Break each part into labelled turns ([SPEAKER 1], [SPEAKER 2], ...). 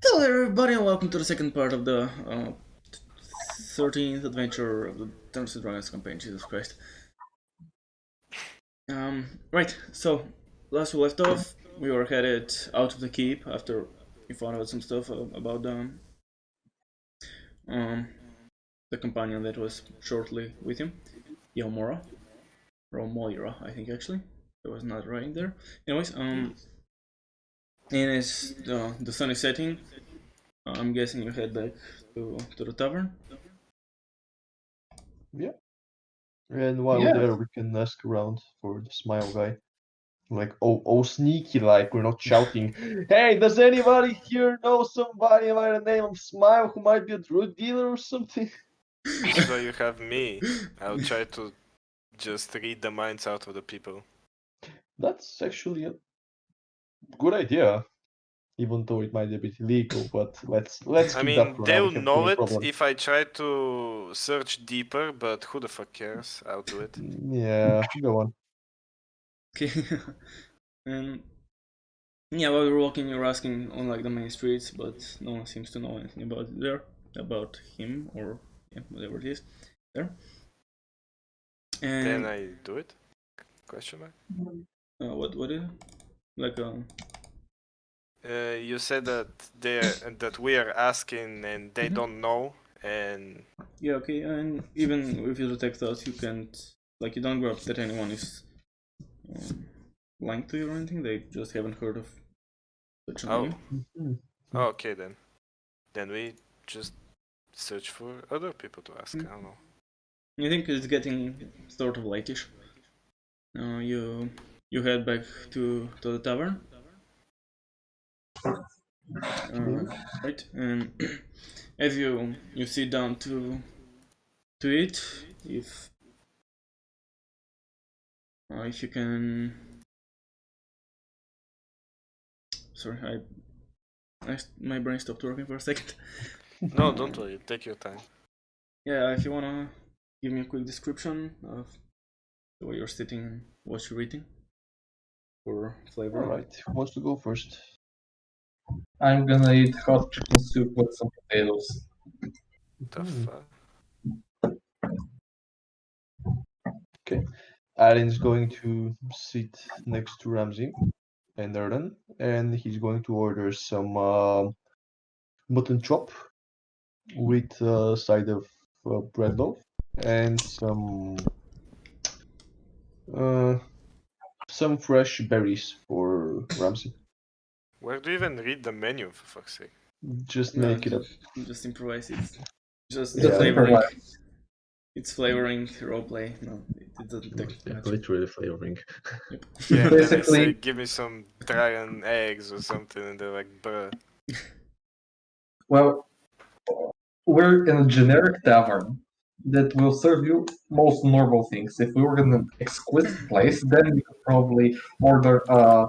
[SPEAKER 1] Hello everybody and welcome to the second part of the 13th adventure of the Dungeons & Dragons campaign, Jesus Christ. Right, so last we left off, we were headed out of the keep after we found out some stuff about the companion that was shortly with him, Yomora, or Moira, I think actually. It was not right there. Anyways, and as the sun is setting, I'm guessing you head back to the tavern.
[SPEAKER 2] Yeah. And while there, we can ask around for the smile guy. Like, oh, sneaky, like, we're not shouting, hey, does anybody here know somebody by the name of Smile who might be a drug dealer or something?
[SPEAKER 3] So you have me. I'll try to just read the minds out of the people.
[SPEAKER 2] That's actually a good idea, even though it might be a bit illegal, but let's
[SPEAKER 3] I
[SPEAKER 2] keep that
[SPEAKER 3] mean,
[SPEAKER 2] for now.
[SPEAKER 3] they'll
[SPEAKER 2] We have
[SPEAKER 3] know
[SPEAKER 2] no
[SPEAKER 3] it
[SPEAKER 2] problem.
[SPEAKER 3] if I try to search deeper, but who the fuck cares? I'll do it.
[SPEAKER 2] Yeah, go on.
[SPEAKER 1] Okay. And yeah, while we were walking, you were asking on like the main streets, but no one seems to know anything about it there, about him or yeah, whatever it is there.
[SPEAKER 3] Then
[SPEAKER 1] And
[SPEAKER 3] I do it? Question mark?
[SPEAKER 1] what is it? Like
[SPEAKER 3] You said that we are asking and they don't know, and
[SPEAKER 1] yeah, okay. And even if you detect us, you can't like you don't grab that anyone is lying to you or anything. They just haven't heard of such a name.
[SPEAKER 2] Mhm.
[SPEAKER 3] okay then. Then we just search for other people to ask. I don't know.
[SPEAKER 1] I think it's getting sort of latish. You head back to the tavern. Right, and as you sit down to eat, if you can, sorry, my brain stopped working for a second.
[SPEAKER 3] No, don't worry. Take your time.
[SPEAKER 1] Yeah, if you wanna give me a quick description of the way you're sitting and what you're eating for flavor.
[SPEAKER 2] Alright, who wants to go first?
[SPEAKER 4] I'm gonna eat hot chicken soup with some potatoes.
[SPEAKER 3] The fuck?
[SPEAKER 2] Okay. Alan's going to sit next to Ramsey and Erden, and he's going to order some mutton chop with a side of bread loaf and uh, some fresh berries for Ramsey.
[SPEAKER 3] Where do you even read the menu, for fuck's sake?
[SPEAKER 2] Just
[SPEAKER 1] No,
[SPEAKER 2] make it up.
[SPEAKER 1] just improvise. It's just
[SPEAKER 2] Yeah.
[SPEAKER 1] flavoring.
[SPEAKER 4] Improvise.
[SPEAKER 1] It's flavoring roleplay. No, it doesn't take much.
[SPEAKER 2] Literally flavoring.
[SPEAKER 1] Yep.
[SPEAKER 3] Yeah, and then I say,
[SPEAKER 4] Basically-
[SPEAKER 3] give me some dragon eggs or something, and they're like, bruh.
[SPEAKER 4] Well, we're in a generic tavern that will serve you most normal things. If we were in an exquisite place, then we could probably order a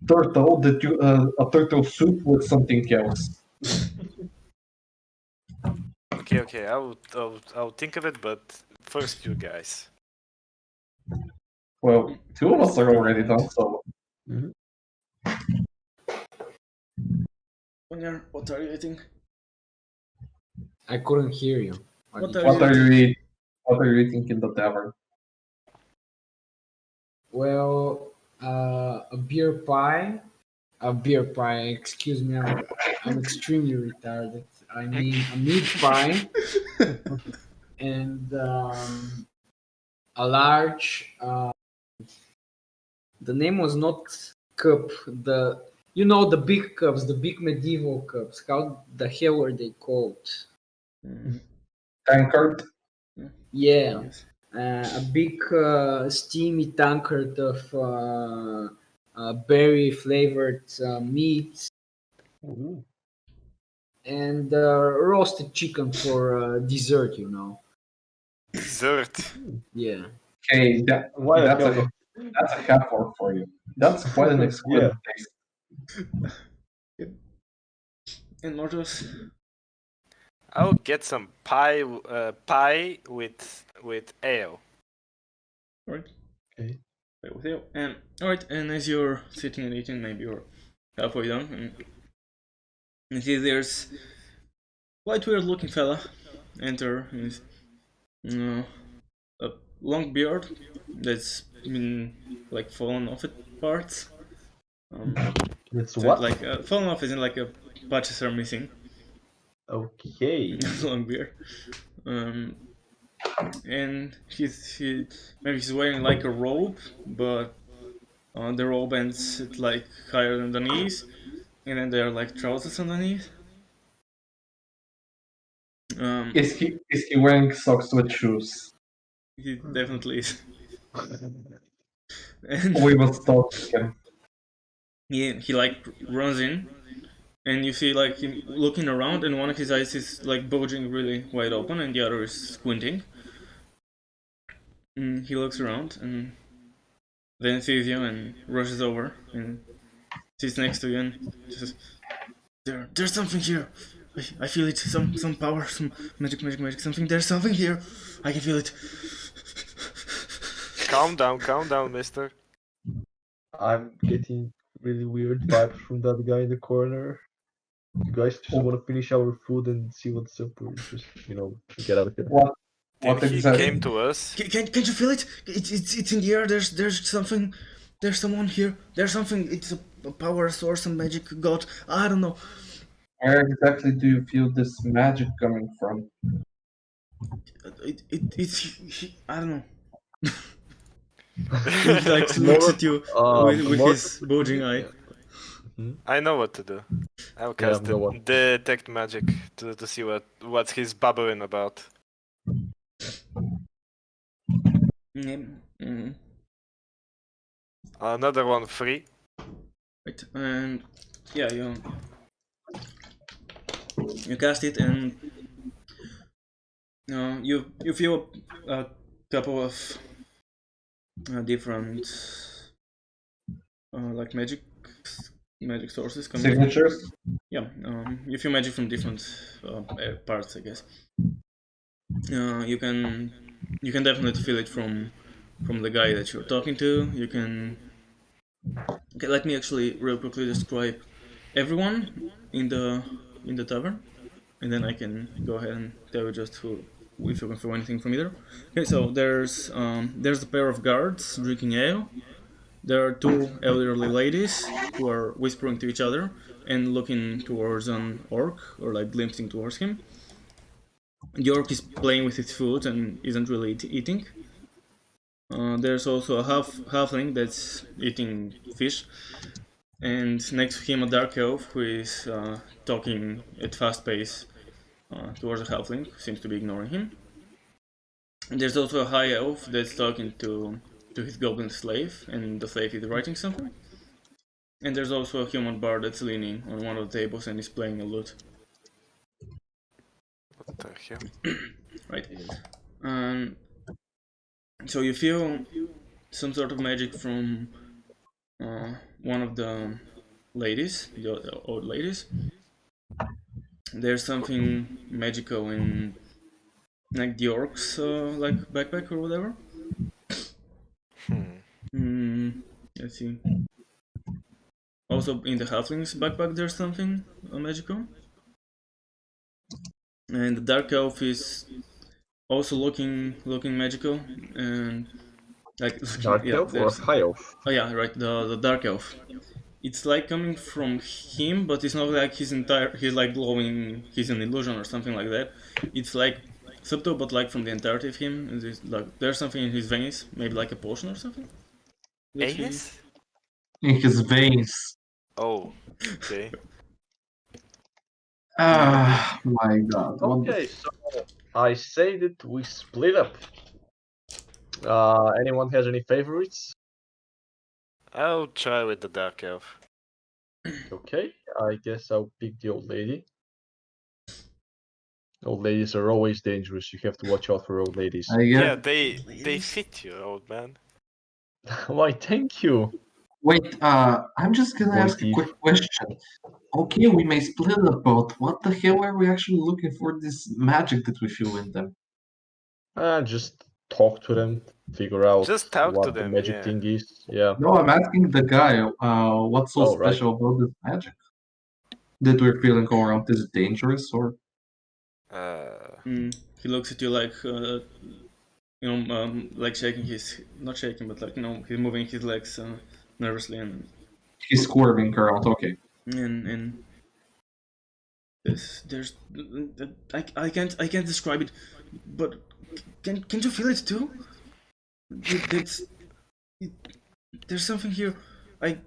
[SPEAKER 4] turtle soup with something else.
[SPEAKER 3] Okay, I'll think of it, but first you guys.
[SPEAKER 4] Well, two of us are already done, so
[SPEAKER 1] Wonder, what are you eating?
[SPEAKER 5] I couldn't hear you.
[SPEAKER 1] What
[SPEAKER 4] what are you eating in the tavern?
[SPEAKER 5] Well, a beer pie. A beer pie. Excuse me, I'm extremely retarded. I mean a meat pie and a large. The name was not cup. The big cups, the big medieval cups. How the hell were they called?
[SPEAKER 4] Tankard?
[SPEAKER 5] Yeah.
[SPEAKER 1] Yes.
[SPEAKER 5] A big steamy tankard of berry flavored meat
[SPEAKER 2] Ooh.
[SPEAKER 5] and roasted chicken for dessert,
[SPEAKER 3] Dessert.
[SPEAKER 5] Yeah.
[SPEAKER 4] Okay,
[SPEAKER 2] Why the
[SPEAKER 4] that's
[SPEAKER 2] hell?
[SPEAKER 4] that's a half orc for you. That's quite an exquisite taste.
[SPEAKER 1] And Mortos?
[SPEAKER 3] I'll get some pie with ale.
[SPEAKER 1] Alright.
[SPEAKER 2] Okay.
[SPEAKER 1] Play with you. And alright, and as you're sitting and eating, maybe you're halfway done, and You see, there's quite weird looking fella enter with a long beard that's been like fallen off at parts.
[SPEAKER 2] It's
[SPEAKER 1] So
[SPEAKER 2] what?
[SPEAKER 1] like fallen off isn't like patches are missing.
[SPEAKER 2] Okay.
[SPEAKER 1] Long beard. And maybe he's wearing like a robe, but the robe ends at like higher than the knees, and then there are like trousers underneath.
[SPEAKER 4] Is he wearing socks with shoes?
[SPEAKER 1] He definitely is. And
[SPEAKER 4] We must talk to him.
[SPEAKER 1] he like runs in, and you see like him looking around, and one of his eyes is like bulging really wide open, and the other is squinting. And he looks around and then sees you and rushes over and sits next to you and says, "There's something here. I feel it. Some power, some magic, something. There's something here. I can feel it."
[SPEAKER 3] Calm down, mister.
[SPEAKER 2] I'm getting really weird vibes from that guy in the corner. You guys just want to finish our food and see what's up, or just, get out of here.
[SPEAKER 4] What
[SPEAKER 3] Did he
[SPEAKER 4] exactly?
[SPEAKER 3] came to us?
[SPEAKER 1] Can't you feel it? It's in the air. There's something. There's someone here. There's something. It's a power source, some magic god. I don't know.
[SPEAKER 4] Where exactly do you feel this magic coming from?
[SPEAKER 1] It's I don't know. He like looks at you with his bulging eye.
[SPEAKER 3] I know what to do. I'll cast detect magic to see what he's babbling about. Another one free.
[SPEAKER 1] Right, and yeah, you cast it, and you feel a couple of different like magic sources coming.
[SPEAKER 4] Signatures?
[SPEAKER 1] Yeah, you feel magic from different parts, I guess. You can definitely feel it from the guy that you're talking to. You can. Okay, let me actually real quickly describe everyone in the tavern, and then I can go ahead and tell you just who, if you can feel anything from either. Okay, so there's a pair of guards drinking ale. There are two elderly ladies who are whispering to each other and looking towards an orc, or like glimpsing towards him. The orc is playing with his food and isn't really eating. There's also a halfling that's eating fish, and next to him a dark elf who is talking at fast pace towards a halfling who seems to be ignoring him. And there's also a high elf that's talking to his goblin slave, and the slave is writing something. And there's also a human bard that's leaning on one of the tables and is playing a lute.
[SPEAKER 3] What the hell?
[SPEAKER 1] Right. So you feel some sort of magic from one of the ladies, the old ladies. There's something magical in like the orc's like backpack or whatever. Let's see. Also in the halfling's backpack there's something magical. And the dark elf is also looking magical, and like
[SPEAKER 2] Dark elf or high elf?
[SPEAKER 1] Oh yeah, right. The dark elf. It's like coming from him, but it's not like he's like glowing. He's an illusion or something like that. It's like subtle, but like from the entirety of him. And there's something in his veins, maybe like a potion or something.
[SPEAKER 3] Anus?
[SPEAKER 4] In his veins.
[SPEAKER 3] Oh, okay.
[SPEAKER 4] Ah, my god.
[SPEAKER 2] Okay, so I say that we split up. Anyone has any favorites?
[SPEAKER 3] I'll try with the dark elf.
[SPEAKER 2] Okay, I guess I'll pick the old lady. Old ladies are always dangerous. You have to watch out for old ladies.
[SPEAKER 3] Yeah, they fit you, old man.
[SPEAKER 2] Why, thank you.
[SPEAKER 4] Wait, I'm just gonna ask a quick question. Okay, we may split up, but what the hell are we actually looking for this magic that we feel in them?
[SPEAKER 2] Just talk to them, figure out
[SPEAKER 3] Just talk
[SPEAKER 2] what
[SPEAKER 3] to
[SPEAKER 2] the
[SPEAKER 3] them,
[SPEAKER 2] magic
[SPEAKER 3] yeah.
[SPEAKER 2] thing is. Yeah.
[SPEAKER 4] No, I'm asking the guy, what's so
[SPEAKER 2] Oh, right.
[SPEAKER 4] special about this magic? that we're feeling all around is dangerous, or
[SPEAKER 1] He looks at you like, like shaking his, not shaking, but like, he's moving his legs nervously, and
[SPEAKER 4] he's squirming around? Okay.
[SPEAKER 1] there's I can't describe it, but can't you feel it too? There's something here. I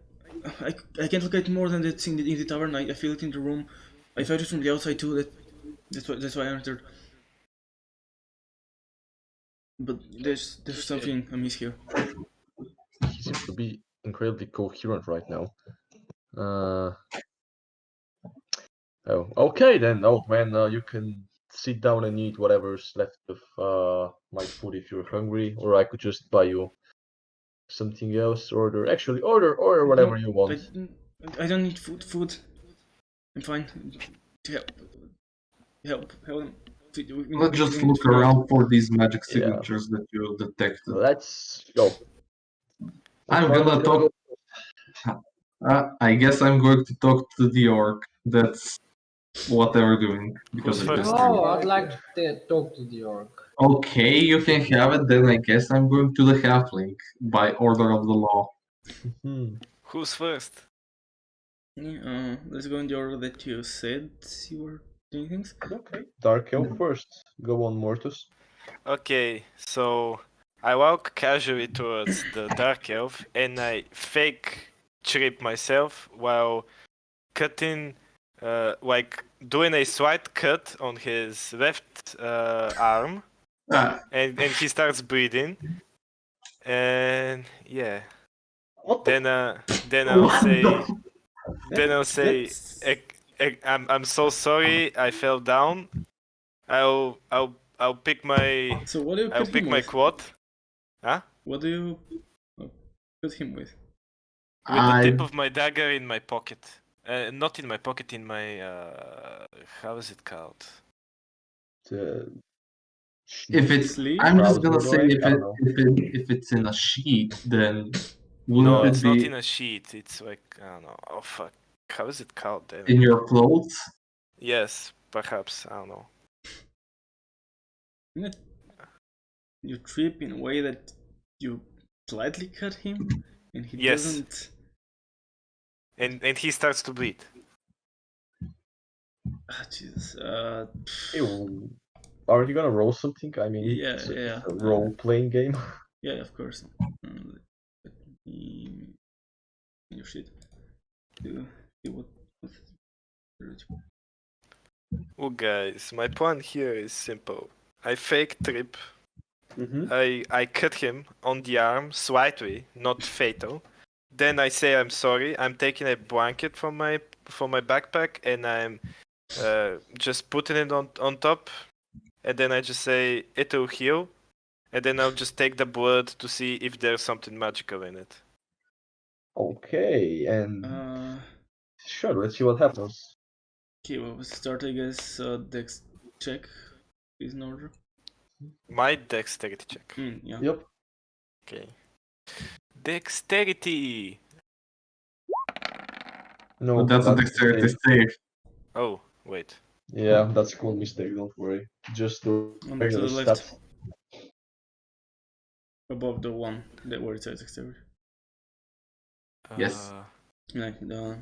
[SPEAKER 1] can't look at more than that's in the tavern. I feel it in the room. I felt it from the outside too. That's why I entered. But there's something amiss here.
[SPEAKER 2] He seems to be incredibly coherent right now. Oh, okay then, old man. You can sit down and eat whatever's left of my food if you're hungry, or I could just buy you something else. Order whatever you want.
[SPEAKER 1] I don't need food. I'm fine. Help him.
[SPEAKER 4] Let's just look around for these magic signatures that you detected.
[SPEAKER 2] Let's go.
[SPEAKER 4] I'm gonna talk. I guess I'm going to talk to the orc. That's what they were doing because
[SPEAKER 3] Who's
[SPEAKER 4] I
[SPEAKER 3] first?
[SPEAKER 4] just.
[SPEAKER 5] Oh, I'd like to talk to the orc.
[SPEAKER 4] Okay, you can have it. Then I guess I'm going to the halfling by order of the law.
[SPEAKER 3] Who's first?
[SPEAKER 1] Yeah, let's go in the order that you said you were doing things.
[SPEAKER 2] Okay. Dark Elf first. Go on, Mortus.
[SPEAKER 3] Okay, so I walk casually towards the Dark Elf and I fake trip myself while cutting, like doing a slight cut on his left arm, and he starts bleeding. And yeah, then I'll say, I'm so sorry, I fell down. I'll pick my
[SPEAKER 1] So what do you cut him
[SPEAKER 3] my
[SPEAKER 1] with?
[SPEAKER 3] quad. Huh?
[SPEAKER 1] What do you cut him with?
[SPEAKER 3] With the tip of my dagger in my pocket. Not in my pocket, in my how is it called?
[SPEAKER 4] If it's,
[SPEAKER 1] Sleeve?
[SPEAKER 4] I'm just gonna
[SPEAKER 2] Browser,
[SPEAKER 4] say
[SPEAKER 2] I don't know.
[SPEAKER 4] if it's in a sheet, then wouldn't
[SPEAKER 3] No,
[SPEAKER 4] it
[SPEAKER 3] it's not
[SPEAKER 4] be
[SPEAKER 3] in a sheet. It's like I don't know. Oh fuck, how is it called? Damn
[SPEAKER 4] in
[SPEAKER 3] it.
[SPEAKER 4] your clothes?
[SPEAKER 3] Yes, perhaps, I don't know.
[SPEAKER 1] You trip in a way that you slightly cut him, and he
[SPEAKER 3] Yes.
[SPEAKER 1] doesn't.
[SPEAKER 3] And he starts to bleed.
[SPEAKER 1] Jesus.
[SPEAKER 2] Ew. Are you gonna roll something? I mean,
[SPEAKER 1] Yeah,
[SPEAKER 2] it's
[SPEAKER 1] yeah.
[SPEAKER 2] a role-playing game.
[SPEAKER 1] Yeah, of course. Let me your shit. Do what?
[SPEAKER 3] Well, guys, my plan here is simple. I fake trip.
[SPEAKER 2] Mm-hmm.
[SPEAKER 3] I cut him on the arm slightly, not fatal. Then I say I'm sorry. I'm taking a blanket from my backpack and I'm just putting it on top. And then I just say it'll heal. And then I'll just take the blood to see if there's something magical in it.
[SPEAKER 2] Okay, and sure, let's see what happens.
[SPEAKER 1] Okay, well, let's start, I guess. Dex check is in order.
[SPEAKER 3] My dexterity check.
[SPEAKER 1] Yeah.
[SPEAKER 2] Yep.
[SPEAKER 3] Okay. Dexterity.
[SPEAKER 2] No,
[SPEAKER 4] That's a dexterity save.
[SPEAKER 3] Oh, wait.
[SPEAKER 2] Yeah, that's a cool mistake. Don't worry. Just do
[SPEAKER 1] On to
[SPEAKER 2] regular
[SPEAKER 1] the left.
[SPEAKER 2] stats.
[SPEAKER 1] Above the one that where it says dexterity.
[SPEAKER 4] Yes.
[SPEAKER 1] Like to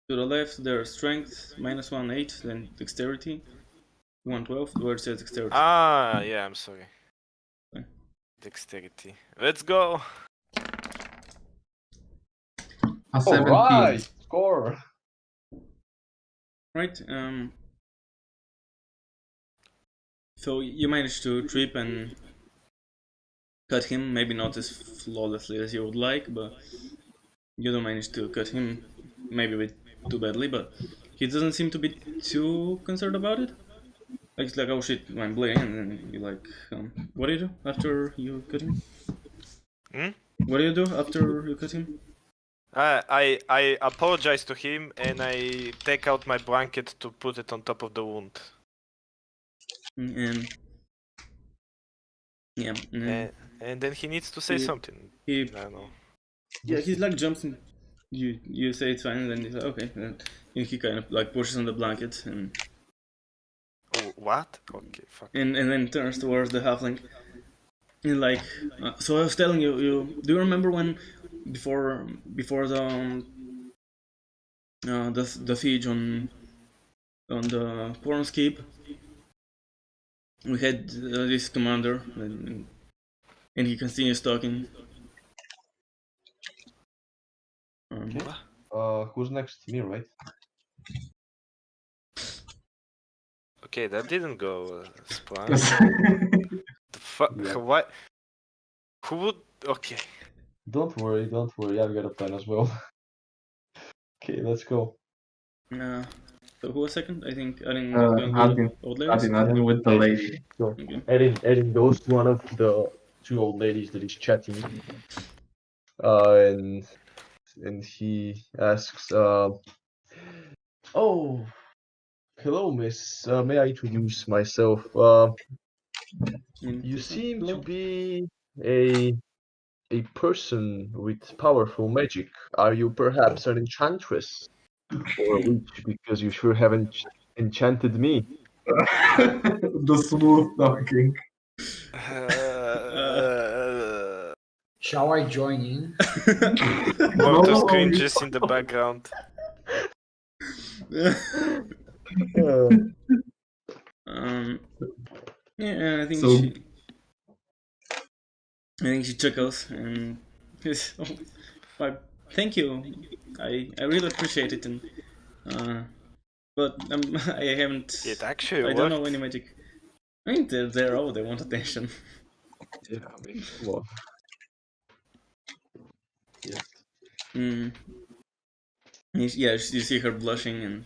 [SPEAKER 1] the left, there's strength -1 8, then dexterity 112. Where it says dexterity.
[SPEAKER 3] Yeah, I'm sorry.
[SPEAKER 1] Okay.
[SPEAKER 3] Dexterity. Let's go.
[SPEAKER 4] A 17.
[SPEAKER 2] Alright, score.
[SPEAKER 1] Right. So you managed to trip and cut him. Maybe not as flawlessly as you would like, but you do manage to cut him. Maybe a bit too badly, but he doesn't seem to be too concerned about it. Like it's like, oh shit, I'm bleeding, and then you're like, what do you do after you cut him? What do you do after you cut him?
[SPEAKER 3] I apologize to him and I take out my blanket to put it on top of the wound.
[SPEAKER 1] And yeah,
[SPEAKER 3] And then he needs to say something. I don't know.
[SPEAKER 1] Yeah, he's like jumps in. you say it's fine, and then he's like, okay. And he kind of like pushes on the blanket
[SPEAKER 3] What? Okay, fuck.
[SPEAKER 1] and then turns towards the halfling. And like, so I was telling you do you remember when before the siege on the Corn's Keep, we had this commander, and he continues talking.
[SPEAKER 2] Who's next? Me, right?
[SPEAKER 3] Okay, that didn't go as planned.
[SPEAKER 4] Yes.
[SPEAKER 3] The fuck?
[SPEAKER 2] Yeah.
[SPEAKER 3] What? Who would? Okay.
[SPEAKER 2] Don't worry. I've got a plan as well. Okay, let's go.
[SPEAKER 1] So who was second? I think Arin
[SPEAKER 4] Uh,
[SPEAKER 1] went with
[SPEAKER 4] Adin.
[SPEAKER 1] the old ladies.
[SPEAKER 4] Adin with the lady.
[SPEAKER 2] Sure.
[SPEAKER 1] Okay.
[SPEAKER 2] Erin goes to one of the two old ladies that is chatting, and he asks, "Oh, hello, miss. May I introduce myself?
[SPEAKER 1] And
[SPEAKER 2] You
[SPEAKER 1] she's like,
[SPEAKER 2] seem to
[SPEAKER 1] hello.
[SPEAKER 2] be a person with powerful magic. Are you perhaps an enchantress or a witch? Because you sure haven't enchanted me."
[SPEAKER 4] The smooth talking.
[SPEAKER 5] Shall I join in?
[SPEAKER 3] Both
[SPEAKER 4] No,
[SPEAKER 3] those cringes in the background.
[SPEAKER 1] Yeah, I think
[SPEAKER 4] So-
[SPEAKER 1] she chuckles and says, "Oh, thank you. I really appreciate it, and but I haven't.
[SPEAKER 3] It actually
[SPEAKER 1] I don't know
[SPEAKER 3] worked.
[SPEAKER 1] any magic. I mean, they're old. They want attention.
[SPEAKER 2] Yeah, I mean, come on. Yes.
[SPEAKER 1] Mm. Yeah, you see her blushing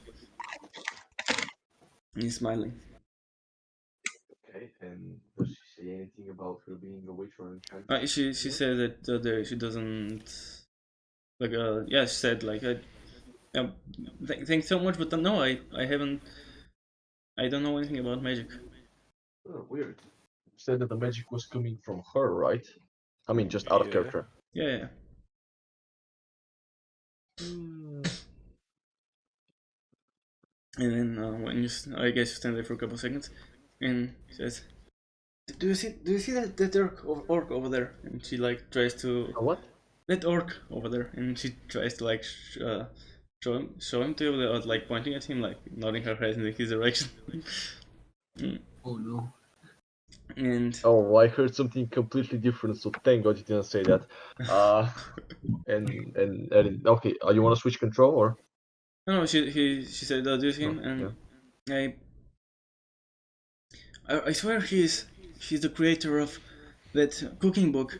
[SPEAKER 1] and smiling.
[SPEAKER 2] Okay, and does she say anything about her being a witch or enchantress?
[SPEAKER 1] She said that she doesn't like yeah, she said like thanks so much, but no, I haven't. I don't know anything about magic.
[SPEAKER 2] Oh, weird. You said that the magic was coming from her, right? I mean, just out of
[SPEAKER 3] Yeah.
[SPEAKER 2] character.
[SPEAKER 1] Yeah. And then when I guess you stand there for a couple seconds, and he says, do you see that orc over there? And she like tries to
[SPEAKER 2] What?
[SPEAKER 1] that orc over there, and she tries to like show him to you without like pointing at him, like nodding her head in his direction.
[SPEAKER 5] Oh no.
[SPEAKER 1] And
[SPEAKER 2] Oh, I heard something completely different, so thank God you didn't say that. And okay, you want to switch control or?
[SPEAKER 1] no, she said, do you see him?
[SPEAKER 2] Oh,
[SPEAKER 1] And I swear he's the creator of that cooking book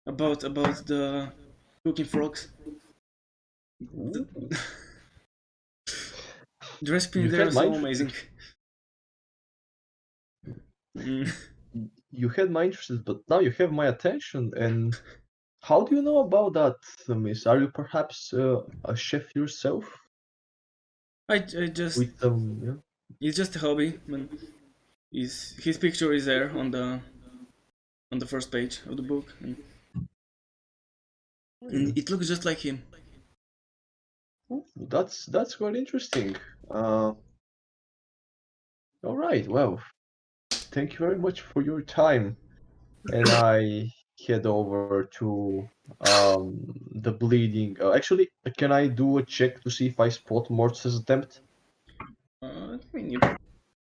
[SPEAKER 1] about the cooking frogs. The, the recipe in there is so amazing.
[SPEAKER 2] You had my interest, but now you have my attention. And how do you know about that, miss? Are you perhaps a chef yourself?
[SPEAKER 1] I just
[SPEAKER 2] With yeah.
[SPEAKER 1] it's just a hobby. Man. His picture is there on the first page of the book, and it looks just like him.
[SPEAKER 2] That's quite interesting. All right, well, thank you very much for your time. And I head over to the bleeding. Actually, can I do a check to see if I spot Mortis's attempt?
[SPEAKER 1] I mean,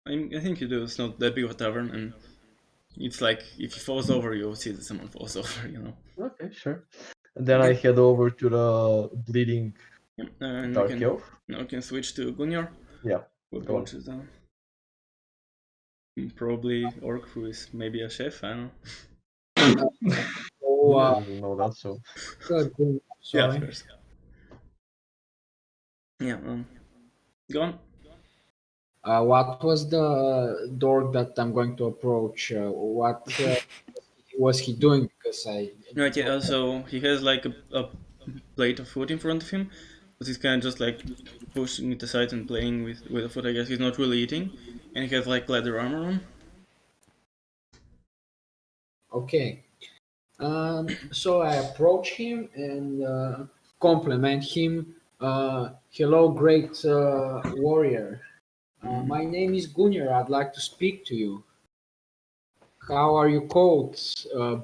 [SPEAKER 1] I think you do. It's not that big of a tavern, and it's like if he falls over, you'll see that someone falls over.
[SPEAKER 2] Okay, sure. And then I head over to the bleeding
[SPEAKER 1] And
[SPEAKER 2] dark elf.
[SPEAKER 1] now we can switch to Gunjar.
[SPEAKER 2] Yeah.
[SPEAKER 1] Who
[SPEAKER 2] go on.
[SPEAKER 1] approaches down. Probably orc, who is maybe a chef. I don't know.
[SPEAKER 5] Oh,
[SPEAKER 2] No, that's so.
[SPEAKER 5] good.
[SPEAKER 1] Yeah, of
[SPEAKER 5] Sorry.
[SPEAKER 1] course. Yeah. Go on.
[SPEAKER 5] What was the door that I'm going to approach? What was he doing? Because I.
[SPEAKER 1] Right. Yeah. So he has like a plate of food in front of him, but he's kind of just like pushing it aside and playing with the food. I guess he's not really eating, and he has like leather armor on.
[SPEAKER 5] Okay. So I approach him and compliment him. Hello, great warrior. My name is Gunnar. I'd like to speak to you. How are you called,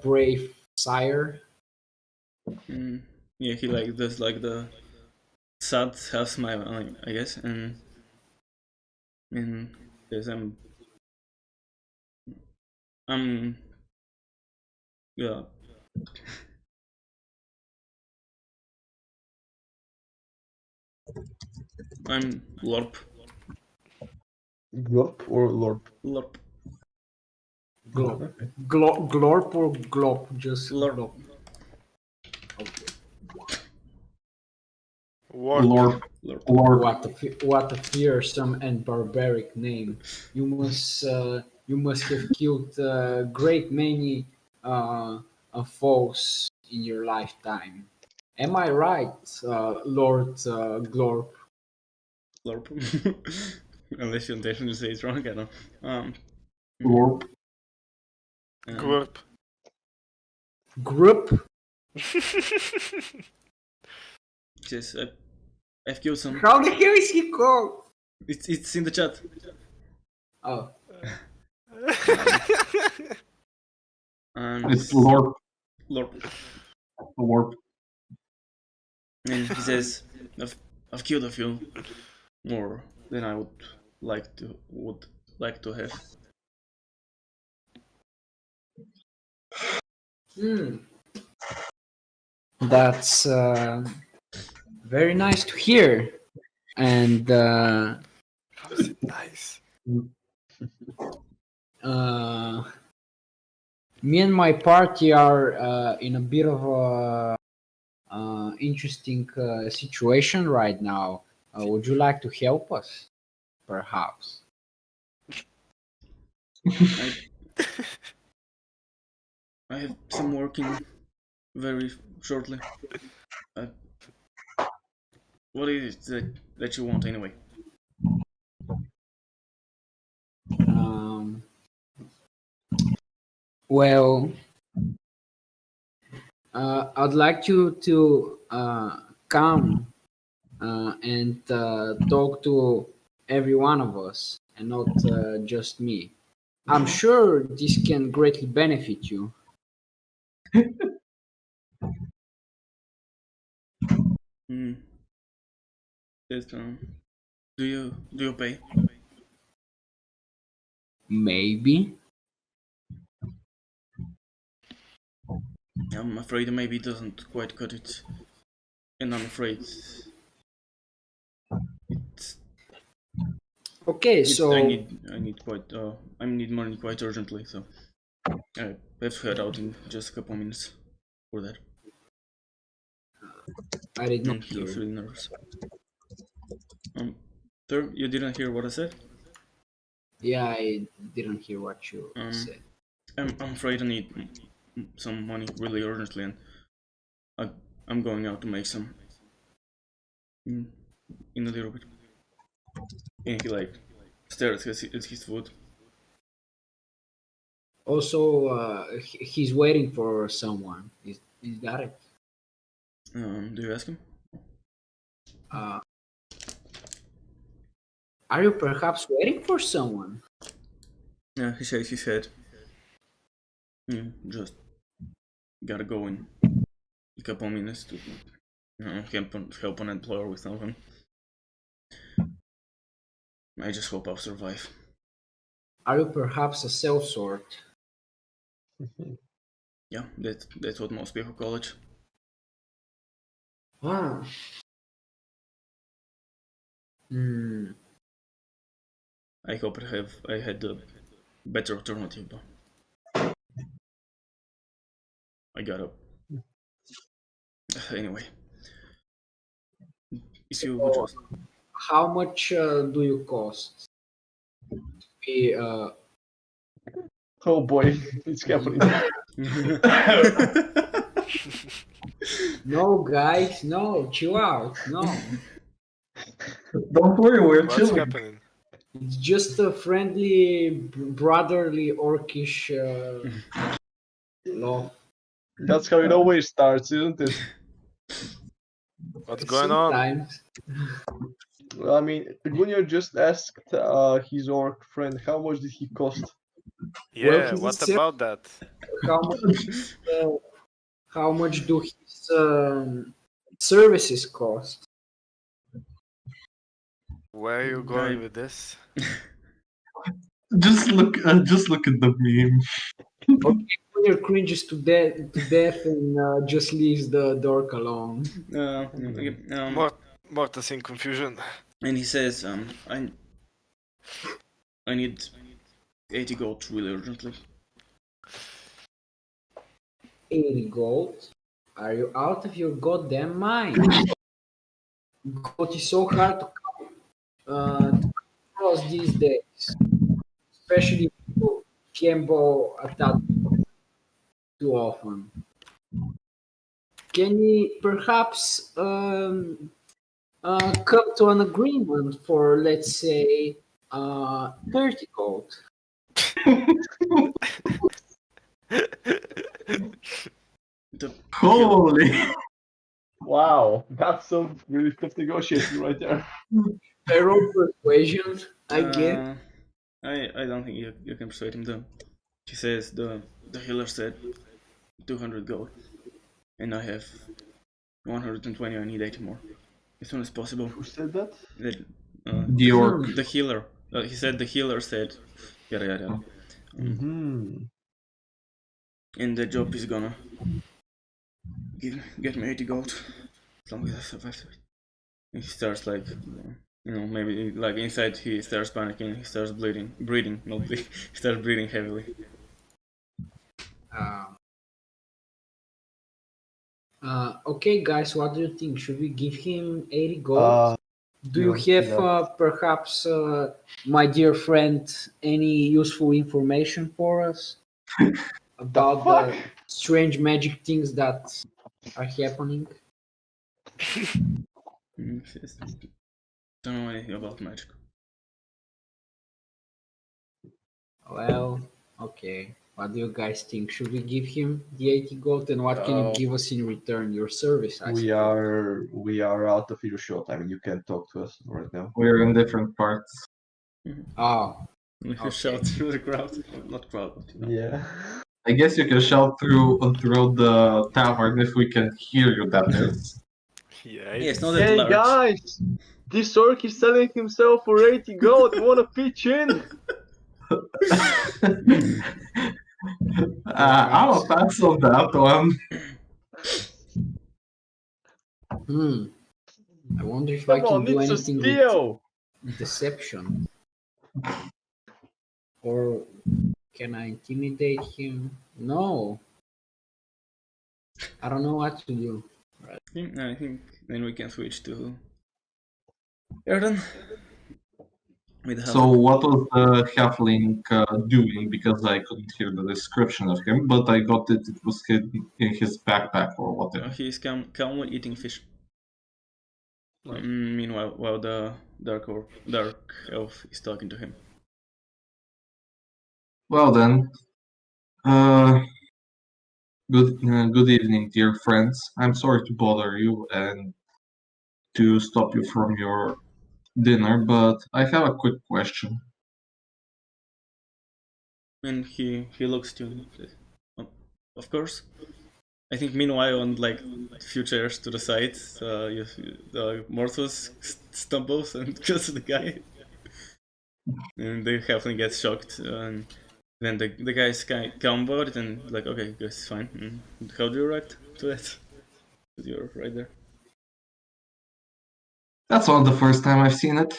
[SPEAKER 5] brave sire?
[SPEAKER 1] Yeah, he like does like the sad half smile, I guess, and says, I'm, yeah, I'm Lorp,
[SPEAKER 2] Glop or Lorp?
[SPEAKER 1] Lorp,
[SPEAKER 5] Glop. Glorp or glop? Just
[SPEAKER 1] Lorp.
[SPEAKER 5] glop. Okay.
[SPEAKER 3] Warp.
[SPEAKER 4] Lord,
[SPEAKER 1] Lorp.
[SPEAKER 4] Lord,
[SPEAKER 5] What a fearsome and barbaric name! You must have killed a great many foes in your lifetime. Am I right, Lord Glorp?
[SPEAKER 1] Lorp. Unless you intentionally say it's wrong, I don't know.
[SPEAKER 4] Lord.
[SPEAKER 3] Glurp.
[SPEAKER 5] Group?
[SPEAKER 1] Says, I've killed some.
[SPEAKER 5] How the hell is he called?
[SPEAKER 1] It's in the chat.
[SPEAKER 5] Oh,
[SPEAKER 4] It's Lord,
[SPEAKER 1] Lorp.
[SPEAKER 4] Lord.
[SPEAKER 1] And he says, I've killed a few more than I would like to have.
[SPEAKER 5] that's very nice to hear. And
[SPEAKER 3] How is it nice?
[SPEAKER 5] me and my party are in a bit of a interesting situation right now. Would you like to help us, perhaps?
[SPEAKER 1] I have some working very shortly. What is it that you want anyway?
[SPEAKER 5] Well, I'd like you to come and talk to every one of us and not just me. I'm sure this can greatly benefit you.
[SPEAKER 1] That, do you pay?
[SPEAKER 5] Maybe.
[SPEAKER 1] I'm afraid maybe it doesn't quite cut it, and I'm afraid it's.
[SPEAKER 5] Okay, so
[SPEAKER 1] I need money quite urgently, so I have to head out in just a couple minutes for that.
[SPEAKER 5] I did not
[SPEAKER 1] He looks
[SPEAKER 5] hear.
[SPEAKER 1] really nervous. Sir, you didn't hear what I said?
[SPEAKER 5] Yeah, I didn't hear what you said.
[SPEAKER 1] I'm afraid I need some money really urgently, and I'm going out to make some in a little bit. And he like stares at his food.
[SPEAKER 5] Also, he's waiting for someone. Is that it?
[SPEAKER 1] Do you ask him?
[SPEAKER 5] Are you perhaps waiting for someone?
[SPEAKER 1] Yeah, he shakes his head. Just gotta go in a couple minutes to help an employer with something. I just hope I'll survive.
[SPEAKER 5] Are you perhaps a sellsword?
[SPEAKER 1] Yeah, that's what most people call it.
[SPEAKER 5] Ah.
[SPEAKER 1] I hope I had a better alternative, though. I gotta. Anyway, if you would just.
[SPEAKER 5] How much do you cost? Be,
[SPEAKER 2] Oh boy, it's happening.
[SPEAKER 5] no, guys, no, chill out, no.
[SPEAKER 4] Don't worry, we're
[SPEAKER 3] What's
[SPEAKER 4] chilling.
[SPEAKER 3] happening?
[SPEAKER 5] It's just a friendly, brotherly, orcish law.
[SPEAKER 2] That's how it always starts, isn't it?
[SPEAKER 3] What's going on?
[SPEAKER 5] Sometimes.
[SPEAKER 2] I mean, Gunnar just asked his orc friend how much did he cost.
[SPEAKER 3] Yeah,
[SPEAKER 5] he's a
[SPEAKER 3] what
[SPEAKER 5] ser-
[SPEAKER 3] about that?
[SPEAKER 5] How much? How much do his services cost?
[SPEAKER 3] Where are you going with this?
[SPEAKER 4] Just look at the meme.
[SPEAKER 5] Okay, Junior cringes to death and just leaves the dork alone.
[SPEAKER 1] Okay,
[SPEAKER 3] Mortis in confusion.
[SPEAKER 1] and he says, I need 80 gold really urgently.
[SPEAKER 5] 80 gold? Are you out of your goddamn mind? Gold is so hard to cross these days, especially if you gamble attack too often. Can we perhaps come to an agreement for, let's say, 30 gold?
[SPEAKER 4] Holy!
[SPEAKER 2] Wow, that's some really tough negotiating right there.
[SPEAKER 5] I rolled persuasion, I guess.
[SPEAKER 1] I don't think you can persuade him though. He says the healer said 200 gold, and I have 120. I need 80 more as soon as possible.
[SPEAKER 2] Who said that?
[SPEAKER 4] The orc.
[SPEAKER 1] The healer. He said the healer said yada yada.
[SPEAKER 2] Mm-hmm.
[SPEAKER 1] And the job is gonna get me 80 gold as long as I survive to it. And he starts like, maybe like inside he starts panicking. He starts bleeding, not bleeding. He starts breathing heavily.
[SPEAKER 5] Okay, guys, what do you think? Should we give him 80 gold? Do you have perhaps, my dear friend, any useful information for us about the strange magic things that are happening?
[SPEAKER 1] Don't know anything about magic.
[SPEAKER 5] Well, okay. What do you guys think? Should we give him the 80 gold, and what can you give us in return? Your service, I
[SPEAKER 2] We
[SPEAKER 5] suppose.
[SPEAKER 2] are out of earshot. I mean, you can't talk to us right now.
[SPEAKER 4] We're in different parts.
[SPEAKER 5] Oh,
[SPEAKER 1] You
[SPEAKER 5] okay.
[SPEAKER 1] shout through the crowd, not crowd, but
[SPEAKER 2] Yeah.
[SPEAKER 4] I guess you can shout through the tavern if we can hear you. That is.
[SPEAKER 3] Yeah,
[SPEAKER 1] yeah, it's not that
[SPEAKER 2] Hey
[SPEAKER 1] large.
[SPEAKER 2] guys, this orc is selling himself for 80 gold. You wanna pitch in?
[SPEAKER 4] I'll pass on that one.
[SPEAKER 5] I wonder if I
[SPEAKER 2] Come
[SPEAKER 5] can
[SPEAKER 2] on,
[SPEAKER 5] do
[SPEAKER 2] it's a
[SPEAKER 5] anything
[SPEAKER 2] steal.
[SPEAKER 5] with deception. Or can I intimidate him? No. I don't know what to do.
[SPEAKER 1] I think then we can switch to Erden.
[SPEAKER 4] So what was the halfling doing? Because I couldn't hear the description of him, but I got it. It was hidden in his backpack or whatever.
[SPEAKER 1] He's calmly eating fish.
[SPEAKER 2] Nice.
[SPEAKER 1] Meanwhile, while the dark elf is talking to him.
[SPEAKER 4] Well then, good evening, dear friends. I'm sorry to bother you and to stop you from your dinner, but I have a quick question.
[SPEAKER 1] And he looks to him. Oh, of course. I think meanwhile on like few chairs to the side, Morthos stumbles and kills the guy. And the halfling gets shocked, and then the guys calm about it and like, okay, guys, it's fine. And how do you react to that? You're right there.
[SPEAKER 4] That's not the first time I've seen it.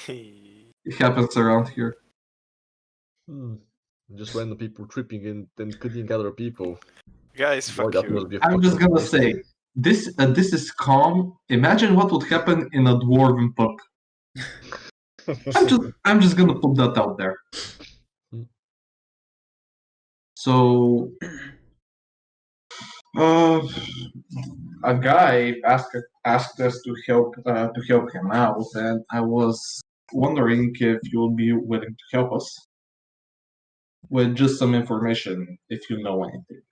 [SPEAKER 4] It happens around here.
[SPEAKER 2] Just random people tripping and then killing other people.
[SPEAKER 3] Guys,
[SPEAKER 2] Boy,
[SPEAKER 3] fuck
[SPEAKER 2] that
[SPEAKER 3] you.
[SPEAKER 2] must be a
[SPEAKER 4] I'm just
[SPEAKER 2] fucking
[SPEAKER 4] gonna
[SPEAKER 2] mistake.
[SPEAKER 4] say this is calm. Imagine what would happen in a dwarven pub. I'm just gonna put that out there. So, a guy asked us to help him out, and I was wondering if you would be willing to help us with just some information, if you know anything.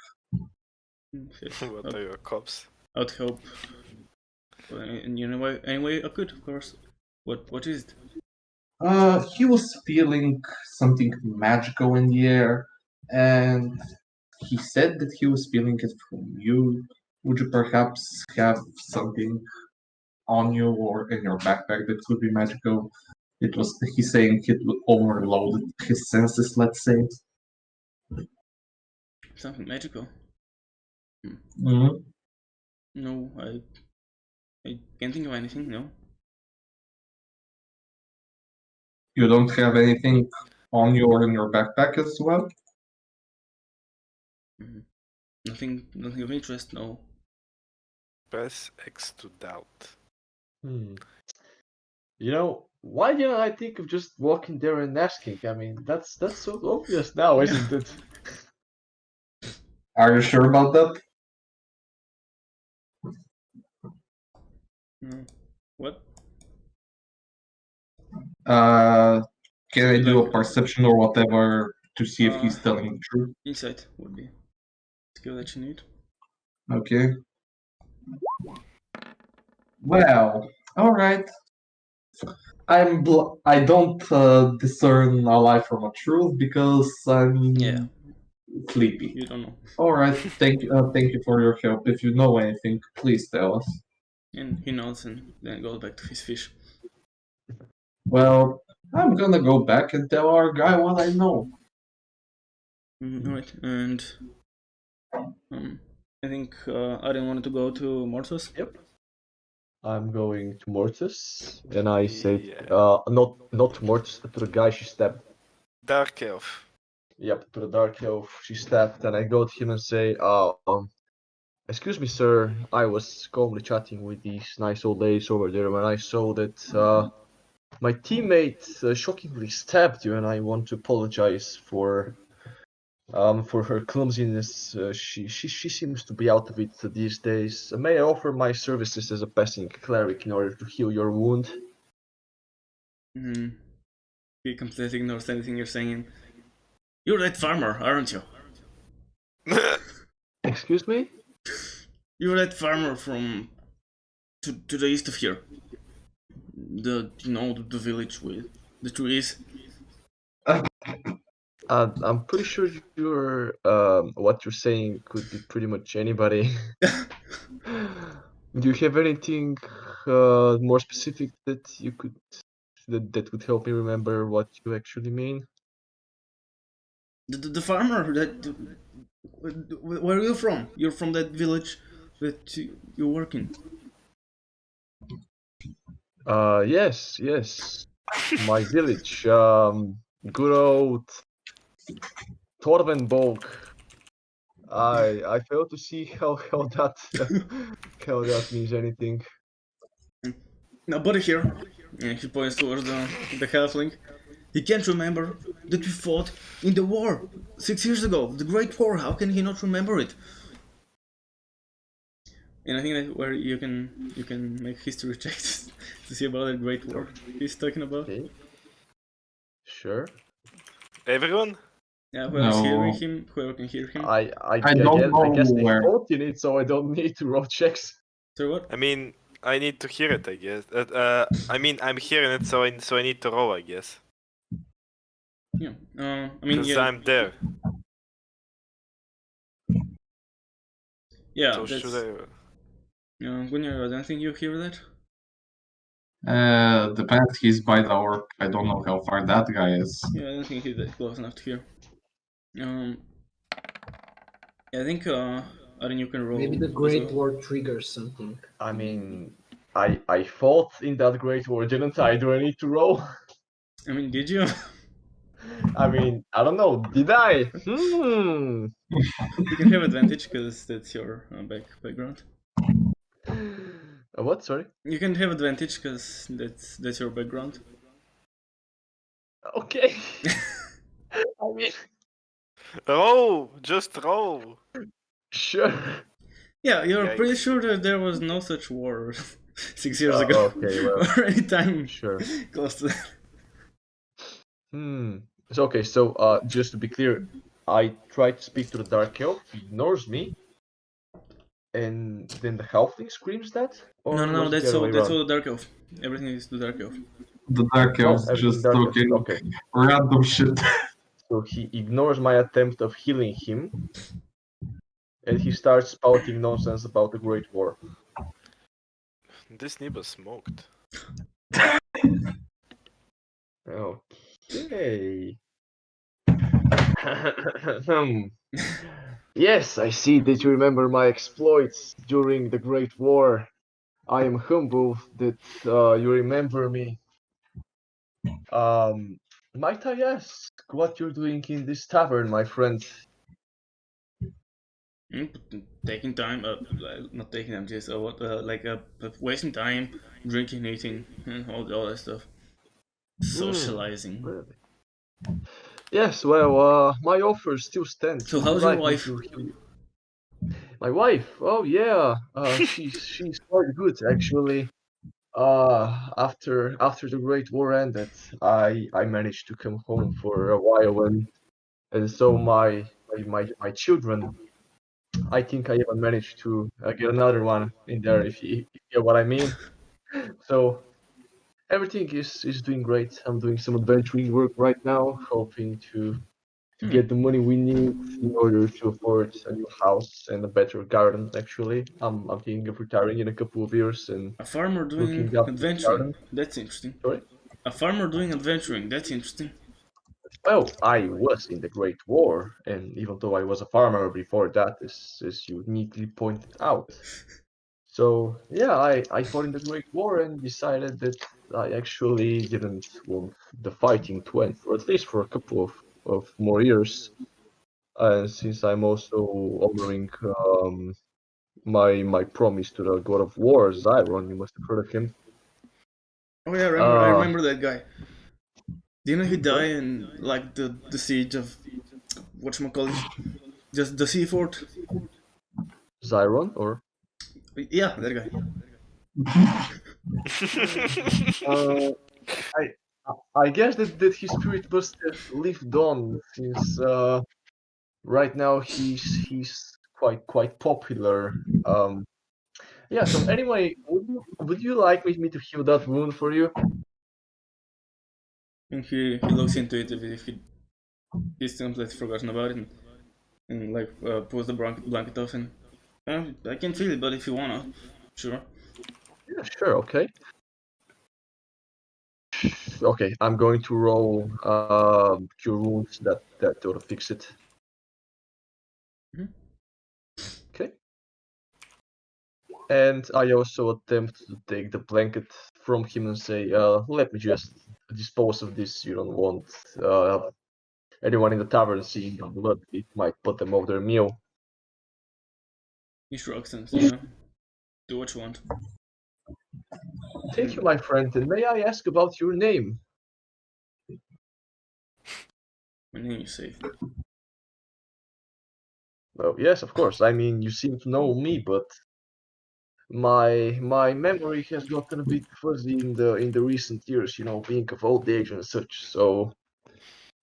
[SPEAKER 3] What are your cops?
[SPEAKER 1] I would hope. And anyway, I could, of course. What is it?
[SPEAKER 4] He was feeling something magical in the air, and he said that he was feeling it from you. Would you perhaps have something on you or in your backpack that could be magical? It was he's saying it would overload his senses, let's say.
[SPEAKER 1] Something magical?
[SPEAKER 4] Mhm.
[SPEAKER 1] No, I can't think of anything. No.
[SPEAKER 4] You don't have anything on you or in your backpack as well?
[SPEAKER 1] Nothing of interest. No.
[SPEAKER 3] Press X to doubt.
[SPEAKER 2] You know, why didn't I think of just walking there and asking? I mean, that's so obvious now, isn't it?
[SPEAKER 4] Are you sure about that?
[SPEAKER 1] No. What?
[SPEAKER 4] Can I do a
[SPEAKER 1] Like,
[SPEAKER 4] perception or whatever to see if he's telling the truth?
[SPEAKER 1] Insight would be skill that you need.
[SPEAKER 4] Okay. Well, all right. I don't discern a lie from a truth because I'm
[SPEAKER 1] Yeah,
[SPEAKER 4] sleepy.
[SPEAKER 1] you don't know.
[SPEAKER 4] All right. Thank you for your help. If you know anything, please tell us.
[SPEAKER 1] And he nods and then goes back to his fish.
[SPEAKER 4] Well, I'm gonna go back and tell our guy what I know.
[SPEAKER 1] Alright, and I think Aryan wanted to go to Mortos.
[SPEAKER 2] Yep. I'm going to Mortis, and I said,
[SPEAKER 3] Yeah.
[SPEAKER 2] not to Mortis, but to the guy she stabbed.
[SPEAKER 3] Dark Elf.
[SPEAKER 2] Yep, to the dark elf she stabbed, and I go to him and say, excuse me, sir, I was calmly chatting with these nice old ladies over there when I saw that my teammate shockingly stabbed you, and I want to apologize for her clumsiness. She seems to be out of it these days. May I offer my services as a passing cleric in order to heal your wound?
[SPEAKER 1] He completely ignores anything you're saying. You're that farmer, aren't you?
[SPEAKER 2] Excuse me?
[SPEAKER 1] You're that farmer from to the east of here. The village with the trees.
[SPEAKER 2] I'm pretty sure you're what you're saying could be pretty much anybody. Do you have anything more specific that you could that would help me remember what you actually mean?
[SPEAKER 1] The farmer that. Where are you from? You're from that village that you work in.
[SPEAKER 2] Yes. My village. Good old Torvenbog. I fail to see how that how that means anything.
[SPEAKER 1] Now, buddy here. And he points towards the halfling. He can't remember that we fought in the war 6 years ago, the Great War. How can he not remember it? And I think that where you can make history checks to see about the Great War he's talking about.
[SPEAKER 2] Okay. Sure.
[SPEAKER 3] Everyone?
[SPEAKER 1] Yeah, whoever's
[SPEAKER 4] No.
[SPEAKER 1] hearing him, whoever can hear him.
[SPEAKER 2] I
[SPEAKER 4] don't know
[SPEAKER 2] guess they
[SPEAKER 4] where.
[SPEAKER 2] fought in it, so I don't need to roll checks.
[SPEAKER 1] So what?
[SPEAKER 3] I mean, I need to hear it, I guess. I mean, I'm hearing it, so I need to roll, I guess.
[SPEAKER 1] Yeah. I mean,
[SPEAKER 3] Because
[SPEAKER 1] yeah.
[SPEAKER 3] I'm there.
[SPEAKER 1] Yeah,
[SPEAKER 3] So
[SPEAKER 1] that's.
[SPEAKER 3] should I...
[SPEAKER 1] Gunya, I don't think you hear that.
[SPEAKER 4] Depends. He's by the orc. I don't know how far that guy is.
[SPEAKER 1] Yeah, I don't think he's that close enough to hear. Yeah, I think Aaron, you can roll.
[SPEAKER 5] Maybe the
[SPEAKER 1] as
[SPEAKER 5] Great
[SPEAKER 1] well.
[SPEAKER 5] War triggers something.
[SPEAKER 2] I mean, I fought in that Great War, didn't I? Do I need to roll?
[SPEAKER 1] I mean, did you?
[SPEAKER 2] I mean, I don't know. Did I?
[SPEAKER 1] You can have advantage because that's your background.
[SPEAKER 2] What? Sorry.
[SPEAKER 1] You can have advantage because that's your background.
[SPEAKER 2] Okay. I mean,
[SPEAKER 3] Roll! Just roll!
[SPEAKER 2] sure.
[SPEAKER 1] Yeah, you're
[SPEAKER 2] Yikes.
[SPEAKER 1] pretty sure that there was no such war 6 years ago.
[SPEAKER 2] Okay, well,
[SPEAKER 1] or any time
[SPEAKER 2] sure.
[SPEAKER 1] close to that.
[SPEAKER 2] So okay, so just to be clear, I try to speak to the dark elf. He ignores me, and then the halfling screams that, or
[SPEAKER 1] No,
[SPEAKER 2] was it
[SPEAKER 1] that's
[SPEAKER 2] the other way
[SPEAKER 1] all
[SPEAKER 2] around?
[SPEAKER 1] the dark elf. Everything is the dark elf.
[SPEAKER 4] The Dark
[SPEAKER 2] Oh,
[SPEAKER 4] Elves
[SPEAKER 2] everything
[SPEAKER 4] just
[SPEAKER 2] dark.
[SPEAKER 4] talking
[SPEAKER 2] Okay,
[SPEAKER 4] random shit.
[SPEAKER 2] so he ignores my attempt of healing him, and he starts spouting nonsense about the Great War.
[SPEAKER 3] This neighbor smoked.
[SPEAKER 2] Okay. Yes, I see that you remember my exploits during the Great War. I am humbled that you remember me. Might I ask what you're doing in this tavern, my friend?
[SPEAKER 1] Taking time, not taking time, just what, wasting time, drinking, eating, all that stuff. Socializing.
[SPEAKER 2] Really? Yes, well, my offer still stands.
[SPEAKER 1] So
[SPEAKER 2] Would you
[SPEAKER 1] how's your
[SPEAKER 2] like me
[SPEAKER 1] wife?
[SPEAKER 2] to heal you? My wife? Oh yeah, she's quite good actually. After the Great War ended, I managed to come home for a while, and so my children. I think I even managed to get another one in there, if you get what I mean. So everything is doing great. I'm doing some adventuring work right now, hoping to get the money we need in order to afford a new house and a better garden. Actually, I'm thinking of retiring in a couple of years and
[SPEAKER 1] A farmer doing
[SPEAKER 2] looking after the
[SPEAKER 1] adventuring.
[SPEAKER 2] garden.
[SPEAKER 1] That's interesting.
[SPEAKER 2] Sorry.
[SPEAKER 1] A farmer doing adventuring. That's interesting.
[SPEAKER 2] Well, I was in the Great War, and even though I was a farmer before that, as you neatly pointed out. So yeah, I fought in the Great War and decided that I actually didn't want the fighting to end, for at least for a couple of more years. And since I'm also honoring my promise to the God of War, Zyron, you must have heard of him.
[SPEAKER 1] Oh yeah, I
[SPEAKER 2] Uh,
[SPEAKER 1] remember that guy. Didn't he
[SPEAKER 2] sorry,
[SPEAKER 1] die in like the siege of whatchamacallit? Just the sea fort?
[SPEAKER 2] Zyron, or
[SPEAKER 1] Yeah, that guy.
[SPEAKER 2] uh, I I guess that his spirit must have lived on since right now he's quite popular. Yeah. So anyway, would you like me to heal that wound for you?
[SPEAKER 1] And he looks into it if he's completely forgotten about it and like pulls the blanket off and I can feel it, but if you wanna, sure.
[SPEAKER 2] Yeah, sure. Okay. Okay, I'm going to roll cure wounds that ought to fix it.
[SPEAKER 1] Mhm.
[SPEAKER 2] Okay. And I also attempt to take the blanket from him and say, let me just dispose of this. You don't want anyone in the tavern seeing your blood. It might put them off their meal.
[SPEAKER 1] He shrugs and yeah, do what you want.
[SPEAKER 2] Thank you, my friend. And may I ask about your name?
[SPEAKER 1] My name is safe.
[SPEAKER 2] Well, yes, of course. I mean, you seem to know me, but my memory has gotten a bit fuzzy in the recent years, being of old age and such. So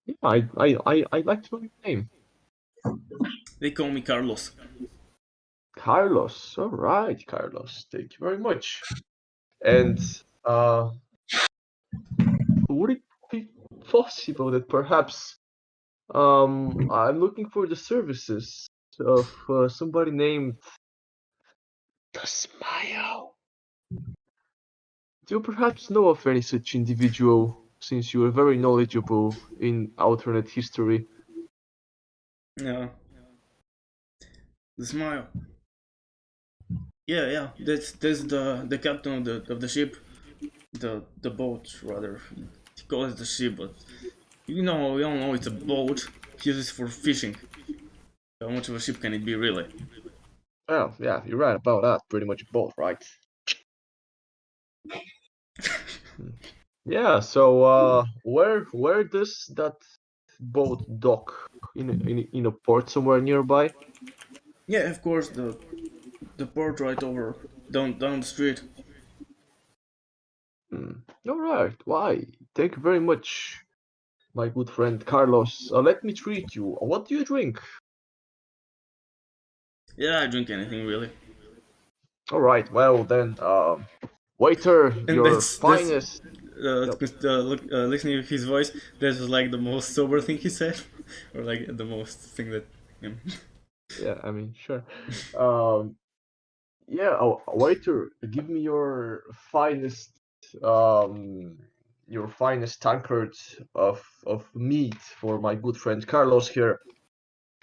[SPEAKER 2] yeah, I'd like to know your name.
[SPEAKER 1] They call me Carlos.
[SPEAKER 2] Carlos. All right, Carlos. Thank you very much. And uh, would it be possible that perhaps I'm looking for the services of somebody named the Smile? Do you perhaps know of any such individual, since you are very knowledgeable in alternate history?
[SPEAKER 1] Yeah, the smile. Yeah. That's the captain of the ship, the boat rather. He calls it the ship, but we all know it's a boat. He uses it for fishing. How much of a ship can it be really?
[SPEAKER 2] Oh, yeah, you're right about that. Pretty much both, right? Yeah. So, where does that boat dock in a port somewhere nearby?
[SPEAKER 1] Yeah, of course the port right over down the street.
[SPEAKER 2] All right. Why? Thank you very much, my good friend Carlos. Let me treat you. What do you drink?
[SPEAKER 1] Yeah, I drink anything really.
[SPEAKER 2] All right. Well then, waiter,
[SPEAKER 1] And
[SPEAKER 2] your
[SPEAKER 1] that's
[SPEAKER 2] finest. Yep.
[SPEAKER 1] listening to his voice. That was like the most sober thing he said, or like the most thing that.
[SPEAKER 2] Yeah, I mean, sure. Um, yeah, oh, waiter, give me um, your finest tankard of meat for my good friend Carlos here.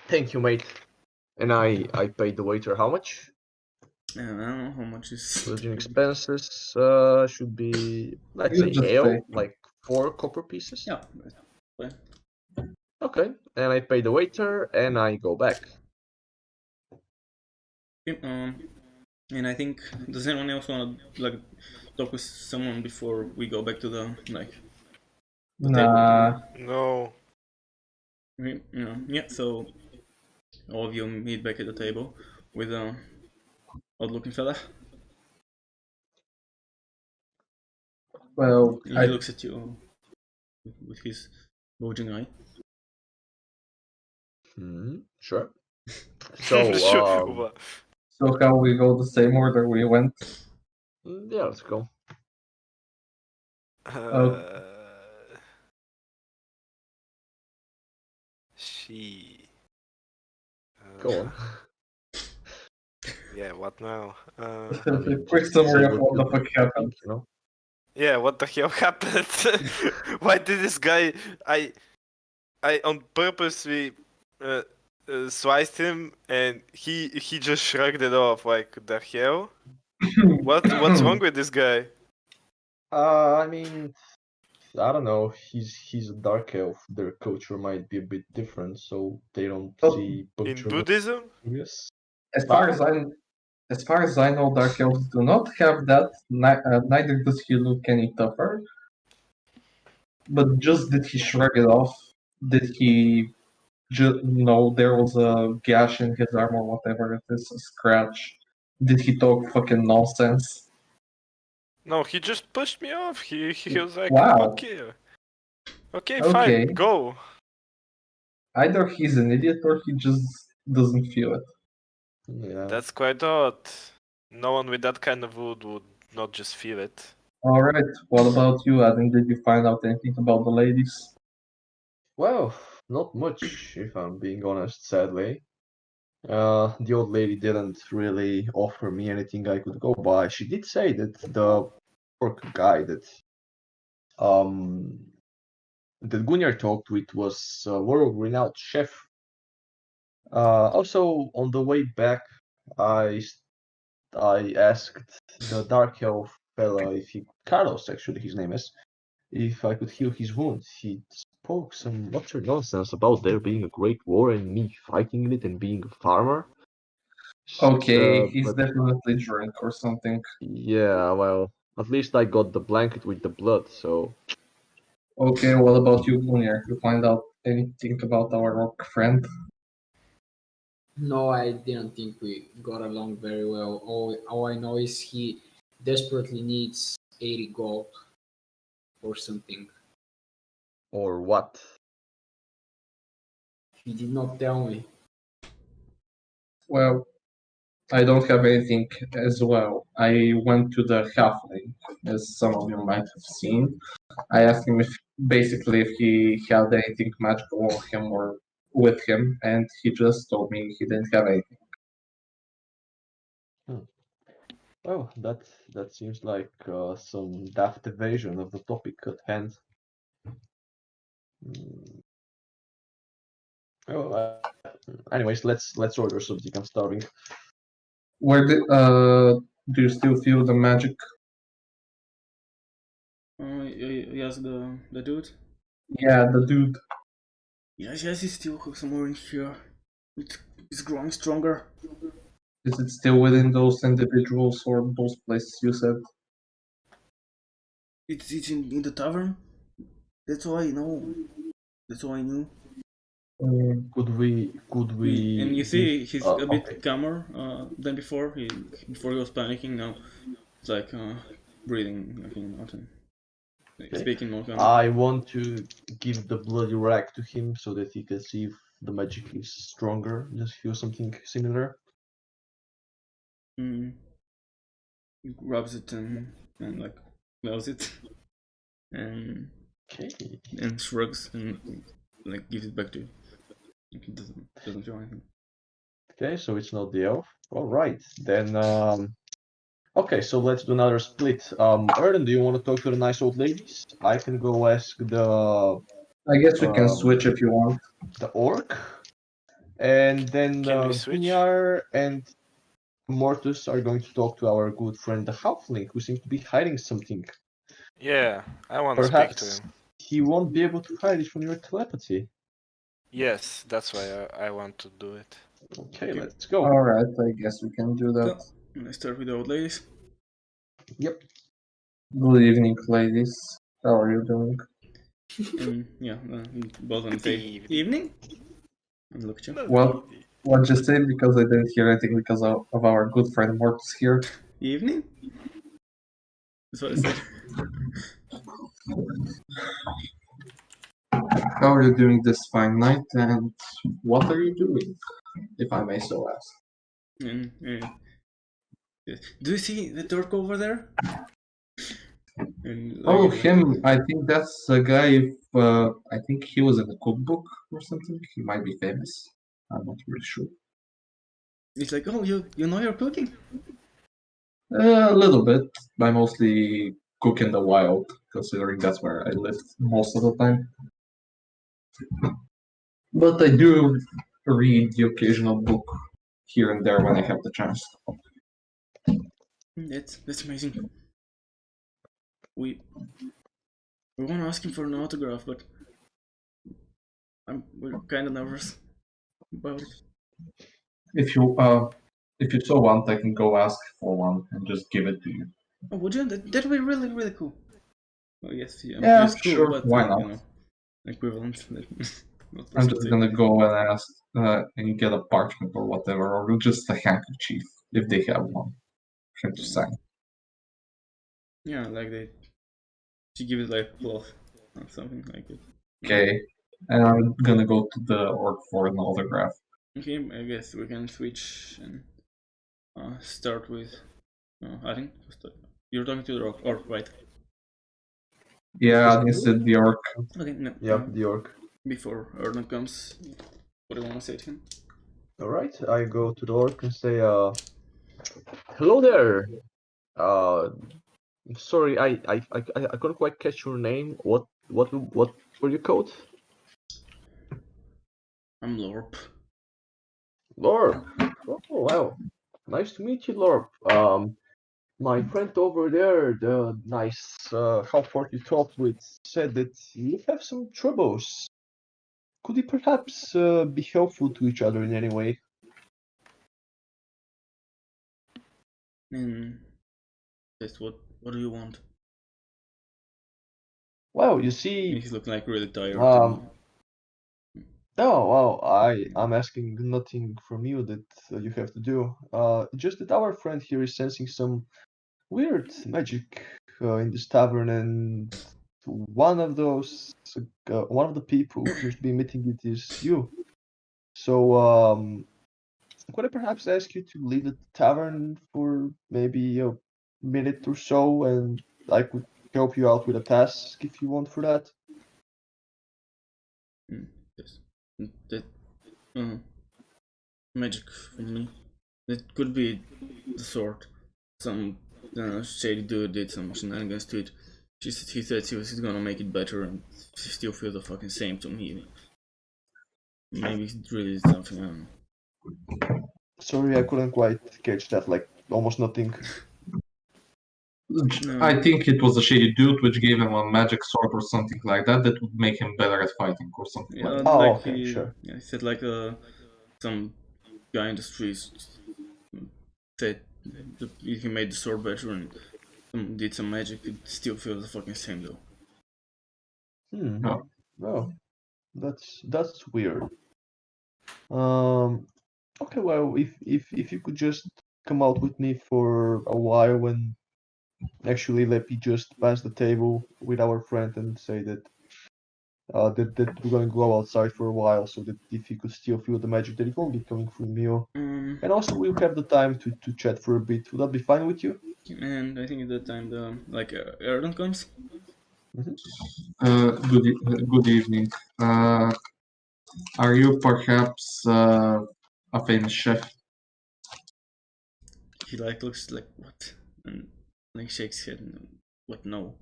[SPEAKER 2] Thank you, mate. And I paid the waiter how much?
[SPEAKER 1] I don't know how much is.
[SPEAKER 2] Lodging expenses should be, let's
[SPEAKER 4] You
[SPEAKER 2] say,
[SPEAKER 4] just pay.
[SPEAKER 2] like 4 copper pieces.
[SPEAKER 1] Yeah. But,
[SPEAKER 2] Okay, and I pay the waiter and I go back.
[SPEAKER 1] okay, and I think, does anyone else want to like talk with someone before we go back to the like the table?
[SPEAKER 4] Nah.
[SPEAKER 3] No.
[SPEAKER 1] Yeah. So all of you meet back at the table with odd-looking fella.
[SPEAKER 4] Well,
[SPEAKER 1] And he looks at you with his bulging eye.
[SPEAKER 2] Sure. So,
[SPEAKER 3] Sure, what?
[SPEAKER 4] so how we go the same order we went?
[SPEAKER 2] yeah, let's go.
[SPEAKER 3] Uh, she.
[SPEAKER 2] Go on.
[SPEAKER 3] Yeah, what now?
[SPEAKER 2] I mean,
[SPEAKER 4] Quick
[SPEAKER 2] just say
[SPEAKER 4] summary of
[SPEAKER 2] what
[SPEAKER 4] what
[SPEAKER 2] you
[SPEAKER 4] the fuck happened.
[SPEAKER 2] think, you know?
[SPEAKER 3] Yeah, what the hell happened? Why did this guy? I on purposely sliced him, and he just shrugged it off. Like the hell? What's wrong with this guy?
[SPEAKER 2] I mean, I don't know. He's a dark elf. Their culture might be a bit different, so they don't
[SPEAKER 4] Oh,
[SPEAKER 2] see
[SPEAKER 3] In
[SPEAKER 2] puncturing.
[SPEAKER 3] Buddhism?
[SPEAKER 2] Yes.
[SPEAKER 4] As far as I know, Dark Elves do not have that. Neither does he look any tougher. But just did he shrug it off? Did he just know there was a gash in his arm or whatever it is, a scratch? Did he talk fucking nonsense?
[SPEAKER 3] No, he just pushed me off. He was like,
[SPEAKER 4] Wow.
[SPEAKER 3] okay,
[SPEAKER 4] Okay.
[SPEAKER 3] fine, go.
[SPEAKER 4] Either he's an idiot or he just doesn't feel it.
[SPEAKER 2] Yeah.
[SPEAKER 3] That's quite odd. No one with that kind of would not just feel it.
[SPEAKER 4] Alright, what about you, Adam? Did you find out anything about the ladies?
[SPEAKER 2] Well, not much, if I'm being honest, sadly. The old lady didn't really offer me anything I could go by. She did say that the orc guy um that Gunnar talked with was a world-renowned chef. Also, on the way back, I asked the dark elf fella if he, Carlos actually his name is, if I could heal his wounds. He spoke some utter nonsense about there being a great war and me fighting in it and being a farmer.
[SPEAKER 4] Okay, he's
[SPEAKER 2] But
[SPEAKER 4] definitely drunk or something.
[SPEAKER 2] yeah, well, at least I got the blanket with the blood, so
[SPEAKER 4] Okay, what about you, Gunnar? You find out anything about our rock friend?
[SPEAKER 5] No, I didn't think we got along very well. All I know is he desperately needs 80 gold or something.
[SPEAKER 2] or what?
[SPEAKER 5] He did not tell me.
[SPEAKER 4] Well, I don't have anything as well. I went to the halfling, as some of you might have seen. I asked him if basically if he had anything magical on him or with him, and he just told me he didn't have anything.
[SPEAKER 2] Oh, that seems like some daft evasion of the topic at hand. Mm. Oh, anyways, let's order something. I'm starving.
[SPEAKER 4] Where do you still feel the magic?
[SPEAKER 1] Yes, the dude.
[SPEAKER 4] Yeah, the dude.
[SPEAKER 1] Yes, he's still somewhere in here. It's growing stronger.
[SPEAKER 4] Is it still within those individuals or those places you said?
[SPEAKER 1] It's in the tavern. That's all I know. That's all I knew.
[SPEAKER 2] Could we
[SPEAKER 1] And you
[SPEAKER 2] give
[SPEAKER 1] see, he's a
[SPEAKER 2] okay.
[SPEAKER 1] bit calmer than before. Before he was panicking. Now it's like breathing again out and speaking more calmly.
[SPEAKER 2] I want to give the bloody rag to him so that he can see if the magic is stronger. Just feel something similar.
[SPEAKER 1] Mm. grabs it and like smells it, and
[SPEAKER 2] Okay.
[SPEAKER 1] shrugs and like gives it back to you. Like, it doesn't feel anything.
[SPEAKER 2] Okay, so it's not the elf. All right, then. Okay, so let's do another split. Erden, do you want to talk to the nice old ladies? I can go ask
[SPEAKER 4] I guess we can
[SPEAKER 2] Um,
[SPEAKER 4] switch if you want.
[SPEAKER 2] the orc, and then
[SPEAKER 3] Can we switch?
[SPEAKER 2] Gunjar and Mortus are going to talk to our good friend the halfling, who seems to be hiding something.
[SPEAKER 3] Yeah, I want to speak to
[SPEAKER 2] Perhaps
[SPEAKER 3] him.
[SPEAKER 2] he won't be able to hide it from your telepathy.
[SPEAKER 3] Yes, that's why I want to do it.
[SPEAKER 2] Okay, let's go.
[SPEAKER 4] Alright, I guess we can do that.
[SPEAKER 1] So, let's start with the old ladies.
[SPEAKER 2] Yep.
[SPEAKER 4] Good evening, ladies. How are you doing?
[SPEAKER 1] And yeah, both of them
[SPEAKER 3] Good
[SPEAKER 1] say
[SPEAKER 3] evening.
[SPEAKER 1] evening. And look at you.
[SPEAKER 4] Well, what you say because I didn't hear anything because of our good friend Mortis here.
[SPEAKER 1] Evening? That's what I said.
[SPEAKER 4] How are you doing this fine night, and what are you doing, if I may so ask?
[SPEAKER 1] And, yes. Do you see the Turk over there? And,
[SPEAKER 4] Oh,
[SPEAKER 1] like,
[SPEAKER 4] him! I think that's a guy. I think he was in the cookbook or something. He might be famous. I'm not really sure.
[SPEAKER 1] it's like, oh, you know you're cooking?
[SPEAKER 4] A little bit. I mostly cook in the wild, considering that's where I live most of the time. But I do read the occasional book here and there when I have the chance.
[SPEAKER 1] That's amazing. We want to ask him for an autograph, but we're kind of nervous about it.
[SPEAKER 4] If you so want, I can go ask for one and just give it to you.
[SPEAKER 1] Oh, would you? That'd be really, really cool. Well, yes,
[SPEAKER 4] Yeah,
[SPEAKER 1] it's cool,
[SPEAKER 4] sure,
[SPEAKER 1] but
[SPEAKER 4] why not?
[SPEAKER 1] You know, equivalent. Not
[SPEAKER 4] I'm just
[SPEAKER 1] perspective.
[SPEAKER 4] gonna go and ask and get a parchment or whatever, or just a handkerchief if they have one. For him to sign.
[SPEAKER 1] Yeah, like she gives it like cloth or something like it.
[SPEAKER 4] Okay, and I'm gonna go to the orc for an autograph.
[SPEAKER 1] Okay, I guess we can switch and start with Arin. You're talking to the orc, right?
[SPEAKER 4] Yeah, instead the orc.
[SPEAKER 1] Okay, no.
[SPEAKER 2] Yep, the orc.
[SPEAKER 1] Before Erden comes, what do you want to say to him?
[SPEAKER 2] Alright, I go to the orc and say, hello there. Sorry, I couldn't quite catch your name. What were you called?
[SPEAKER 1] I'm Lorp.
[SPEAKER 2] Lorp. Oh wow, nice to meet you, Lorp. My friend over there, the nice half-orc you talked with, said that you have some troubles. Could you perhaps be helpful to each other in any way?
[SPEAKER 1] And that's what do you want?
[SPEAKER 2] Well, you see,
[SPEAKER 1] He's looking like really tired.
[SPEAKER 2] oh well, I'm asking nothing from you that you have to do. Just that our friend here is sensing some weird magic in this tavern, and one of the people who seems to be emitting it is you. So, could I perhaps ask you to leave the tavern for maybe a minute or so, and I could help you out with a task if you want for that?
[SPEAKER 1] Yes. That magic for me. It could be the sort. Some shady dude did some shenanigans to it. He said he's gonna make it better, and she still feels the fucking same to me. Maybe he really did something. I don't know.
[SPEAKER 2] Sorry, I couldn't quite catch that. Like almost nothing.
[SPEAKER 4] I think it was a shady dude which gave him a magic sword or something like that that would make him better at fighting or something
[SPEAKER 1] Yeah,
[SPEAKER 4] like that.
[SPEAKER 2] Oh,
[SPEAKER 1] like
[SPEAKER 2] okay, sure.
[SPEAKER 1] Yeah, he said like some guy in the streets said he made the sword better and did some magic. It still feels the fucking same though.
[SPEAKER 2] Oh. Well, that's weird. Okay, well, if you could just come out with me for a while and actually let me just pass the table with our friend and say that that we're gonna go outside for a while, so that if you could still feel the magic, that it won't be coming from you. And also we'll have the time to chat for a bit. Would that be fine with you?
[SPEAKER 1] And I think at that time the Erden comes.
[SPEAKER 4] Good evening. Are you perhaps a famous chef?
[SPEAKER 1] He looks like what, and shakes his head. What? No.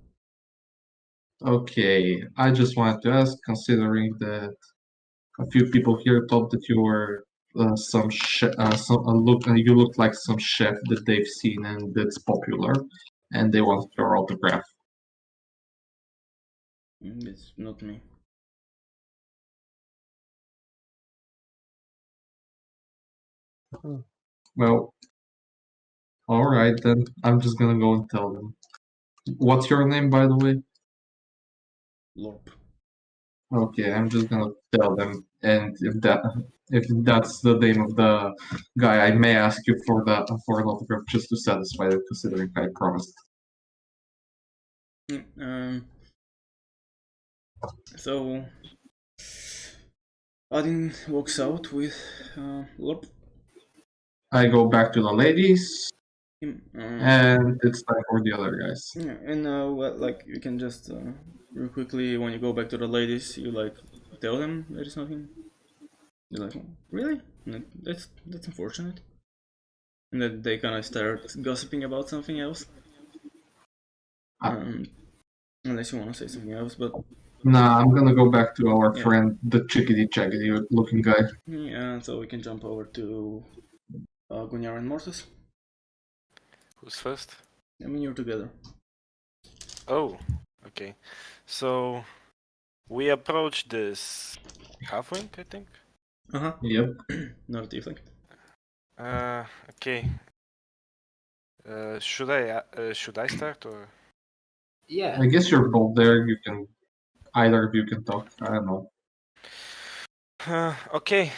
[SPEAKER 4] Okay, I just wanted to ask, considering that a few people here thought that you were you look like some chef that they've seen and that's popular, and they want your autograph.
[SPEAKER 1] It's not me.
[SPEAKER 4] Well, all right then. I'm just gonna go and tell them. What's your name, by the way?
[SPEAKER 1] Lorp.
[SPEAKER 4] Okay, I'm just gonna tell them, and if that's the name of the guy, I may ask you for an autograph just to satisfy it, considering I promised.
[SPEAKER 1] So Odin walks out with Lorp.
[SPEAKER 4] I go back to the ladies,
[SPEAKER 1] Him.
[SPEAKER 4] and it's time for the other guys.
[SPEAKER 1] Yeah, and you can just real quickly when you go back to the ladies, you tell them there is nothing. You're like, really? That's unfortunate. And then they kind of start gossiping about something else. Unless you want to say something else, but
[SPEAKER 4] Nah, I'm gonna go back to our
[SPEAKER 1] Yeah.
[SPEAKER 4] friend, the chickadee looking guy.
[SPEAKER 1] yeah. So we can jump over to Gunnar and Mortis.
[SPEAKER 3] Who's first?
[SPEAKER 1] I mean, you're together.
[SPEAKER 3] Oh, okay. So we approach this halfling, I think.
[SPEAKER 4] Yep.
[SPEAKER 1] Not a tiefling.
[SPEAKER 3] Okay. Should I start or?
[SPEAKER 5] Yeah.
[SPEAKER 4] I guess you're both there. Either of you can talk. I don't know.
[SPEAKER 3] Okay.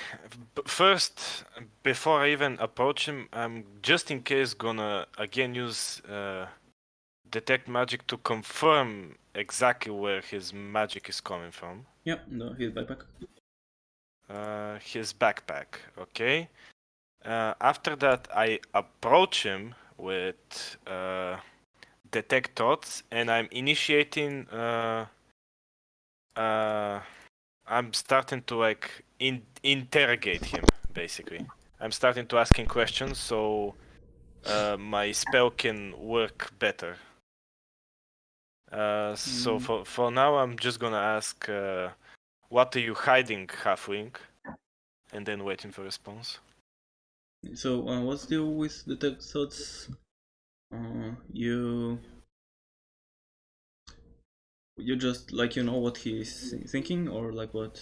[SPEAKER 3] First, before I even approach him, I'm just in case gonna again use detect magic to confirm exactly where his magic is coming from.
[SPEAKER 1] Yep, no, his backpack.
[SPEAKER 3] His backpack. Okay. After that, I approach him with detect thoughts, and I'm initiating. I'm starting to interrogate him. Basically, I'm starting to ask him questions so my spell can work better. So for now, I'm just gonna ask, "What are you hiding, halfling?" And then waiting for response.
[SPEAKER 1] So what's the deal with detect thoughts? You just you know what he's thinking, or what?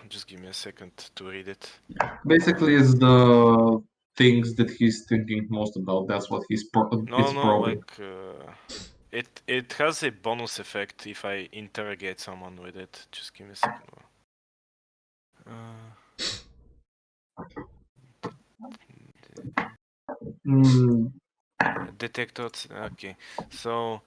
[SPEAKER 3] Just give me a second to read it.
[SPEAKER 4] Basically, it's the things that he's thinking most about. That's what it's probing.
[SPEAKER 3] It has a bonus effect if I interrogate someone with it. Just give me a second. Detect thoughts. Okay, so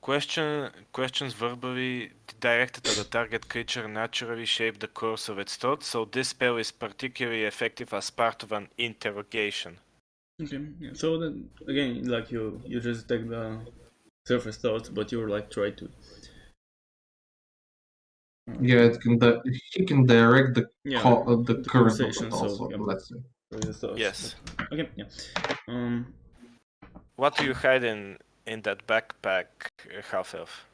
[SPEAKER 3] questions verbally directed at the target creature naturally shape the course of its thoughts, so this spell is particularly effective as part of an interrogation.
[SPEAKER 1] Okay, yeah. So then again, you just take the surface thoughts, but you're try to.
[SPEAKER 4] Yeah, he can direct the
[SPEAKER 1] the
[SPEAKER 4] current of
[SPEAKER 1] conversation.
[SPEAKER 4] it also.
[SPEAKER 1] So yeah,
[SPEAKER 4] Let's say.
[SPEAKER 1] the thoughts.
[SPEAKER 3] Yes.
[SPEAKER 1] But, okay. Yeah.
[SPEAKER 3] What do you hide in that backpack, half elf?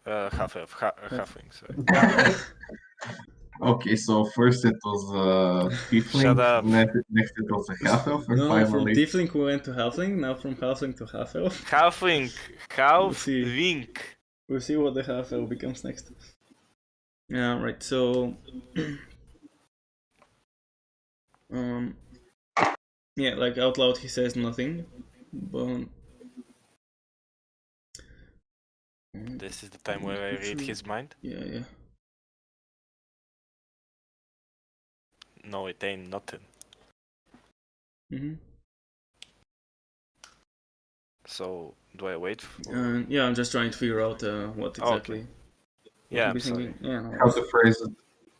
[SPEAKER 3] Half elf, halfling. Sorry.
[SPEAKER 4] Okay, so first it was tiefling.
[SPEAKER 3] Shut up.
[SPEAKER 4] Next it was a half elf, and
[SPEAKER 1] No, from
[SPEAKER 4] finally
[SPEAKER 1] tiefling we went to halfling. Now from halfling to half elf.
[SPEAKER 3] Halfling.
[SPEAKER 1] We'll see what the half elf becomes next. Yeah, right. So, yeah, out loud he says nothing, but
[SPEAKER 3] this is the time where I read his mind.
[SPEAKER 1] Yeah.
[SPEAKER 3] No, it ain't nothing. So do I wait for?
[SPEAKER 1] Yeah, I'm just trying to figure out what exactly.
[SPEAKER 3] Okay.
[SPEAKER 1] What
[SPEAKER 3] Yeah,
[SPEAKER 1] you'd
[SPEAKER 3] I'm
[SPEAKER 1] be
[SPEAKER 3] sorry.
[SPEAKER 1] thinking. Yeah, no
[SPEAKER 4] How
[SPEAKER 1] worries.
[SPEAKER 4] to phrase it?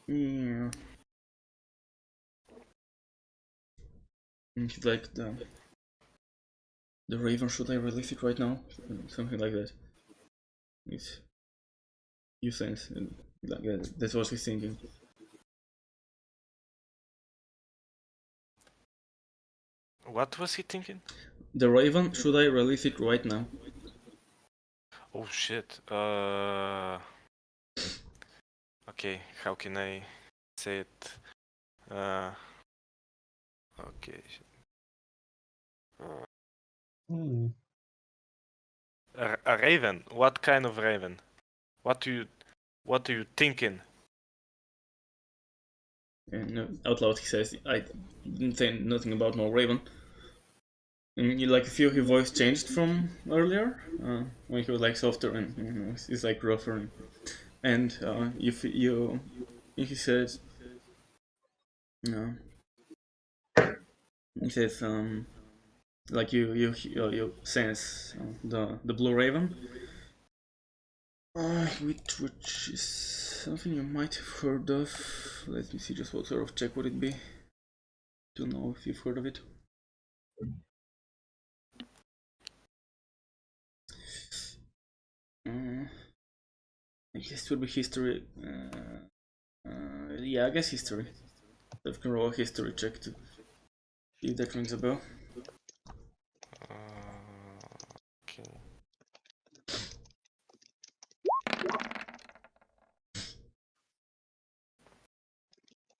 [SPEAKER 1] Yeah. It's like the Raven. Should I release it right now? Something like that. It's you sense like that. That's what he's thinking.
[SPEAKER 3] What was he thinking?
[SPEAKER 1] The Raven. Should I release it right now?
[SPEAKER 3] Oh shit. Okay, how can I say it? Okay.
[SPEAKER 2] Hmm.
[SPEAKER 3] A raven. What kind of raven? What are you thinking?
[SPEAKER 1] And out loud he says, "I didn't say nothing about no Raven." And you like feel his voice changed from earlier when he was like softer and he's like rougher. And he says, he says like you sense the blue raven, which is something you might have heard of. Let me see just what sort of check would it be to know if you've heard of it. I guess it would be history. Yeah, I guess history. I can roll a history check to see if that rings a bell.
[SPEAKER 3] Okay.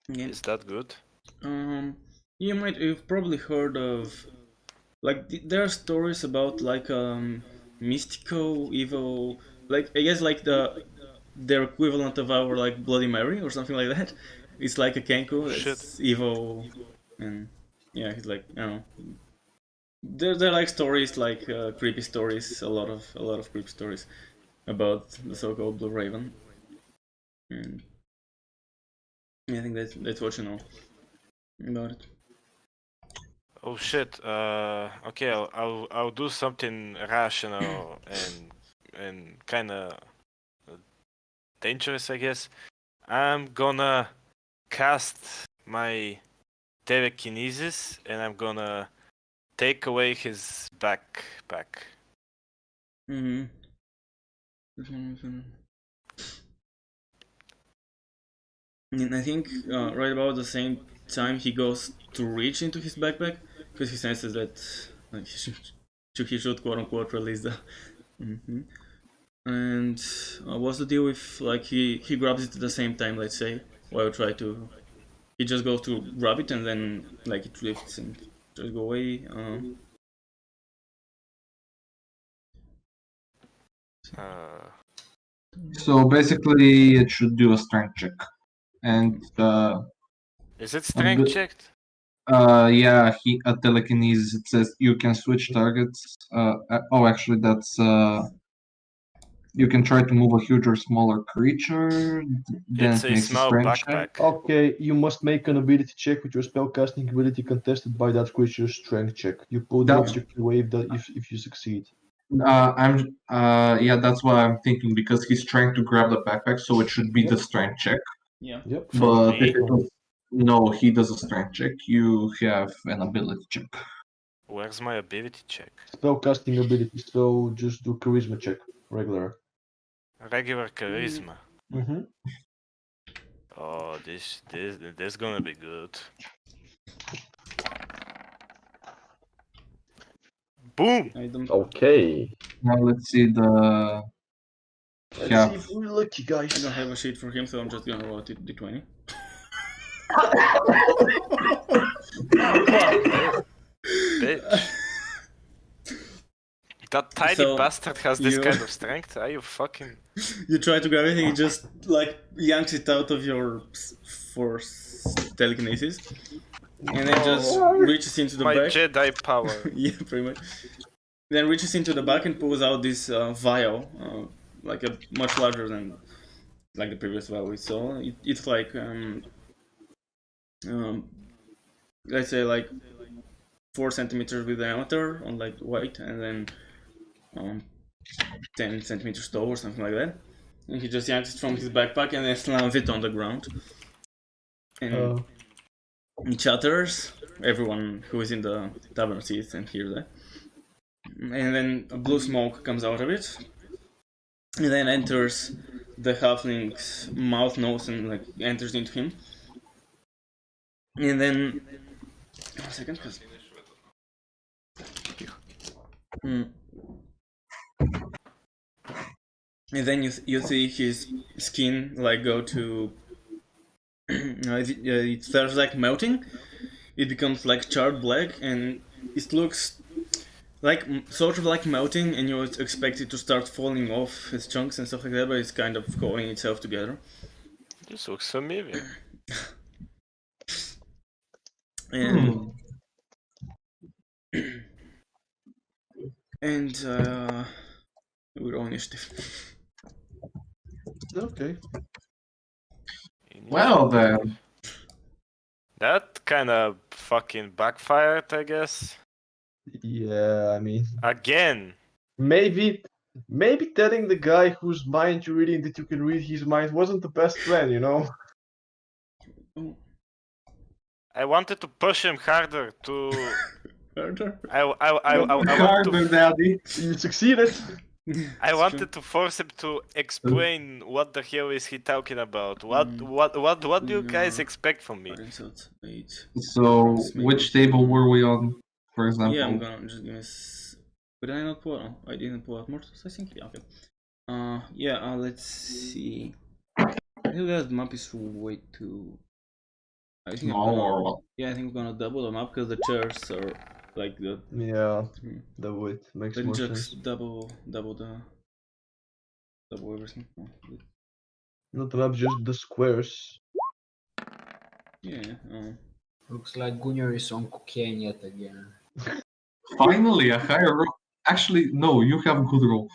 [SPEAKER 1] Yeah.
[SPEAKER 3] Is that good?
[SPEAKER 1] You've probably heard of like there are stories about like mystical evil, like I guess like their equivalent of our like Bloody Mary or something like that. It's like a Kenku
[SPEAKER 3] Shit.
[SPEAKER 1] that's evil, and yeah, he's like I don't know. They're like stories like creepy stories, a lot of creepy stories about the so-called Blue Raven, and I think that's what you know about it.
[SPEAKER 3] Oh shit. Okay, I'll do something rational and kind of dangerous, I guess. I'm gonna cast my telekinesis and I'm gonna take away his backpack.
[SPEAKER 1] Mm-hmm. And I think right about the same time he goes to reach into his backpack because he senses that like he should quote unquote release the. Mm-hmm. And what's the deal with like he grabs it at the same time? Let's say while try to he just goes to grab it and then like it lifts and just go away.
[SPEAKER 4] So basically, it should do a strength check, and
[SPEAKER 3] Is it strength checked?
[SPEAKER 4] yeah, he a telekinesis. It says you can switch targets. Oh, actually, that's you can try to move a huge or smaller creature. Then
[SPEAKER 3] It's
[SPEAKER 4] it
[SPEAKER 3] a
[SPEAKER 4] makes a
[SPEAKER 3] small
[SPEAKER 4] strength check.
[SPEAKER 3] backpack.
[SPEAKER 2] Okay, you must make an ability check with your spellcasting ability contested by that creature's strength check. You put the
[SPEAKER 4] That's-
[SPEAKER 2] objective wave that if you succeed.
[SPEAKER 4] Yeah, that's what I'm thinking because he's trying to grab the backpack, so it should be the strength check.
[SPEAKER 1] Yeah.
[SPEAKER 2] Yep.
[SPEAKER 3] From
[SPEAKER 4] But
[SPEAKER 3] me?
[SPEAKER 4] if it was, no, he does a strength check. You have an ability check.
[SPEAKER 3] Where's my ability check?
[SPEAKER 2] Spellcasting ability, so just do charisma check, regular.
[SPEAKER 3] Regular charisma.
[SPEAKER 2] Mm-hmm.
[SPEAKER 3] Oh, this gonna be good. Boom!
[SPEAKER 1] I don't.
[SPEAKER 2] Okay.
[SPEAKER 4] Now let's see the.
[SPEAKER 2] Let's
[SPEAKER 4] Yeah.
[SPEAKER 2] see if we're lucky,
[SPEAKER 1] I
[SPEAKER 2] guys.
[SPEAKER 1] don't have a sheet for him, so I'm just gonna roll it d20.
[SPEAKER 3] Bitch. That tiny
[SPEAKER 1] So,
[SPEAKER 3] bastard has this
[SPEAKER 1] you-
[SPEAKER 3] kind of strength? Are you fucking...
[SPEAKER 1] You try to grab it, and he just like yanks it out of your force telekinesis, and then just reaches into the
[SPEAKER 3] My
[SPEAKER 1] back.
[SPEAKER 3] Jedi power.
[SPEAKER 1] Yeah, pretty much. Then reaches into the back and pulls out this vial, like a much larger than like the previous vial we saw. It's like let's say like 4 centimeters with diameter on like white, and then 10 centimeters tall or something like that. And he just yanks it from his backpack and then slams it on the ground. And it shatters. Everyone who is in the tavern sees and hears that. And then a blue smoke comes out of it. And then enters the halfling's mouth, nose, and like enters into him. And then 1 second, because and then you see his skin like go to it starts like melting. It becomes like charred black, and it looks like sort of like melting, and you would expect it to start falling off its chunks and stuff like that, but it's kind of holding itself together.
[SPEAKER 3] This looks familiar.
[SPEAKER 1] And and we're on initiative.
[SPEAKER 2] Okay.
[SPEAKER 4] Well then.
[SPEAKER 3] That kind of fucking backfired, I guess.
[SPEAKER 2] Yeah, I mean,
[SPEAKER 3] Again.
[SPEAKER 2] maybe telling the guy whose mind you're reading that you can read his mind wasn't the best plan, you know?
[SPEAKER 3] I wanted to push him harder to.
[SPEAKER 1] Harder?
[SPEAKER 3] I want
[SPEAKER 4] Harder,
[SPEAKER 3] to.
[SPEAKER 4] Daddy.
[SPEAKER 2] You succeeded.
[SPEAKER 3] I wanted to force him to explain what the hell is he talking about. What do you guys expect from me?
[SPEAKER 4] So, which table were we on, for example?
[SPEAKER 1] Yeah, I'm gonna just give me. But I not pull out? I didn't pull out Mortals, I think. Yeah, okay. Let's see. I think that map is way too. I think
[SPEAKER 4] Small or what?
[SPEAKER 1] Yeah, I think we're gonna double the map because the chairs are like the.
[SPEAKER 2] Yeah, that would makes
[SPEAKER 1] Then
[SPEAKER 2] more
[SPEAKER 1] just
[SPEAKER 2] sense.
[SPEAKER 1] double everything. Oh,
[SPEAKER 2] Not the map, just the squares.
[SPEAKER 1] yeah.
[SPEAKER 5] Looks like Gunnar is on cocaine yet again.
[SPEAKER 4] Finally, a higher roll. Actually, no, you have good roll.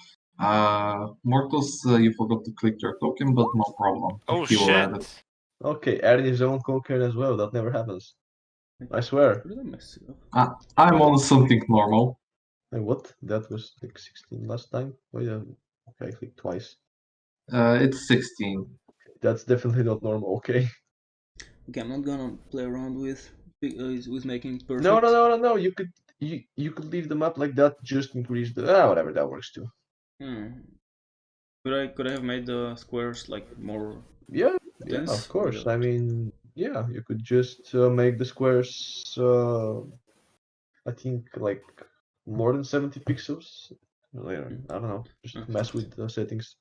[SPEAKER 4] Mortals, you forgot to click your token, but no problem.
[SPEAKER 3] Oh
[SPEAKER 4] He will add it.
[SPEAKER 3] shit!
[SPEAKER 2] Okay, adding his own cocaine as well. That never happens. I swear.
[SPEAKER 1] Did I mess it up?
[SPEAKER 4] I'm on something normal.
[SPEAKER 2] Hey, what? That was like 16 last time? Wait, okay, I clicked twice.
[SPEAKER 4] It's 16.
[SPEAKER 2] That's definitely not normal. Okay.
[SPEAKER 1] Okay, I'm not gonna play around with making perfect.
[SPEAKER 2] No. You could leave the map like that. Just increase the whatever that works too.
[SPEAKER 1] Could I have made the squares like more?
[SPEAKER 2] Yeah,
[SPEAKER 1] dense?
[SPEAKER 2] of course.
[SPEAKER 1] Yeah.
[SPEAKER 2] I mean, yeah, you could just make the squares. I think like more than 70 pixels. Later, I don't know. Just mess with the settings.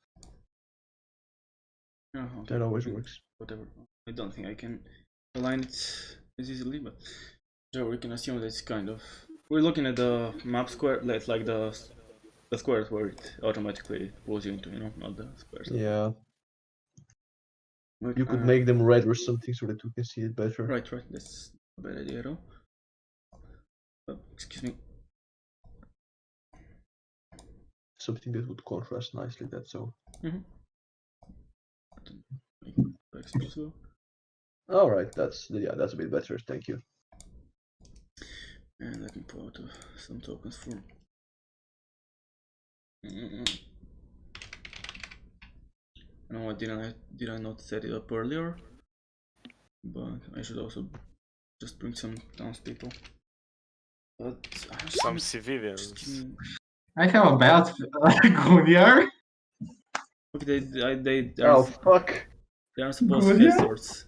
[SPEAKER 1] Okay.
[SPEAKER 2] That always works.
[SPEAKER 1] Whatever. I don't think I can align it as easily, but so we can assume that it's kind of. We're looking at the map square, like the squares where it automatically pulls you into, not the squares.
[SPEAKER 2] Yeah.
[SPEAKER 1] But,
[SPEAKER 2] You could make them red or something so that you can see it better.
[SPEAKER 1] Right. That's a bad idea, though. Oh, excuse me.
[SPEAKER 2] Something that would contrast nicely. That's all. All right, that's a bit better. Thank you.
[SPEAKER 1] And let me pull out some tokens for. No, did I not set it up earlier? But I should also just bring some townspeople. But
[SPEAKER 3] Some civilians.
[SPEAKER 4] I have a bad Gunnar.
[SPEAKER 1] Okay, they
[SPEAKER 2] Oh fuck!
[SPEAKER 1] They aren't supposed to get swords.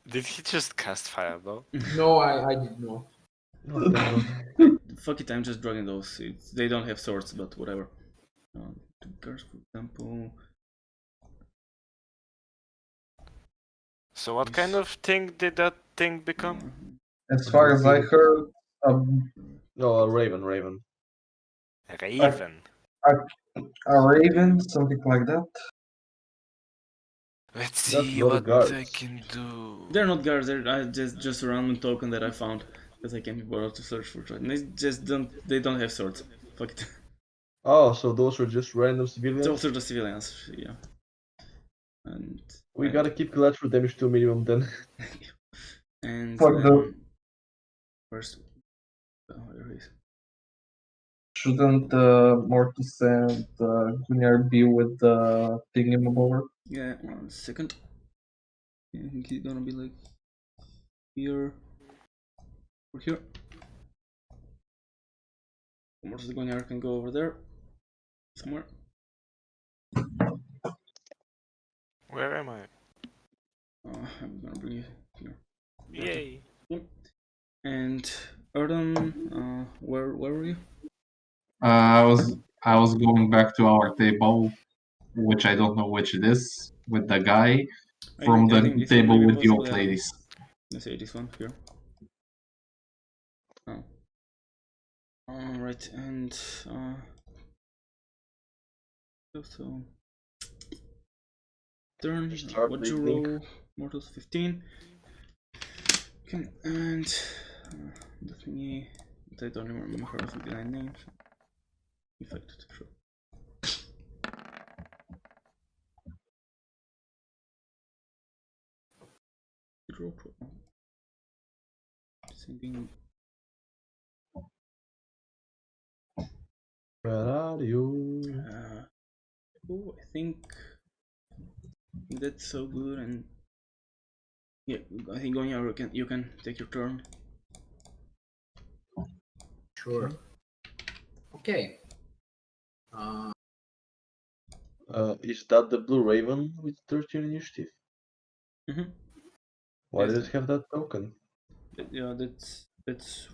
[SPEAKER 3] Did he just cast fireball?
[SPEAKER 5] No, I did not.
[SPEAKER 1] Fuck it, I'm just dragging those. They don't have swords, but whatever. Two cars, for example.
[SPEAKER 3] So what kind of thing did that thing become?
[SPEAKER 4] As far as I heard,
[SPEAKER 2] No, a raven.
[SPEAKER 3] Raven.
[SPEAKER 4] a raven, something like that.
[SPEAKER 3] Let's
[SPEAKER 2] That's
[SPEAKER 3] see
[SPEAKER 2] not a
[SPEAKER 3] what
[SPEAKER 2] guard.
[SPEAKER 3] I can do.
[SPEAKER 1] They're not guards. They're just a random token that I found because I can't be bothered to search for it. They just don't. They don't have swords. Fuck it.
[SPEAKER 2] Oh, so those are just random civilians?
[SPEAKER 1] Those are the civilians, yeah. And
[SPEAKER 2] we gotta keep collateral damage to a minimum then.
[SPEAKER 1] And
[SPEAKER 4] Fuck
[SPEAKER 1] then, first, there he is.
[SPEAKER 4] shouldn't Mortis and Gunnar be with the thingamabober?
[SPEAKER 1] Yeah, 1 second. I think he's gonna be like here or here. Mortis Gunnar can go over there somewhere.
[SPEAKER 3] Where am I?
[SPEAKER 1] I'm gonna bring you here.
[SPEAKER 3] Yay!
[SPEAKER 1] And Erdem, where were you?
[SPEAKER 4] I was going back to our table, which I don't know which it is, with the guy from
[SPEAKER 1] I
[SPEAKER 4] the
[SPEAKER 1] think this one
[SPEAKER 4] table
[SPEAKER 1] maybe
[SPEAKER 4] with the old
[SPEAKER 1] possibly,
[SPEAKER 4] ladies.
[SPEAKER 1] let's say this one here. Oh. Alright, and so turn.
[SPEAKER 2] Start
[SPEAKER 1] What'd you
[SPEAKER 2] leaving.
[SPEAKER 1] roll? Mortals 15. Okay, and the thingy that I don't even remember half of the line names. Infected, sure. Draw pro. Thinking.
[SPEAKER 2] Where are you?
[SPEAKER 1] Oh, I think that's so good, and yeah, I think going out you can take your turn.
[SPEAKER 5] Sure. Okay.
[SPEAKER 2] Is that the Blue Raven with 13 initiative?
[SPEAKER 1] Mm-hmm.
[SPEAKER 2] Why
[SPEAKER 1] Yes,
[SPEAKER 2] does it have that token?
[SPEAKER 1] Yeah, that's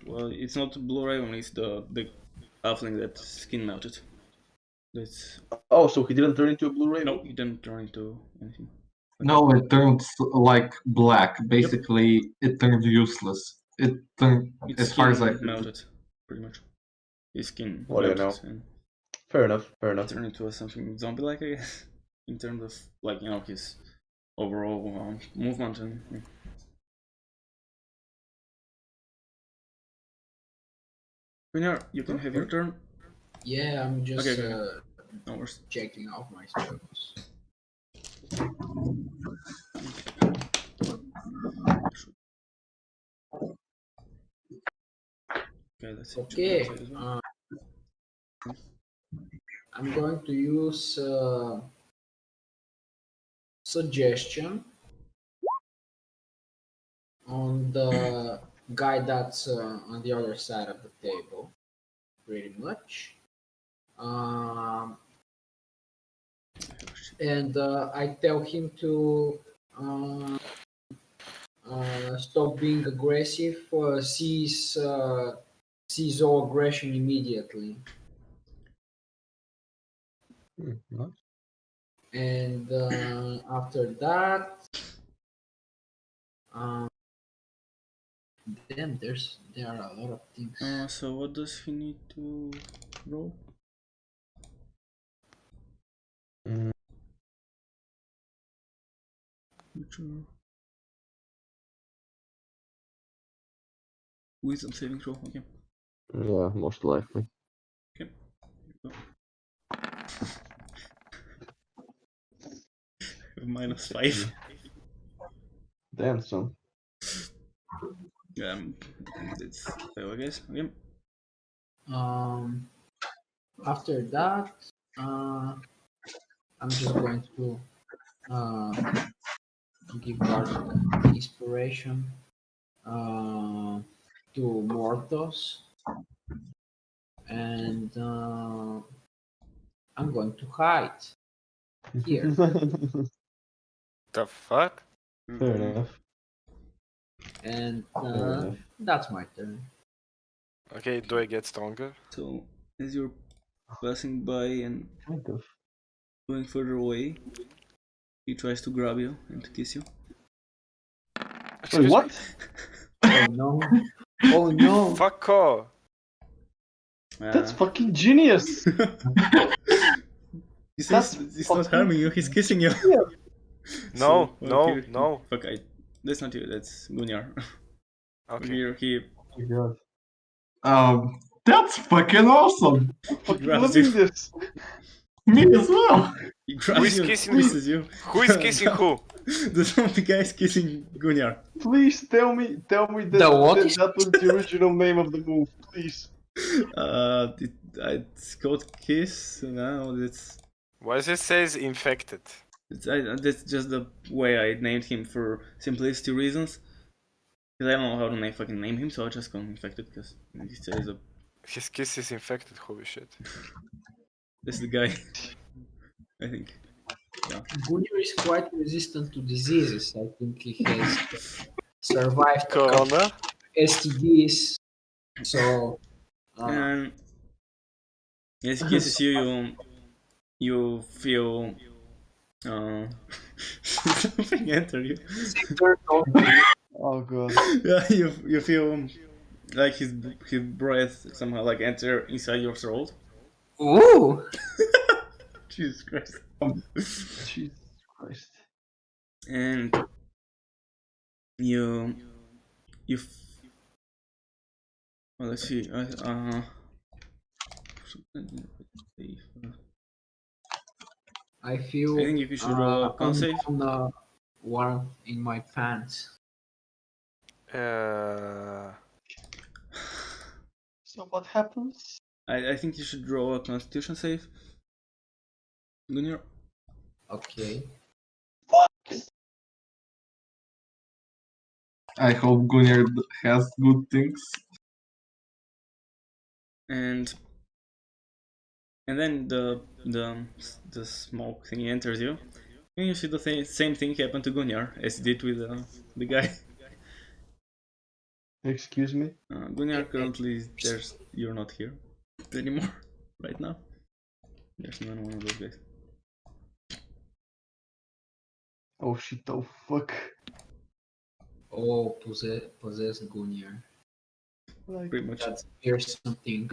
[SPEAKER 1] well, it's not Blue Raven, it's the halfling that skin melted. That's
[SPEAKER 2] Oh, so he didn't turn into a Blue Raven?
[SPEAKER 1] no, he didn't turn into anything.
[SPEAKER 4] No, it turned like black. Basically, it turned useless. It turned,
[SPEAKER 1] Its
[SPEAKER 4] as far as I
[SPEAKER 1] skin
[SPEAKER 4] could.
[SPEAKER 1] melted, pretty much. His skin
[SPEAKER 2] What do you
[SPEAKER 1] melted
[SPEAKER 2] know?
[SPEAKER 1] and
[SPEAKER 2] Fair enough, fair enough.
[SPEAKER 1] turned into something zombie-like, I guess, in terms of like his overall movement and. Yeah. Gunnar, you can have your turn.
[SPEAKER 5] Yeah, I'm just
[SPEAKER 1] Okay. No worries.
[SPEAKER 5] checking off my spells.
[SPEAKER 1] Okay, that's it.
[SPEAKER 5] Okay. I'm going to use suggestion on the guy that's on the other side of the table, pretty much. And I tell him to stop being aggressive, cease all aggression immediately.
[SPEAKER 2] Nice.
[SPEAKER 5] And after that, damn, there are a lot of things.
[SPEAKER 1] So what does he need to roll? Wisdom saving throw. Okay.
[SPEAKER 2] Yeah, most likely.
[SPEAKER 1] Okay. -5.
[SPEAKER 2] Damn, son.
[SPEAKER 1] It's 5, I guess. Okay.
[SPEAKER 5] After that, I'm just going to give Bardic inspiration to Mortos, and I'm going to hide here.
[SPEAKER 3] The fuck?
[SPEAKER 2] Fair enough.
[SPEAKER 5] And
[SPEAKER 2] Fair enough.
[SPEAKER 5] that's my turn.
[SPEAKER 3] Okay, do I get stronger?
[SPEAKER 1] So as you're passing by and
[SPEAKER 2] Kind of.
[SPEAKER 1] going further away, he tries to grab you and to kiss you.
[SPEAKER 2] Wait,
[SPEAKER 3] Excuse
[SPEAKER 2] what?
[SPEAKER 3] me?
[SPEAKER 5] Oh no! Oh no!
[SPEAKER 3] Fuck off!
[SPEAKER 2] That's fucking genius!
[SPEAKER 1] He's
[SPEAKER 2] That's
[SPEAKER 1] not harming you, he's kissing you.
[SPEAKER 3] No,
[SPEAKER 1] So,
[SPEAKER 3] no,
[SPEAKER 1] here-
[SPEAKER 3] no.
[SPEAKER 1] Fuck, that's not you, that's Gunnar.
[SPEAKER 3] Okay.
[SPEAKER 1] Here, he
[SPEAKER 2] Oh my god.
[SPEAKER 4] That's fucking awesome.
[SPEAKER 2] Fucking
[SPEAKER 1] grabs
[SPEAKER 2] loving
[SPEAKER 1] you.
[SPEAKER 2] this!
[SPEAKER 4] Me as well.
[SPEAKER 1] He
[SPEAKER 3] Who
[SPEAKER 1] grabs
[SPEAKER 3] is
[SPEAKER 1] you and
[SPEAKER 3] kissing
[SPEAKER 1] kisses you.
[SPEAKER 3] Who is kissing who?
[SPEAKER 1] The zombie guy is kissing Gunnar.
[SPEAKER 2] Please tell me that
[SPEAKER 5] The what
[SPEAKER 2] that,
[SPEAKER 5] is-
[SPEAKER 2] that was the original name of the move, please.
[SPEAKER 1] It's called Kiss. No,
[SPEAKER 3] Why does it says infected?
[SPEAKER 1] that's just the way I named him for simplicity reasons. Because I don't know how to fucking name him, so I just call him Infected because he says
[SPEAKER 3] His kiss is infected. Holy shit.
[SPEAKER 1] this is the guy. I think.
[SPEAKER 5] Gunnar is quite resistant to diseases. I think he has survived a couple
[SPEAKER 3] Corona.
[SPEAKER 5] STDs. So
[SPEAKER 1] And as he kisses you, you feel something enter you.
[SPEAKER 2] Oh god.
[SPEAKER 1] Yeah, you feel like his breath somehow like enter inside your throat.
[SPEAKER 5] ooh,
[SPEAKER 1] Jesus Christ.
[SPEAKER 2] Jesus Christ.
[SPEAKER 1] And you well, let's see.
[SPEAKER 5] I feel
[SPEAKER 1] I think you should roll a con save.
[SPEAKER 5] warm in my pants.
[SPEAKER 3] Uh,
[SPEAKER 2] So what happens?
[SPEAKER 1] I think you should roll a Constitution save. Gunnar.
[SPEAKER 5] Okay.
[SPEAKER 4] I hope Gunnar has good things.
[SPEAKER 1] And then the smoke thing enters you, and you see the same thing happen to Gunnar as it did with the guy.
[SPEAKER 2] Excuse me?
[SPEAKER 1] Gunnar, currently you're not here anymore right now. There's none one of those guys.
[SPEAKER 2] Oh shit, oh fuck.
[SPEAKER 5] Oh, possess Gunnar.
[SPEAKER 2] Like,
[SPEAKER 1] Pretty much.
[SPEAKER 5] That's fearsome thing.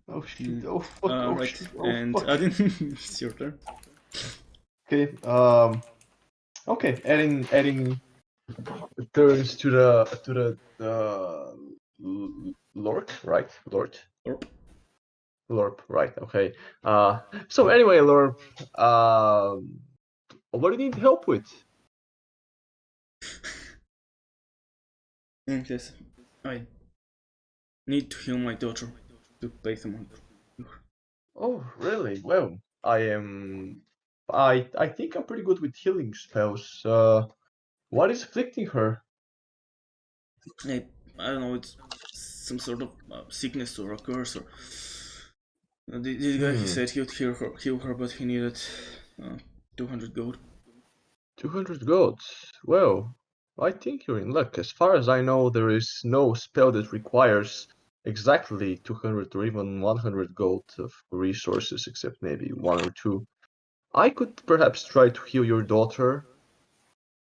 [SPEAKER 2] oh shit, oh fuck, oh
[SPEAKER 1] Right,
[SPEAKER 2] shit, oh
[SPEAKER 1] and
[SPEAKER 2] fuck.
[SPEAKER 1] Adin, it's your turn.
[SPEAKER 2] Okay, okay, adding turns to the Lord, right?
[SPEAKER 1] Orp.
[SPEAKER 2] Lorp, right, okay. So anyway, Lorp, what do you need help with?
[SPEAKER 1] Yes, I need to heal my daughter to pay someone.
[SPEAKER 2] Oh, really? Well, I think I'm pretty good with healing spells. What is afflicting her?
[SPEAKER 1] I don't know, it's some sort of sickness or a curse or. The guy he said he would heal her, but he needed 200 gold.
[SPEAKER 2] 200 gold. Well, I think you're in luck. As far as I know, there is no spell that requires exactly 200 or even 100 gold of resources, except maybe one or two. I could perhaps try to heal your daughter.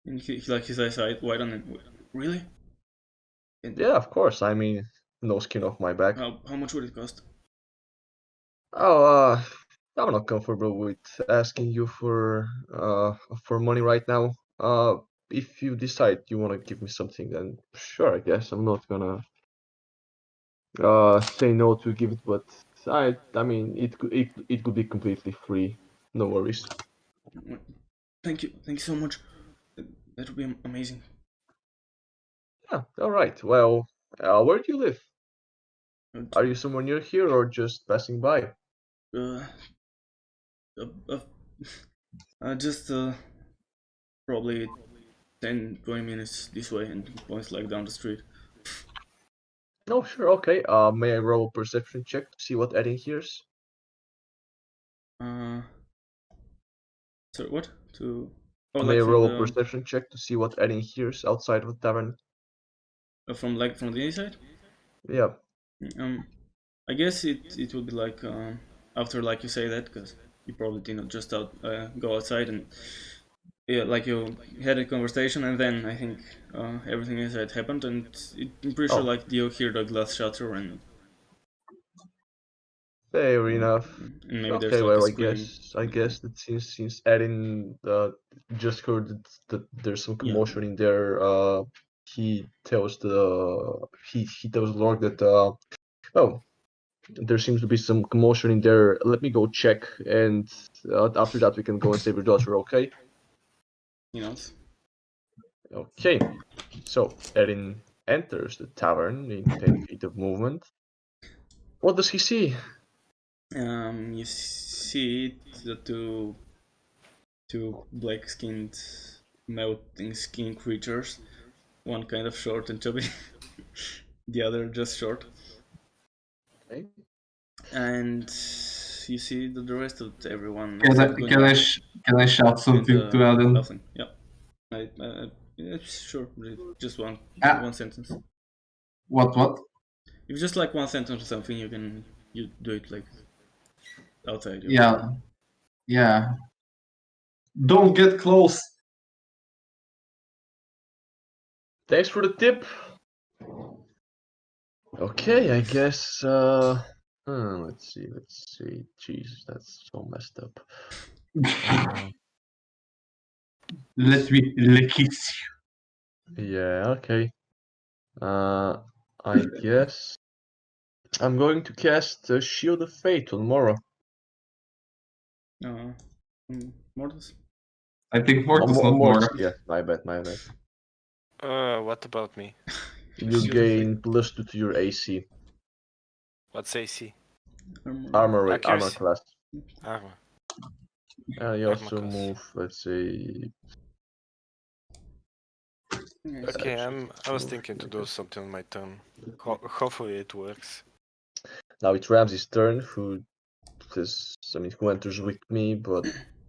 [SPEAKER 1] And he like his eyes wide on. Really? And
[SPEAKER 2] Yeah, of course. I mean, no skin off my back.
[SPEAKER 1] how much would it cost?
[SPEAKER 2] Oh, I'm not comfortable with asking you for money right now. If you decide you want to give me something, then sure, I guess I'm not gonna say no to give it, but I mean it could be completely free. No worries.
[SPEAKER 1] Thank you so much. That would be amazing.
[SPEAKER 2] Yeah, all right. Well, where do you live?
[SPEAKER 1] Uh,
[SPEAKER 2] Are you somewhere near here or just passing by?
[SPEAKER 1] uh, uh, just probably 10-20 minutes this way, and he points like down the street.
[SPEAKER 2] No, sure, okay. May I roll a perception check to see what Eddie hears?
[SPEAKER 1] So what? Oh,
[SPEAKER 2] May
[SPEAKER 1] like
[SPEAKER 2] I
[SPEAKER 1] from
[SPEAKER 2] roll a
[SPEAKER 1] the
[SPEAKER 2] perception check to see what Eddie hears outside of the tavern?
[SPEAKER 1] from the inside?
[SPEAKER 2] Yeah.
[SPEAKER 1] I guess it would be like after like you say that, because you probably did not just go outside and yeah, like you had a conversation, and then I think everything inside happened, and I'm pretty sure
[SPEAKER 2] Oh.
[SPEAKER 1] like you hear the glass shatter, and
[SPEAKER 2] Fair enough.
[SPEAKER 1] maybe there's
[SPEAKER 2] Okay,
[SPEAKER 1] like a
[SPEAKER 2] well,
[SPEAKER 1] scream.
[SPEAKER 2] I guess that since Erin just heard that there's some
[SPEAKER 1] Yeah.
[SPEAKER 2] commotion in there, he tells he tells Lord that oh, there seems to be some commotion in there. Let me go check, and after that we can go and save your daughter. Okay?
[SPEAKER 1] You know.
[SPEAKER 2] Okay. So Erin enters the tavern in 10 feet of movement. What does he see?
[SPEAKER 1] You see the two black-skinned, melting skin creatures. One kind of short and chubby, the other just short.
[SPEAKER 2] Okay.
[SPEAKER 1] And you see the rest of everyone.
[SPEAKER 4] Can I shout something to Adam?
[SPEAKER 1] Nothing. Yeah. Sure. Just one sentence.
[SPEAKER 4] What?
[SPEAKER 1] If just like one sentence or something, you do it like outside.
[SPEAKER 4] Yeah. Don't get close.
[SPEAKER 2] Thanks for the tip. Okay, I guess. Let's see. Jesus, that's so messed up.
[SPEAKER 4] Let me kiss you.
[SPEAKER 2] Yeah, okay. I guess I'm going to cast a Shield of Fate on Mora.
[SPEAKER 1] Mortis.
[SPEAKER 4] I think Mortis, not
[SPEAKER 2] Mortis.
[SPEAKER 4] Mora.
[SPEAKER 2] Yeah, my bad.
[SPEAKER 3] What about me?
[SPEAKER 2] You gain +2 to your AC.
[SPEAKER 3] What's AC?
[SPEAKER 2] Armor
[SPEAKER 3] Accuracy.
[SPEAKER 2] class.
[SPEAKER 3] Armor.
[SPEAKER 2] You also
[SPEAKER 3] class.
[SPEAKER 2] move, let's say.
[SPEAKER 3] Okay, I was thinking to do something on my turn. Hopefully it works.
[SPEAKER 2] Now it's Ramsey's turn, who enters with me, but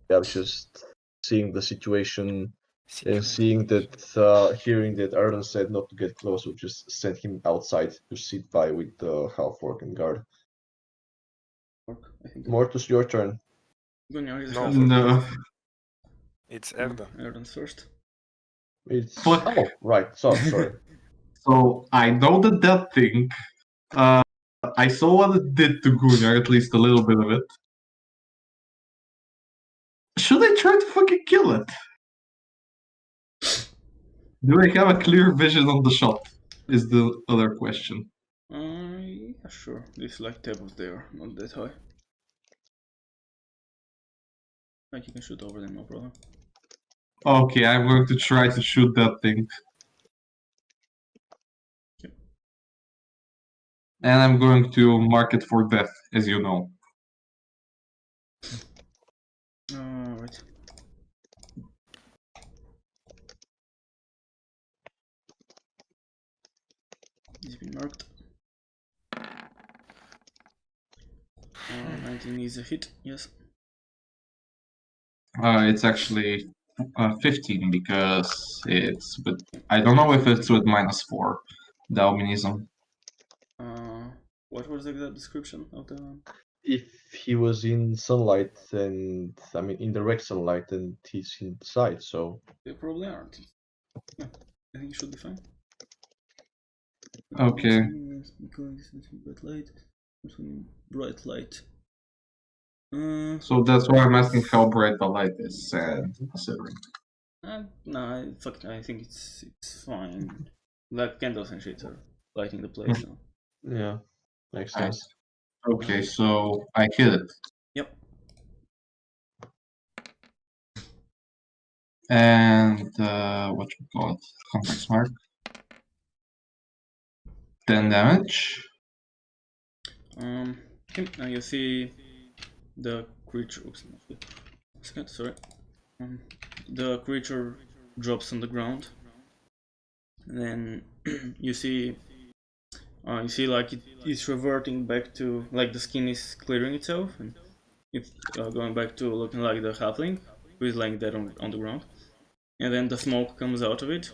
[SPEAKER 2] I was just seeing the situation and seeing that, hearing that Arden said not to get close, would just send him outside to sit by with the half-orc and guard. Mortus, your turn.
[SPEAKER 4] No.
[SPEAKER 3] It's Erden.
[SPEAKER 1] Erden's first.
[SPEAKER 4] Fuck.
[SPEAKER 2] Oh, right. Sorry.
[SPEAKER 4] So I know that thing. I saw what it did to Gunnar, at least a little bit of it. Should I try to fucking kill it? Do I have a clear vision on the shot? Is the other question.
[SPEAKER 1] Yeah, sure. These like tables there, not that high. Like you can shoot over them, no problem.
[SPEAKER 4] Okay, I'm going to try to shoot that thing.
[SPEAKER 1] Okay.
[SPEAKER 4] And I'm going to mark it for death, as you know.
[SPEAKER 1] Alright. It's been marked. 19 is a hit, yes.
[SPEAKER 4] It's actually 15 because it's with. I don't know if it's with -4, the albinism.
[SPEAKER 1] What was the exact description of the?
[SPEAKER 2] If he was in sunlight and in direct sunlight and he's inside, so
[SPEAKER 1] They probably aren't. Yeah, I think it should be fine.
[SPEAKER 4] Okay.
[SPEAKER 1] Bright light.
[SPEAKER 4] So that's why I'm asking how bright the light is, considering.
[SPEAKER 1] No, fuck. I think it's fine. Like candles and shit are lighting the place. So.
[SPEAKER 2] yeah, makes sense.
[SPEAKER 4] Okay, so I hit it.
[SPEAKER 1] Yep.
[SPEAKER 4] And what you call it? Contact mark. 10 damage.
[SPEAKER 1] Okay, now you see the creature. Oops, second, sorry. The creature drops on the ground, and then you see like it's reverting back to like the skin is clearing itself, and it's going back to looking like the halfling who is lying dead on the ground, and then the smoke comes out of it,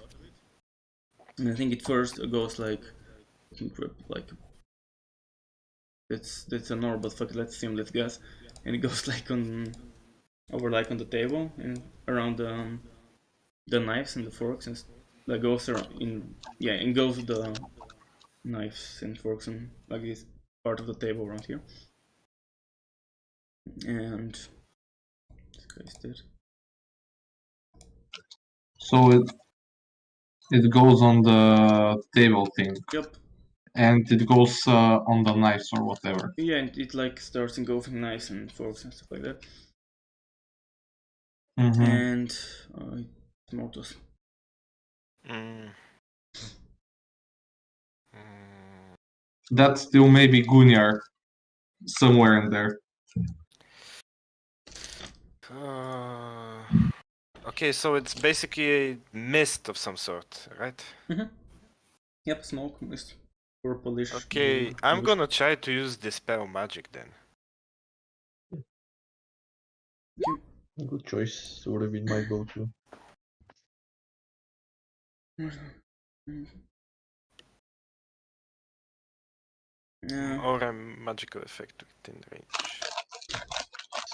[SPEAKER 1] and I think it first goes like that's an orb, but fuck it, let's assume that's gas, and it goes like on the table and around the knives and the forks, and that goes around and goes the knives and forks and like this part of the table around here, and this guy's dead.
[SPEAKER 4] So it goes on the table thing.
[SPEAKER 1] Yep.
[SPEAKER 4] And it goes on the knives or whatever.
[SPEAKER 1] Yeah, and it like starts engulfing knives and forks and stuff like that.
[SPEAKER 4] Mm-hmm.
[SPEAKER 1] And it's Mortus.
[SPEAKER 4] That still may be Gunjar somewhere in there.
[SPEAKER 3] Okay, so it's basically a mist of some sort, right?
[SPEAKER 1] Yep, smoke, mist, purplish.
[SPEAKER 3] Okay, I'm gonna try to use Dispel Magic then.
[SPEAKER 2] Good choice. Would have been my go-to.
[SPEAKER 3] Or a magical effect within range.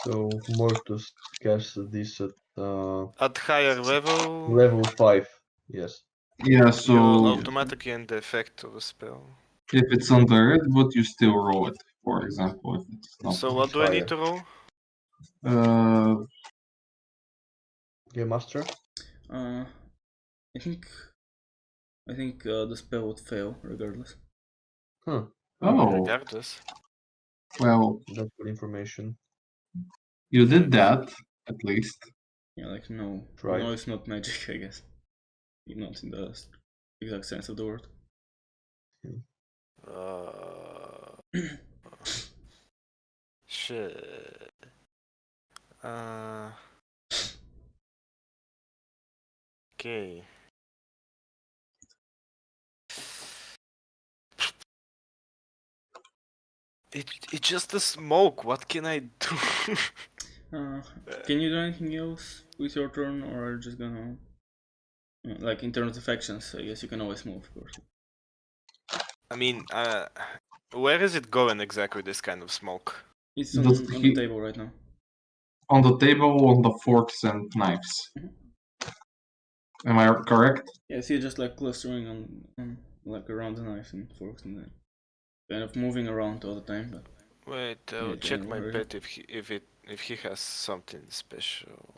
[SPEAKER 2] So Mortus casts this at
[SPEAKER 3] At higher level,
[SPEAKER 2] level 5. Yes.
[SPEAKER 4] Yeah,
[SPEAKER 3] you
[SPEAKER 4] so
[SPEAKER 3] automatically end the effect of a spell.
[SPEAKER 4] if it's under it, but you still roll it, for example, if it's not.
[SPEAKER 3] So what do I need to roll?
[SPEAKER 2] Game Master?
[SPEAKER 1] I think the spell would fail regardless.
[SPEAKER 2] Huh.
[SPEAKER 4] Oh,
[SPEAKER 3] Regardless.
[SPEAKER 4] well,
[SPEAKER 2] That's good information.
[SPEAKER 4] you did that, at least.
[SPEAKER 1] Yeah, like no,
[SPEAKER 2] Right.
[SPEAKER 1] no, it's not magic, I guess. Not in the exact sense of the word.
[SPEAKER 3] Shit. Okay. It's just a smoke. What can I do?
[SPEAKER 1] Can you do anything else with your turn, or are you just gonna like in terms of actions? I guess you can always move, of course.
[SPEAKER 3] I mean, where is it going exactly? This kind of smoke.
[SPEAKER 1] It's on the table right now.
[SPEAKER 4] On the table, on the forks and knives. Am I correct?
[SPEAKER 1] Yeah, I see it just like clustering on like around the knives and forks and then kind of moving around all the time. But
[SPEAKER 3] Wait, I'll
[SPEAKER 1] yeah,
[SPEAKER 3] check my
[SPEAKER 1] anywhere.
[SPEAKER 3] pet if he has something special.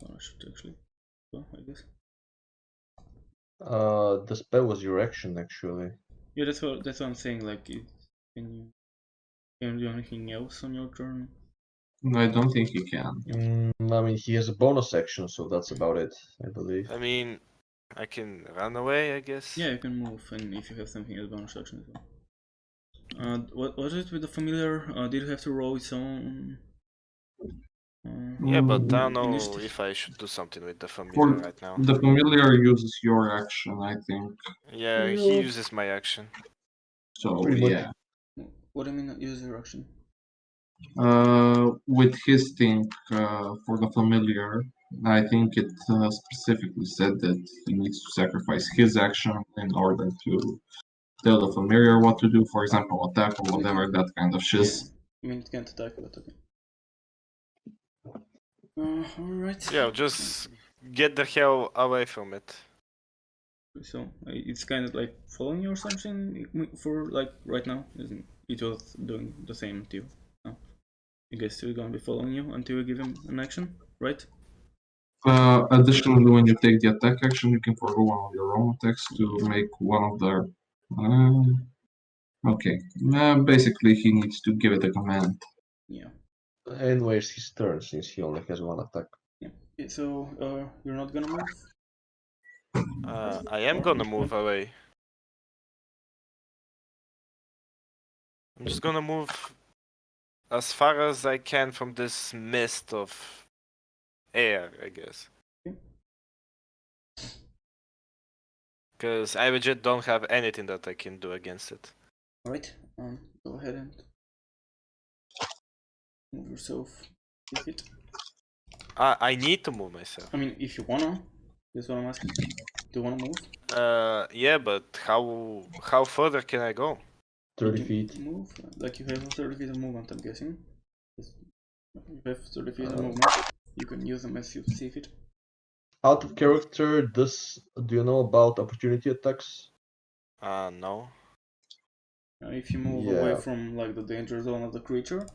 [SPEAKER 1] Well, I should actually go, I guess.
[SPEAKER 2] The spell was your action, actually.
[SPEAKER 1] Yeah, that's what I'm saying. Like, can you do anything else on your turn?
[SPEAKER 4] No, I don't think you can.
[SPEAKER 2] I mean, he has a bonus action, so that's about it, I believe.
[SPEAKER 3] I mean, I can run away, I guess.
[SPEAKER 1] Yeah, you can move, and if you have something as bonus action as well. What was it with the familiar? Did you have to roll its own?
[SPEAKER 3] Yeah, but I don't know
[SPEAKER 1] initiative?
[SPEAKER 3] if I should do something with the familiar right now.
[SPEAKER 4] The familiar uses your action, I think.
[SPEAKER 3] Yeah, he uses my action.
[SPEAKER 4] So
[SPEAKER 2] Pretty much.
[SPEAKER 4] yeah.
[SPEAKER 1] What do you mean use your action?
[SPEAKER 4] With his thing for the familiar, I think it specifically said that he needs to sacrifice his action in order to tell the familiar what to do, for example, attack or whatever, that kind of shiz.
[SPEAKER 1] Yeah, I mean it can't attack, but okay. Alright.
[SPEAKER 3] Yeah, just get the hell away from it.
[SPEAKER 1] So it's kind of like following you or something for like right now, isn't it? Was doing the same to you. No. I guess still gonna be following you until you give him an action, right?
[SPEAKER 4] Additionally, when you take the attack action, you can forgo one of your own attacks to make one of their. Okay. Basically, he needs to give it a command.
[SPEAKER 1] Yeah.
[SPEAKER 2] And where's his turn, since he only has one attack?
[SPEAKER 1] Yeah. So you're not gonna move?
[SPEAKER 3] I am gonna move away. I'm just gonna move as far as I can from this mist of air, I guess. Because I legit don't have anything that I can do against it.
[SPEAKER 1] Alright, go ahead and move yourself with it.
[SPEAKER 3] I need to move myself.
[SPEAKER 1] I mean, if you wanna, that's what I'm asking. Do you wanna move?
[SPEAKER 3] Yeah, but how further can I go?
[SPEAKER 2] 30
[SPEAKER 1] You
[SPEAKER 2] feet.
[SPEAKER 1] move, like you have 30 feet of movement, I'm guessing. You have 30 feet of movement. You can use them as you see fit.
[SPEAKER 2] Out of character, do you know about opportunity attacks?
[SPEAKER 3] No.
[SPEAKER 1] If you move away from like the danger zone of the creature,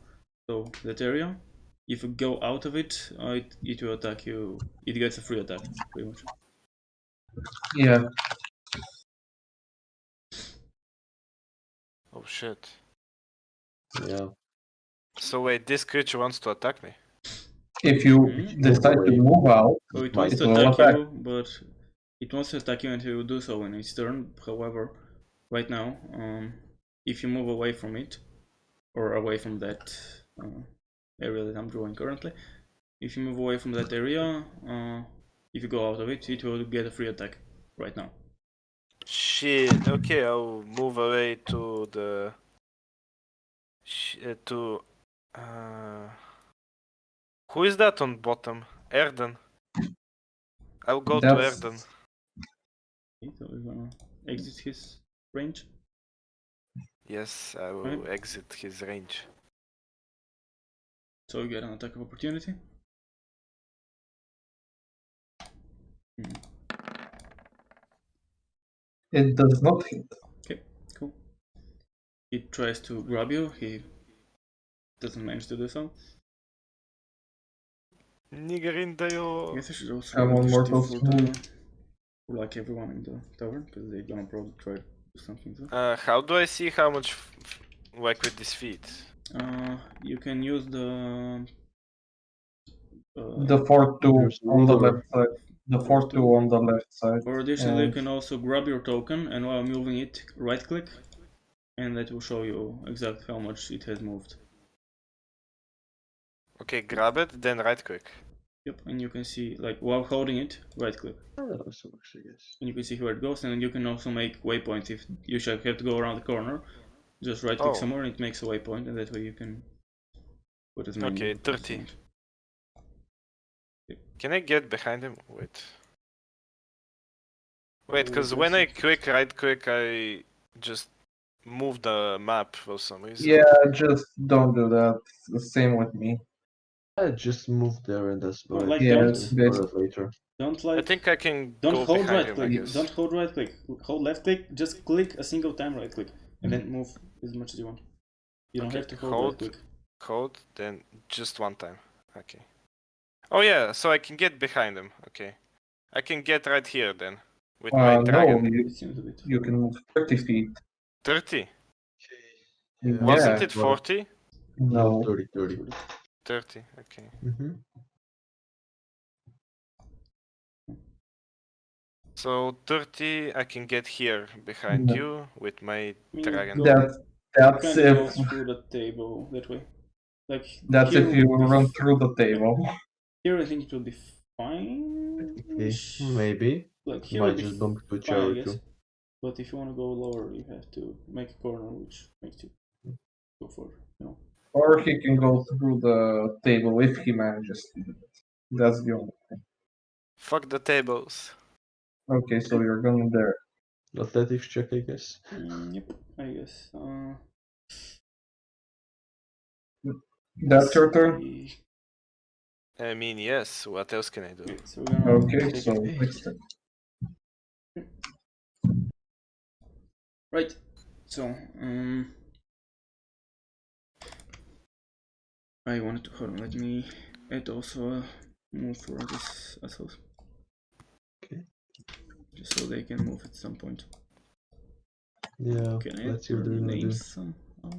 [SPEAKER 1] so that area, if you go out of it, it will attack you. It gets a free attack, pretty much.
[SPEAKER 4] Yeah.
[SPEAKER 3] Oh shit.
[SPEAKER 2] Yeah.
[SPEAKER 3] So wait, this creature wants to attack me?
[SPEAKER 4] If you decide to move out,
[SPEAKER 1] So it
[SPEAKER 2] might
[SPEAKER 1] wants to
[SPEAKER 4] will
[SPEAKER 1] attack
[SPEAKER 4] attack.
[SPEAKER 1] you, but it wants to attack you and it will do so in its turn. However, right now, if you move away from it, or away from that area that I'm drawing currently, if you move away from that area, if you go out of it, it will get a free attack right now.
[SPEAKER 3] Shit. Okay, I'll move away to the. To. Who is that on bottom? Erden. I'll go to
[SPEAKER 4] That's
[SPEAKER 3] Erden.
[SPEAKER 1] Okay, so we're gonna exit his range.
[SPEAKER 3] Yes, I will
[SPEAKER 1] Okay.
[SPEAKER 3] exit his range.
[SPEAKER 1] So you get an attack of opportunity.
[SPEAKER 4] it does not hit.
[SPEAKER 1] Okay, cool. He tries to grab you, he doesn't manage to do so. I
[SPEAKER 3] Nigarindayo.
[SPEAKER 1] guess I should also
[SPEAKER 4] I'm
[SPEAKER 1] roll
[SPEAKER 4] on
[SPEAKER 1] initiative
[SPEAKER 4] Mortal Smooth.
[SPEAKER 1] for like everyone in the tavern, because they're gonna probably try to do something too.
[SPEAKER 3] How do I see how much, like with this feat?
[SPEAKER 1] You can use the
[SPEAKER 4] The 4-2
[SPEAKER 2] There's a
[SPEAKER 4] on the
[SPEAKER 2] ruler.
[SPEAKER 4] left side. The 4-2 on the left side.
[SPEAKER 1] or additionally, you
[SPEAKER 4] And
[SPEAKER 1] can also grab your token, and while moving it, right click, and that will show you exactly how much it has moved.
[SPEAKER 3] Okay, grab it, then right click.
[SPEAKER 1] Yep, and you can see, like, while holding it, right click,
[SPEAKER 2] That also works, I guess.
[SPEAKER 1] and you can see where it goes, and you can also make waypoints if you shall have to go around the corner. Just right click
[SPEAKER 3] Oh.
[SPEAKER 1] somewhere, and it makes a waypoint, and that way you can put as many.
[SPEAKER 3] Okay,
[SPEAKER 1] as you
[SPEAKER 3] 30.
[SPEAKER 1] want.
[SPEAKER 3] Can I get behind him? Wait. Wait, because
[SPEAKER 1] Oh,
[SPEAKER 3] when I
[SPEAKER 1] that's
[SPEAKER 3] click right click, I just move the map for some reason.
[SPEAKER 4] yeah, just don't do that. It's the same with me.
[SPEAKER 2] I just move there and that's
[SPEAKER 1] Well,
[SPEAKER 2] about
[SPEAKER 1] like,
[SPEAKER 2] it.
[SPEAKER 4] Yeah,
[SPEAKER 1] don't-
[SPEAKER 4] it's
[SPEAKER 2] For
[SPEAKER 4] basic.
[SPEAKER 2] that later.
[SPEAKER 1] Don't
[SPEAKER 3] I
[SPEAKER 1] like.
[SPEAKER 3] think I can
[SPEAKER 1] Don't
[SPEAKER 3] go
[SPEAKER 1] hold
[SPEAKER 3] behind
[SPEAKER 1] right
[SPEAKER 3] him,
[SPEAKER 1] click.
[SPEAKER 3] I guess.
[SPEAKER 1] Don't hold right click. Hold left click. Just click a single time right click, and then move as much as you want. You don't
[SPEAKER 3] Okay,
[SPEAKER 1] have to hold
[SPEAKER 3] hold.
[SPEAKER 1] right click.
[SPEAKER 3] Code, then just one time. Okay. Oh yeah, so I can get behind him. Okay. I can get right here then. With my
[SPEAKER 4] No,
[SPEAKER 3] dragon.
[SPEAKER 1] It seems a bit.
[SPEAKER 4] you can move 30 feet.
[SPEAKER 3] 30.
[SPEAKER 2] Yeah,
[SPEAKER 3] Wasn't
[SPEAKER 4] Yeah.
[SPEAKER 3] it 40?
[SPEAKER 2] No,
[SPEAKER 4] No.
[SPEAKER 2] 30, 30.
[SPEAKER 3] 30, okay.
[SPEAKER 2] Mm-hmm.
[SPEAKER 3] So 30, I can get here behind
[SPEAKER 4] No.
[SPEAKER 3] you with my
[SPEAKER 1] I mean,
[SPEAKER 3] dragon.
[SPEAKER 1] go-
[SPEAKER 4] That's
[SPEAKER 1] Kind of go
[SPEAKER 4] if
[SPEAKER 1] through the table that way. Like
[SPEAKER 4] that's
[SPEAKER 1] here
[SPEAKER 4] if you
[SPEAKER 1] would be
[SPEAKER 4] run through the table.
[SPEAKER 1] Here I think it will be fine.
[SPEAKER 2] Okay, maybe.
[SPEAKER 1] Like here
[SPEAKER 2] Might
[SPEAKER 1] would be
[SPEAKER 2] just bump to a
[SPEAKER 1] fine,
[SPEAKER 2] chair
[SPEAKER 1] I
[SPEAKER 2] or
[SPEAKER 1] guess.
[SPEAKER 2] two.
[SPEAKER 1] But if you want to go lower, you have to make a corner, which makes you go for, you know.
[SPEAKER 4] Or he can go through the table if he manages to do it. That's the only thing.
[SPEAKER 3] Fuck the tables.
[SPEAKER 4] Okay, so you're going there.
[SPEAKER 2] Athletics check, I guess.
[SPEAKER 1] Yep, I guess.
[SPEAKER 4] That's your turn?
[SPEAKER 1] see.
[SPEAKER 3] I mean, yes, what else can I do?
[SPEAKER 1] Okay, so we're gonna
[SPEAKER 4] Okay,
[SPEAKER 1] take
[SPEAKER 4] so
[SPEAKER 1] it.
[SPEAKER 4] next turn.
[SPEAKER 1] Right. So, I wanted to hold on. Let me add also a move for this assholes.
[SPEAKER 2] Okay.
[SPEAKER 1] Just so they can move at some point.
[SPEAKER 2] Yeah,
[SPEAKER 1] Can I
[SPEAKER 2] let's see what
[SPEAKER 1] add
[SPEAKER 2] they're
[SPEAKER 1] their
[SPEAKER 2] gonna do.
[SPEAKER 1] names somehow?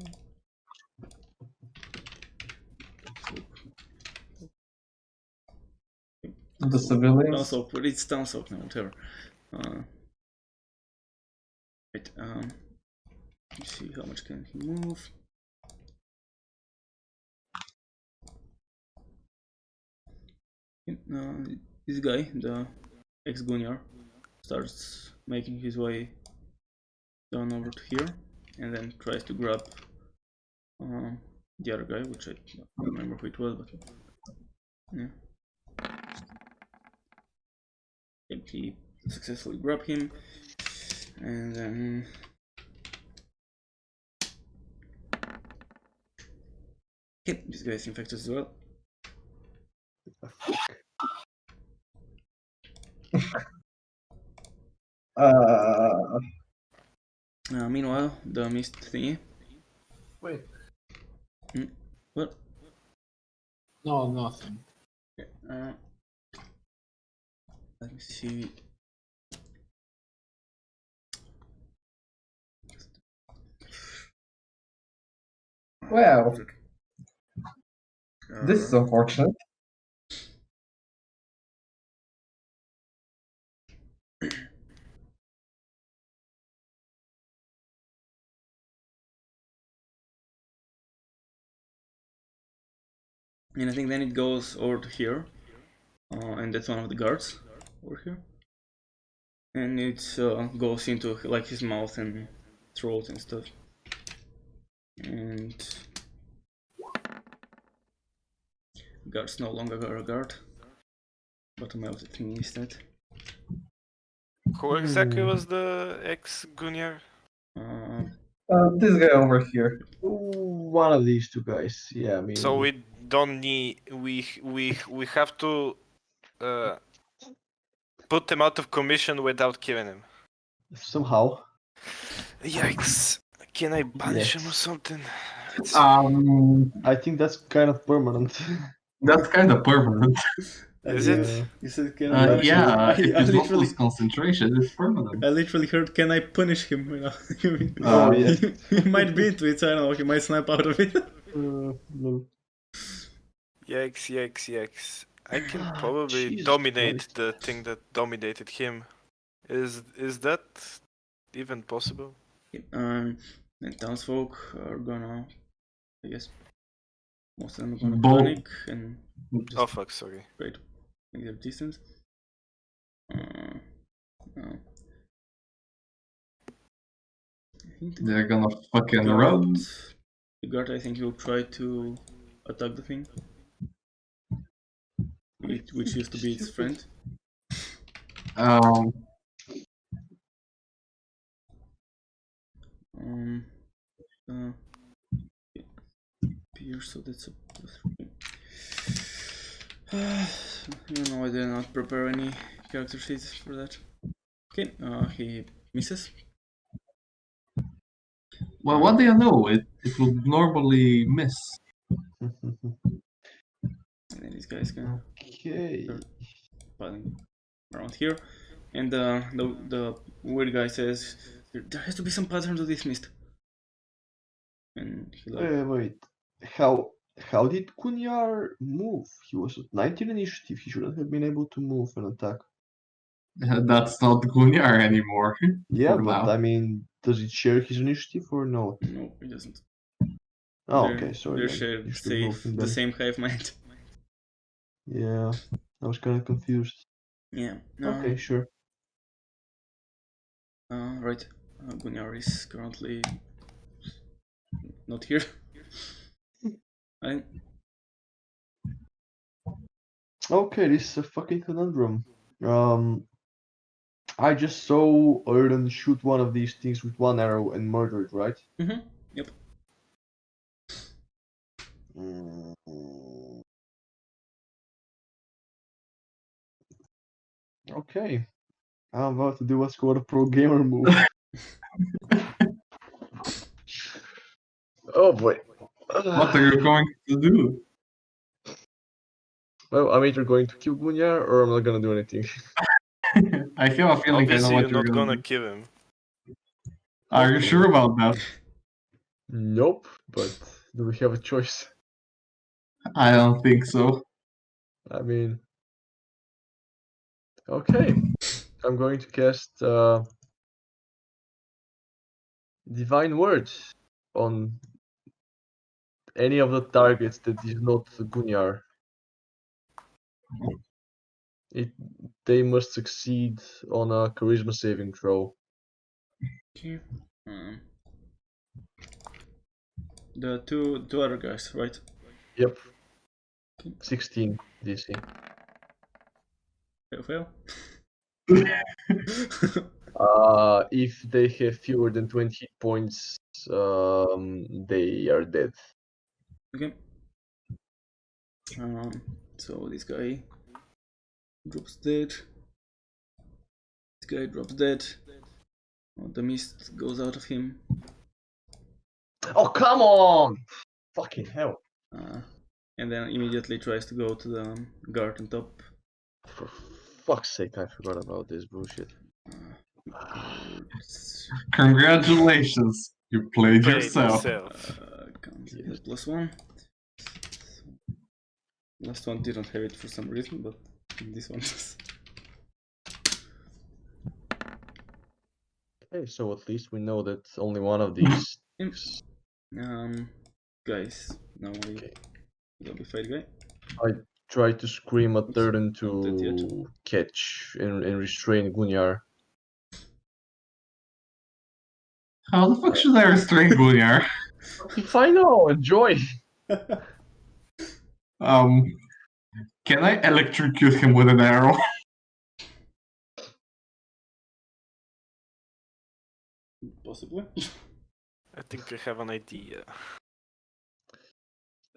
[SPEAKER 4] The civilians?
[SPEAKER 1] Also, it's Tansok now, whatever. Right, let's see how much can he move. This guy, the ex-Gunyar, starts making his way down over to here, and then tries to grab the other guy, which I don't remember who it was, but yeah. And he successfully grabbed him, and then yep, this guy is infected as well. Meanwhile, the mist thingy.
[SPEAKER 5] Wait.
[SPEAKER 1] What?
[SPEAKER 5] No, nothing.
[SPEAKER 1] Okay, let me see.
[SPEAKER 4] Well, this is unfortunate.
[SPEAKER 1] And I think then it goes over to here, and that's one of the guards over here. And it goes into like his mouth and throat and stuff. And guard's no longer a guard. Bottom of the thing is that.
[SPEAKER 3] Who exactly was the ex-Gunyar?
[SPEAKER 4] This guy over here.
[SPEAKER 2] One of these two guys. Yeah, I mean.
[SPEAKER 3] So we don't need. We have to put him out of commission without killing him.
[SPEAKER 2] Somehow.
[SPEAKER 3] Yikes! Can I punish him or
[SPEAKER 2] Yes.
[SPEAKER 3] something?
[SPEAKER 2] I think that's kind of permanent.
[SPEAKER 4] That's kind of permanent.
[SPEAKER 3] Is it?
[SPEAKER 2] Yeah.
[SPEAKER 1] You said, can I punish him?
[SPEAKER 4] Yeah,
[SPEAKER 1] I
[SPEAKER 4] if you don't
[SPEAKER 1] literally,
[SPEAKER 4] lose concentration, it's permanent.
[SPEAKER 1] I literally heard, can I punish him? You know?
[SPEAKER 2] Oh, yeah.
[SPEAKER 1] He might be into it, so I don't know, he might snap out of it.
[SPEAKER 2] No.
[SPEAKER 3] Yikes! Yikes! Yikes! I can
[SPEAKER 2] Ah,
[SPEAKER 3] probably
[SPEAKER 2] Jesus
[SPEAKER 3] dominate
[SPEAKER 2] Christ.
[SPEAKER 3] the thing that dominated him. Is that even possible?
[SPEAKER 1] And townsfolk are gonna, I guess, most of them are gonna
[SPEAKER 4] Both.
[SPEAKER 1] panic and just
[SPEAKER 3] Oh fuck! Sorry.
[SPEAKER 1] wait, make their distance. No. I think
[SPEAKER 4] They're gonna fucking
[SPEAKER 1] guard,
[SPEAKER 4] run.
[SPEAKER 1] the guard, I think, will try to attack the thing, which used to be its friend. Here, so that's a +3. You know, I did not prepare any character sheets for that. Okay, he misses.
[SPEAKER 4] Well, what do you know? It would normally miss.
[SPEAKER 1] And then these guys can
[SPEAKER 2] Okay.
[SPEAKER 1] piling around here. And the weird guy says, there has to be some pattern to this mist. And he like,
[SPEAKER 2] Wait. How did Kunyar move? He was at 19 initiative. He shouldn't have been able to move and attack.
[SPEAKER 4] That's not Gunyar anymore.
[SPEAKER 2] Yeah,
[SPEAKER 4] for
[SPEAKER 2] but
[SPEAKER 4] now.
[SPEAKER 2] I mean, does it share his initiative or not?
[SPEAKER 1] no, he doesn't.
[SPEAKER 2] Oh,
[SPEAKER 1] They're-
[SPEAKER 2] okay, sorry.
[SPEAKER 1] They're
[SPEAKER 2] then.
[SPEAKER 1] shared,
[SPEAKER 2] You should have moved
[SPEAKER 1] safe,
[SPEAKER 2] him
[SPEAKER 1] the
[SPEAKER 2] then.
[SPEAKER 1] same hive mind.
[SPEAKER 2] Yeah, I was kind of confused.
[SPEAKER 1] Yeah.
[SPEAKER 2] Okay, sure.
[SPEAKER 1] Right. Gunyar is currently not here. I
[SPEAKER 2] Okay, this is a fucking conundrum. I just saw Erden shoot one of these things with one arrow and murder it, right?
[SPEAKER 1] Yep.
[SPEAKER 2] Mm. Okay. I'm about to do what's called a pro gamer move. Oh boy.
[SPEAKER 4] What are you going to do?
[SPEAKER 2] Well, I'm either going to kill Gunya or I'm not gonna do anything.
[SPEAKER 4] I have a feeling I know
[SPEAKER 3] Obviously,
[SPEAKER 4] what
[SPEAKER 3] you're
[SPEAKER 4] you're
[SPEAKER 3] not
[SPEAKER 4] gonna
[SPEAKER 3] gonna
[SPEAKER 4] do.
[SPEAKER 3] kill him.
[SPEAKER 4] Are you sure about that?
[SPEAKER 2] Nope, but do we have a choice?
[SPEAKER 4] I don't think so.
[SPEAKER 2] I mean, okay. I'm going to cast Divine Words on any of the targets that is not Gunyar. They must succeed on a charisma saving throw.
[SPEAKER 1] Okay. The two other guys, right?
[SPEAKER 2] Yep. 16 DC.
[SPEAKER 1] Fail.
[SPEAKER 2] If they have fewer than 20 hit points, they are dead.
[SPEAKER 1] Okay. So this guy drops dead. This guy drops dead. The mist goes out of him.
[SPEAKER 2] Oh, come on! Fucking hell.
[SPEAKER 1] And then immediately tries to go to the guard on top.
[SPEAKER 2] For fuck's sake, I forgot about this bullshit.
[SPEAKER 4] Congratulations, you played
[SPEAKER 3] Played
[SPEAKER 4] yourself.
[SPEAKER 1] Counts as +1. Last one didn't have it for some reason, but this one does.
[SPEAKER 2] Okay, so at least we know that only one of these.
[SPEAKER 1] Guys, now we zombie fight guy.
[SPEAKER 2] I try to scream at Durden
[SPEAKER 1] Not dead yet.
[SPEAKER 2] to catch and restrain Gunyar.
[SPEAKER 4] How the fuck should I restrain Gunyar?
[SPEAKER 2] If I know, enjoy.
[SPEAKER 4] Can I electrocute him with an arrow?
[SPEAKER 1] Possibly.
[SPEAKER 3] I think I have an idea.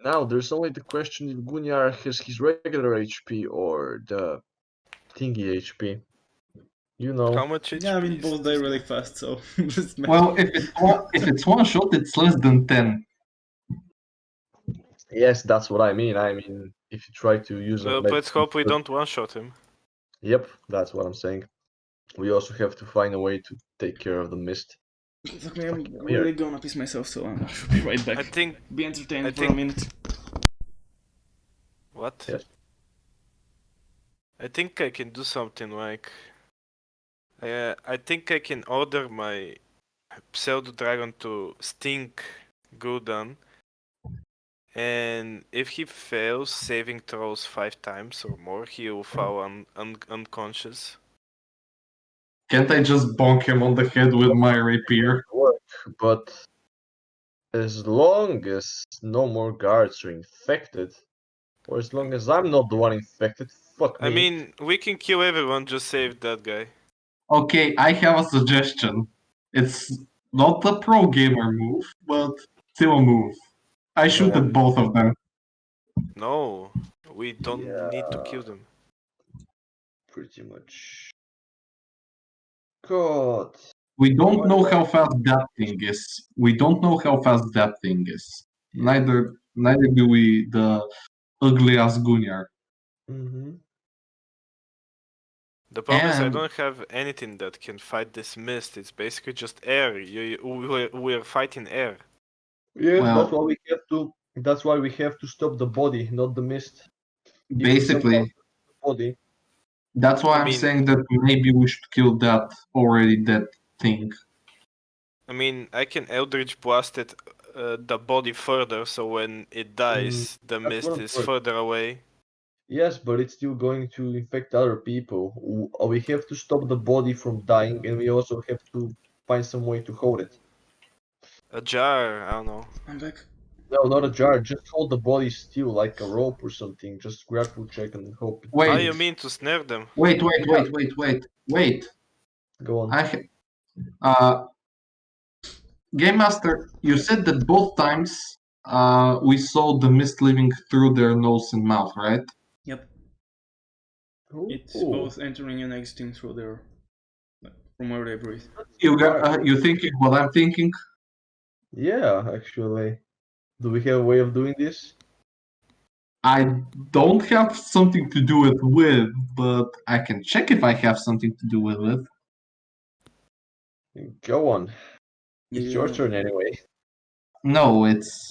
[SPEAKER 2] Now there's only the question if Gunyar has his regular HP or the thingy HP. You know.
[SPEAKER 3] How much HP
[SPEAKER 1] Yeah, I mean
[SPEAKER 3] is
[SPEAKER 1] both die
[SPEAKER 3] this
[SPEAKER 1] really
[SPEAKER 3] guy?
[SPEAKER 1] fast, so just
[SPEAKER 4] Well, if it's one shot, it's less than 10.
[SPEAKER 2] Yes, that's what I mean. I mean, if you try to use a
[SPEAKER 3] Let's hope we don't one-shot him.
[SPEAKER 2] Yep, that's what I'm saying. We also have to find a way to take care of the mist.
[SPEAKER 1] Fuck me, I'm really gonna piss myself, so I should be right back.
[SPEAKER 3] I think...
[SPEAKER 1] Be entertaining
[SPEAKER 3] I
[SPEAKER 1] for a
[SPEAKER 3] think-
[SPEAKER 1] minute.
[SPEAKER 3] What?
[SPEAKER 2] Yes.
[SPEAKER 3] I think I can do something like... I think I can order my pseudo-dragon to stink Gul'dan. And if he fails saving throws 5 times or more, he will fall unconscious.
[SPEAKER 4] Can't I just bonk him on the head with my rapier?
[SPEAKER 2] Work, but as long as no more guards are infected, or as long as I'm not the one infected, fuck me.
[SPEAKER 3] I mean, we can kill everyone, just save that guy.
[SPEAKER 4] Okay, I have a suggestion. It's not a pro gamer move, but still a move. I shoot at both of them.
[SPEAKER 3] No, we don't need to kill them.
[SPEAKER 2] Pretty much. God.
[SPEAKER 4] We don't know how fast that thing is. Neither do we the ugly ass Gunyar.
[SPEAKER 2] Mm-hmm.
[SPEAKER 3] The problem is I
[SPEAKER 4] And-
[SPEAKER 3] don't have anything that can fight this mist. It's basically just air. We're fighting air.
[SPEAKER 2] Yes,
[SPEAKER 4] Well-
[SPEAKER 2] that's why we have to. That's why we have to stop the body, not the mist. If we
[SPEAKER 4] Basically,
[SPEAKER 2] somehow stop the body.
[SPEAKER 4] that's why
[SPEAKER 3] I
[SPEAKER 4] I'm
[SPEAKER 3] mean-
[SPEAKER 4] saying that maybe we should kill that already dead thing.
[SPEAKER 3] I mean, I can Eldritch blast it, the body further, so when it dies, the
[SPEAKER 2] that's
[SPEAKER 3] mist
[SPEAKER 2] what I'm
[SPEAKER 3] is
[SPEAKER 2] worried.
[SPEAKER 3] further away.
[SPEAKER 2] Yes, but it's still going to infect other people. We have to stop the body from dying, and we also have to find some way to hold it.
[SPEAKER 3] A jar, I don't know.
[SPEAKER 1] I'm back.
[SPEAKER 2] No, not a jar. Just hold the body still, like a rope or something. Just grapple check and hope.
[SPEAKER 3] How
[SPEAKER 4] Wait,
[SPEAKER 3] you mean to snare them?
[SPEAKER 4] wait.
[SPEAKER 2] Go on.
[SPEAKER 4] Game Master, you said that both times we saw the mist leaving through their nose and mouth, right?
[SPEAKER 1] Yep. It's
[SPEAKER 2] Ooh.
[SPEAKER 1] both entering and exiting through their, from where they breathe.
[SPEAKER 4] You thinking what I'm thinking?
[SPEAKER 2] Yeah, actually. Do we have a way of doing this?
[SPEAKER 4] I don't have something to do it with, but I can check if I have something to do with it.
[SPEAKER 2] Go on. It's your
[SPEAKER 1] Yeah.
[SPEAKER 2] turn anyway.
[SPEAKER 4] No, it's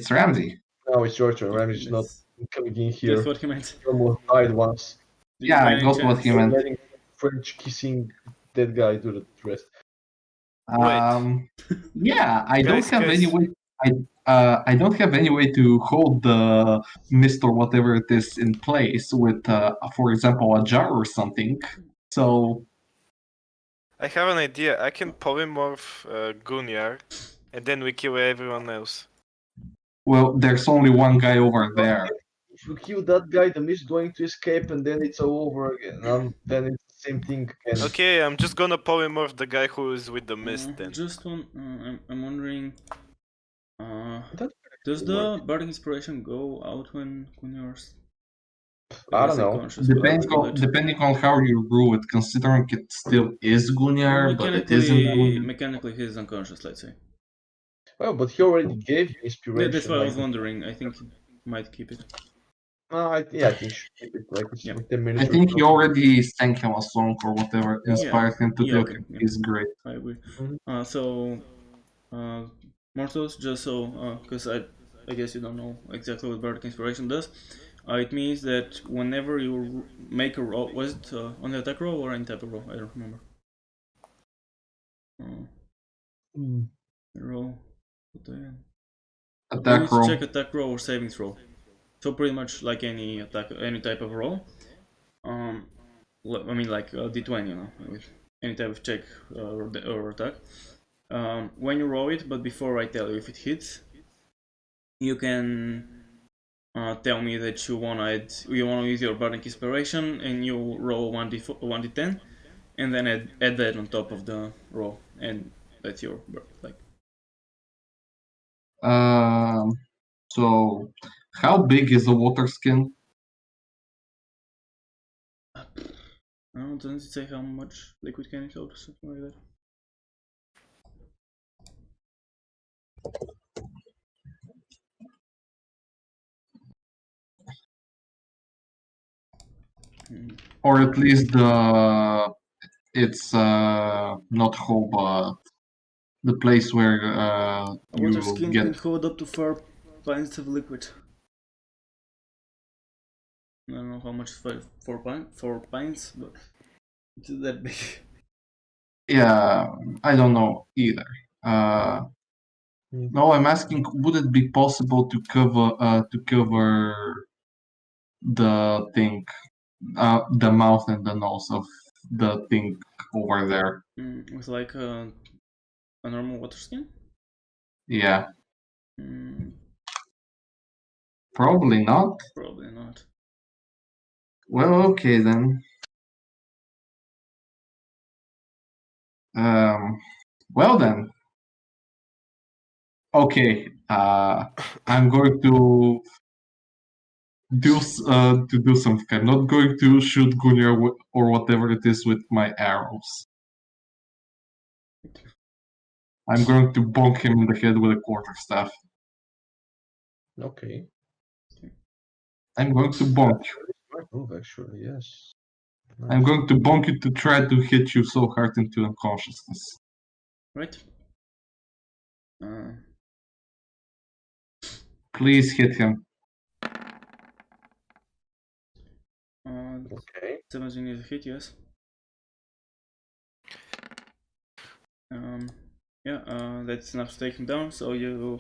[SPEAKER 4] Ramsey.
[SPEAKER 2] No, it's your turn. Ramsey's not
[SPEAKER 1] That's
[SPEAKER 2] coming in here.
[SPEAKER 1] That's what he meant.
[SPEAKER 2] He almost died once.
[SPEAKER 1] Did you
[SPEAKER 4] Yeah,
[SPEAKER 1] by
[SPEAKER 4] I
[SPEAKER 1] any
[SPEAKER 4] got what
[SPEAKER 1] chance-
[SPEAKER 4] he meant.
[SPEAKER 2] Letting French kissing that guy do the rest.
[SPEAKER 4] Yeah, I don't
[SPEAKER 3] Guys,
[SPEAKER 4] have
[SPEAKER 3] guys.
[SPEAKER 4] any way. I don't have any way to hold the mist or whatever it is in place with, for example, a jar or something. So
[SPEAKER 3] I have an idea. I can polymorph Gunyar, and then we kill everyone else.
[SPEAKER 4] well, there's only one guy over there.
[SPEAKER 2] If you kill that guy, the mist going to escape, and then it's all over again. Then it's the same thing again.
[SPEAKER 3] Okay, I'm just gonna polymorph the guy who is with the mist then.
[SPEAKER 1] Just one. I'm wondering.
[SPEAKER 2] That
[SPEAKER 1] Does
[SPEAKER 2] could
[SPEAKER 1] the
[SPEAKER 2] work.
[SPEAKER 1] bardic inspiration go out when you're?
[SPEAKER 2] I don't know.
[SPEAKER 4] Depending on how you rule it, considering it still is Gunyar, but it isn't Gunyar.
[SPEAKER 1] Mechanically, he's unconscious. Let's say.
[SPEAKER 2] Well, but he already gave you
[SPEAKER 1] Yeah,
[SPEAKER 2] inspiration.
[SPEAKER 1] that's why I was
[SPEAKER 2] like-
[SPEAKER 1] wondering. I think he might keep it.
[SPEAKER 2] I think you should keep it. Like it's
[SPEAKER 1] Yeah.
[SPEAKER 2] like 10 minutes.
[SPEAKER 4] I think he already sang him a song or whatever inspired him to
[SPEAKER 1] Yeah,
[SPEAKER 4] do
[SPEAKER 1] okay,
[SPEAKER 4] it.
[SPEAKER 1] yeah.
[SPEAKER 4] He's great.
[SPEAKER 1] I agree.
[SPEAKER 2] Mhm.
[SPEAKER 1] So, Mortos, just so, because I guess you don't know exactly what bardic inspiration does. It means that whenever you make a roll, was it on the attack roll or any type of roll? I don't remember. Roll. What the hell? You
[SPEAKER 4] Attack
[SPEAKER 1] need to
[SPEAKER 4] roll.
[SPEAKER 1] check attack roll or savings roll. So pretty much like any attack, any type of roll. I mean like D20, you know, with any type of check or attack. When you roll it, but before I tell you if it hits, you can tell me that you wanna use your bardic inspiration, and you roll 1d10, and then add that on top of the roll, and that's your like.
[SPEAKER 4] So how big is the water skin?
[SPEAKER 1] Doesn't it say how much liquid can it hold or something like that?
[SPEAKER 4] Or at least it's not whole, but the place where
[SPEAKER 1] A
[SPEAKER 4] you
[SPEAKER 1] water skin
[SPEAKER 4] get.
[SPEAKER 1] can hold up to 4 pints of liquid. I don't know how much is 4 pints, but it's that big.
[SPEAKER 4] Yeah, I don't know either. No, I'm asking, would it be possible to cover the thing, the mouth and the nose of the thing over there?
[SPEAKER 1] With like a normal water skin?
[SPEAKER 4] Yeah,
[SPEAKER 1] Mm,
[SPEAKER 4] probably not.
[SPEAKER 1] probably not.
[SPEAKER 4] Well, okay then. Well then. Okay. I'm going to do something. I'm not going to shoot Gunnar or whatever it is with my arrows. I'm going to bonk him in the head with a quarterstaff.
[SPEAKER 2] Okay.
[SPEAKER 4] I'm going to bonk you.
[SPEAKER 2] Smart move, actually. Yes.
[SPEAKER 4] I'm
[SPEAKER 2] Nice.
[SPEAKER 4] going to bonk you to try to hit you so hard into unconsciousness.
[SPEAKER 1] Right?
[SPEAKER 4] Please hit him.
[SPEAKER 2] Okay.
[SPEAKER 1] 17 is a hit, yes. Yeah, that's enough to take him down, so you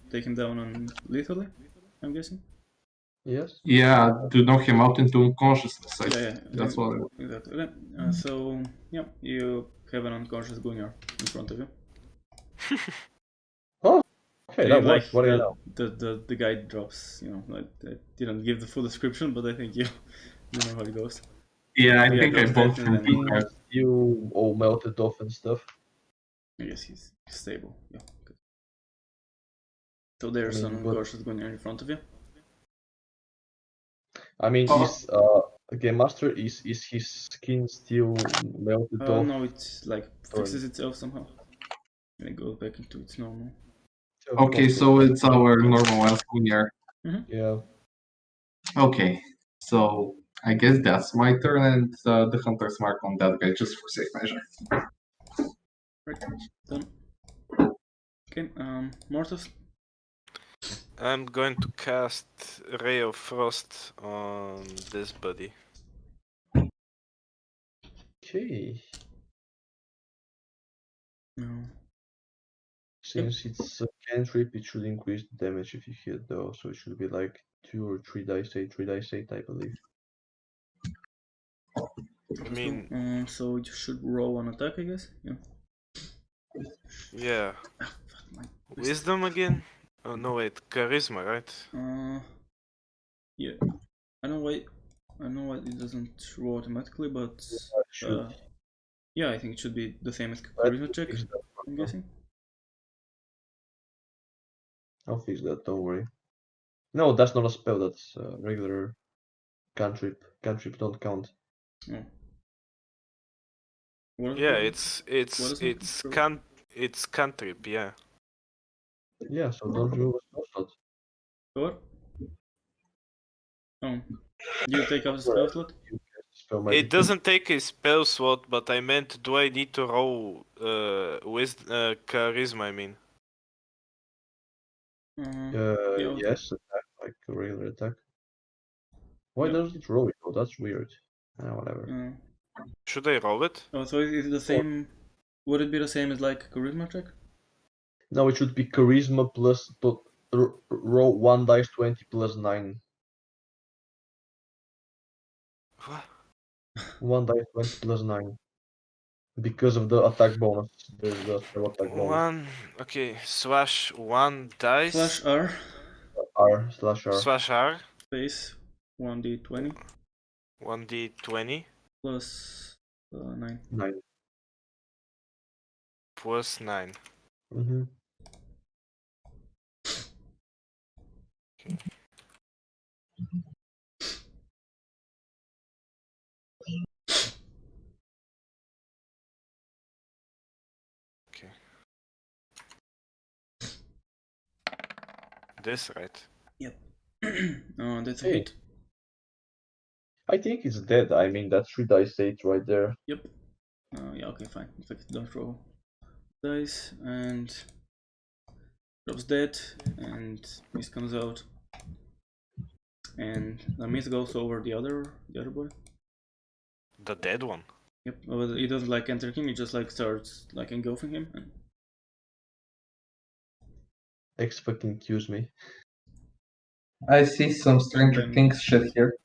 [SPEAKER 1] take him down on lethally, I'm guessing?
[SPEAKER 2] Yes.
[SPEAKER 4] Yeah, to knock him out into unconsciousness.
[SPEAKER 1] Yeah,
[SPEAKER 4] That's what I want.
[SPEAKER 1] exactly. Okay. So, yeah, you have an unconscious Gunnar in front of you.
[SPEAKER 2] Oh. Okay, that
[SPEAKER 1] Like
[SPEAKER 2] worked. What do you know?
[SPEAKER 1] the guy drops, you know, like I didn't give the full description, but I think you know how it goes.
[SPEAKER 4] Yeah, I
[SPEAKER 1] The guy
[SPEAKER 4] think I
[SPEAKER 1] drops dead,
[SPEAKER 4] bonked
[SPEAKER 1] and
[SPEAKER 4] him
[SPEAKER 1] then
[SPEAKER 4] too hard.
[SPEAKER 2] You all melted off and stuff.
[SPEAKER 1] I guess he's stable. Yeah. Good. So there's
[SPEAKER 2] I mean,
[SPEAKER 1] an
[SPEAKER 2] but-
[SPEAKER 1] unconscious Gunnar in front of you.
[SPEAKER 2] I mean,
[SPEAKER 4] Oh.
[SPEAKER 2] is Game Master is his skin still melted off?
[SPEAKER 1] No, it's like fixes itself somehow. And it goes back into its normal.
[SPEAKER 4] Okay, so it's our normal elf Gunnar.
[SPEAKER 2] Yeah.
[SPEAKER 4] Okay, so I guess that's my turn, and the hunter's mark on that guy just for safe measure.
[SPEAKER 1] Right, done. Okay, Mortis.
[SPEAKER 3] I'm going to cast Ray of Frost on this buddy.
[SPEAKER 2] Okay.
[SPEAKER 1] No.
[SPEAKER 2] Since it's a cantrip, it should increase the damage if you hit though, so it should be like 2 or 3 dice 8, 3 dice 8, I believe.
[SPEAKER 3] I mean,
[SPEAKER 1] so you should roll an attack, I guess. Yeah.
[SPEAKER 3] yeah.
[SPEAKER 1] Ah, fuck my.
[SPEAKER 3] Wisdom again? Oh no, wait, charisma, right?
[SPEAKER 1] Yeah. I know why it doesn't roll automatically, but
[SPEAKER 2] Should
[SPEAKER 1] yeah, I think it should be the same as charisma check. I'm guessing.
[SPEAKER 2] I'll fix that, don't worry. No, that's not a spell, that's a regular cantrip. Cantrip don't count.
[SPEAKER 1] Oh. What
[SPEAKER 3] Yeah,
[SPEAKER 1] is
[SPEAKER 3] it's cantrip, yeah.
[SPEAKER 2] Yeah, so don't remove a spell slot.
[SPEAKER 1] what? Oh, you take out the spell slot?
[SPEAKER 2] You cast a spell
[SPEAKER 3] It
[SPEAKER 2] magic.
[SPEAKER 3] doesn't take a spell slot, but I meant, do I need to roll charisma? I mean,
[SPEAKER 1] Yeah, okay.
[SPEAKER 2] Yes, attack, like a regular attack. Why
[SPEAKER 1] Yep.
[SPEAKER 2] doesn't it roll it? Oh, that's weird. Whatever.
[SPEAKER 3] should I roll it?
[SPEAKER 1] Oh, so is it the same? Would it be the same as like charisma check?
[SPEAKER 2] No, it should be charisma plus, but roll 1 dice 20 plus 9.
[SPEAKER 3] What?
[SPEAKER 2] 1 dice 20 plus 9. Because of the attack bonus. There's the spell attack bonus.
[SPEAKER 3] One. Okay. Slash one dice.
[SPEAKER 1] Slash R
[SPEAKER 2] R/R.
[SPEAKER 3] Slash R.
[SPEAKER 1] space 1d20
[SPEAKER 3] 1d20
[SPEAKER 1] plus 9.
[SPEAKER 2] 9.
[SPEAKER 3] plus 9.
[SPEAKER 2] Mm-hmm.
[SPEAKER 3] Okay. This right?
[SPEAKER 1] That's a
[SPEAKER 2] Hey.
[SPEAKER 1] hit.
[SPEAKER 2] I think it's dead. I mean, that's 3 dice 8 right there.
[SPEAKER 1] Yep. Yeah, okay, fine. In fact, don't roll dice, and drops dead, and mist comes out, and the mist goes over the other boy.
[SPEAKER 3] The dead one.
[SPEAKER 1] Yep. But it doesn't like enter him. It just like starts like engulfing him. And...
[SPEAKER 2] X fucking kills me.
[SPEAKER 4] I see some Stranger
[SPEAKER 1] then-
[SPEAKER 4] Things shit here.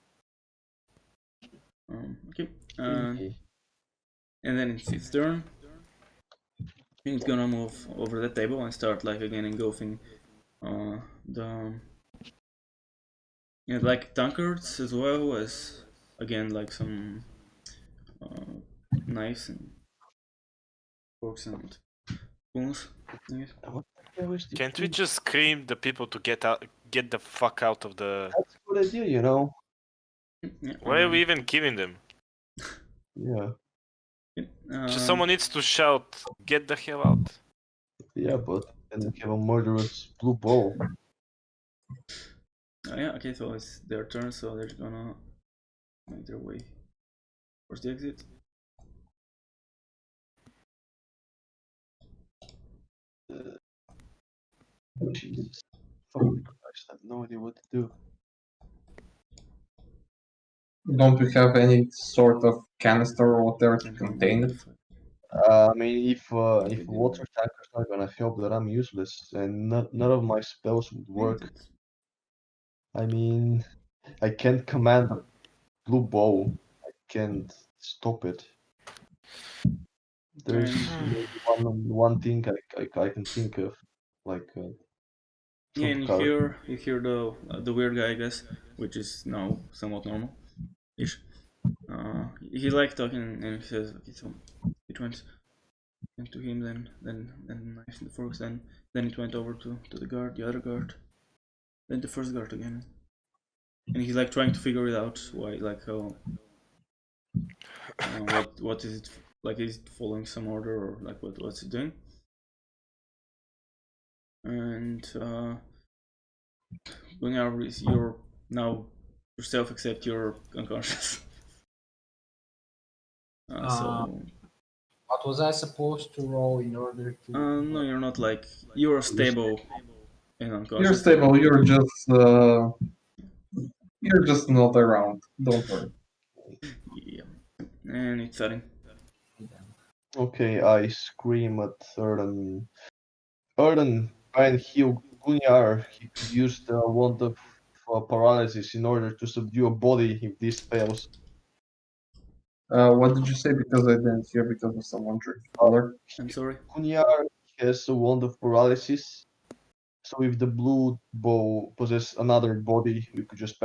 [SPEAKER 1] Okay.
[SPEAKER 2] Hey.
[SPEAKER 1] And then it's its turn. And it's gonna move over the table and start like again engulfing the like tankards as well as again like some knives and forks and spoons. Yes.
[SPEAKER 2] What the hell is this
[SPEAKER 3] Can't we
[SPEAKER 2] thing?
[SPEAKER 3] just scream the people to get the fuck out of the?
[SPEAKER 2] That's a good idea, you know?
[SPEAKER 1] Yeah,
[SPEAKER 3] Why are we even killing them?
[SPEAKER 2] Yeah.
[SPEAKER 3] Just someone needs to shout, "Get the hell out!"
[SPEAKER 2] Yeah, but then we have a murderous blue ball.
[SPEAKER 1] Yeah, okay, so it's their turn, so they're gonna make their way towards the exit.
[SPEAKER 2] Jesus. Fucking Christ, I have no idea what to do.
[SPEAKER 4] Don't we have any sort of canister or whatever to
[SPEAKER 1] And
[SPEAKER 4] contain it?
[SPEAKER 2] I mean, if water tanker's not gonna help, then I'm useless, and none of my spells would work. I mean, I can't command a blue ball. I can't stop it. There's maybe one thing I can think of, like
[SPEAKER 1] Yeah, and
[SPEAKER 2] some
[SPEAKER 1] you hear the weird guy, I guess, which is now somewhat normal-ish. He like talking, and he says, "Okay, so it went to him, then the knife and the forks, then it went over to the guard, the other guard, then the first guard again." And he's like trying to figure it out, why, like how, what is it like? Is it following some order, or like what's it doing? And Gunnar, you're now yourself, except you're unconscious. So
[SPEAKER 5] What was I supposed to roll in order to?
[SPEAKER 1] no, you're not like you're stable and unconscious.
[SPEAKER 4] You're stable. You're just not around. Don't worry.
[SPEAKER 1] Yeah, and it's setting.
[SPEAKER 2] Okay, I scream at Erden. Erden, try and heal Gunyar. He could use the wand of paralysis in order to subdue a body if this fails.
[SPEAKER 4] What did you say? Because I didn't hear because of someone drinking water.
[SPEAKER 1] I'm sorry.
[SPEAKER 2] Gunyar has a wand of paralysis, so if the blue bow possesses another body, we could just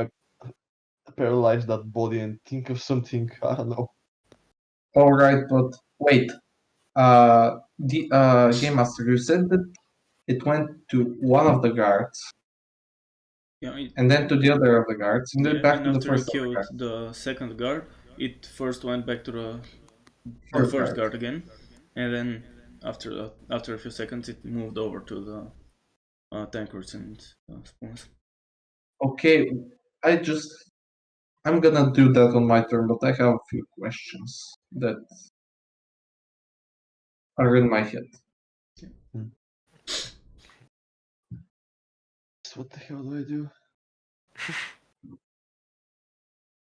[SPEAKER 2] paralyze that body and think of something. I don't know.
[SPEAKER 4] All right, but wait. The game master, you said that it went to one of the guards,
[SPEAKER 1] Yeah,
[SPEAKER 4] and then to the other of the guards, and then
[SPEAKER 1] yeah,
[SPEAKER 4] back
[SPEAKER 1] and
[SPEAKER 4] to the
[SPEAKER 1] after you
[SPEAKER 4] first of the
[SPEAKER 1] killed
[SPEAKER 4] guards.
[SPEAKER 1] the second guard, it first went back to the
[SPEAKER 4] First
[SPEAKER 1] first
[SPEAKER 4] guard.
[SPEAKER 1] guard again, and then after a few seconds, it moved over to the tankards and spoons.
[SPEAKER 4] Okay, I'm gonna do that on my turn, but I have a few questions that are in my head.
[SPEAKER 2] So what the hell do I do?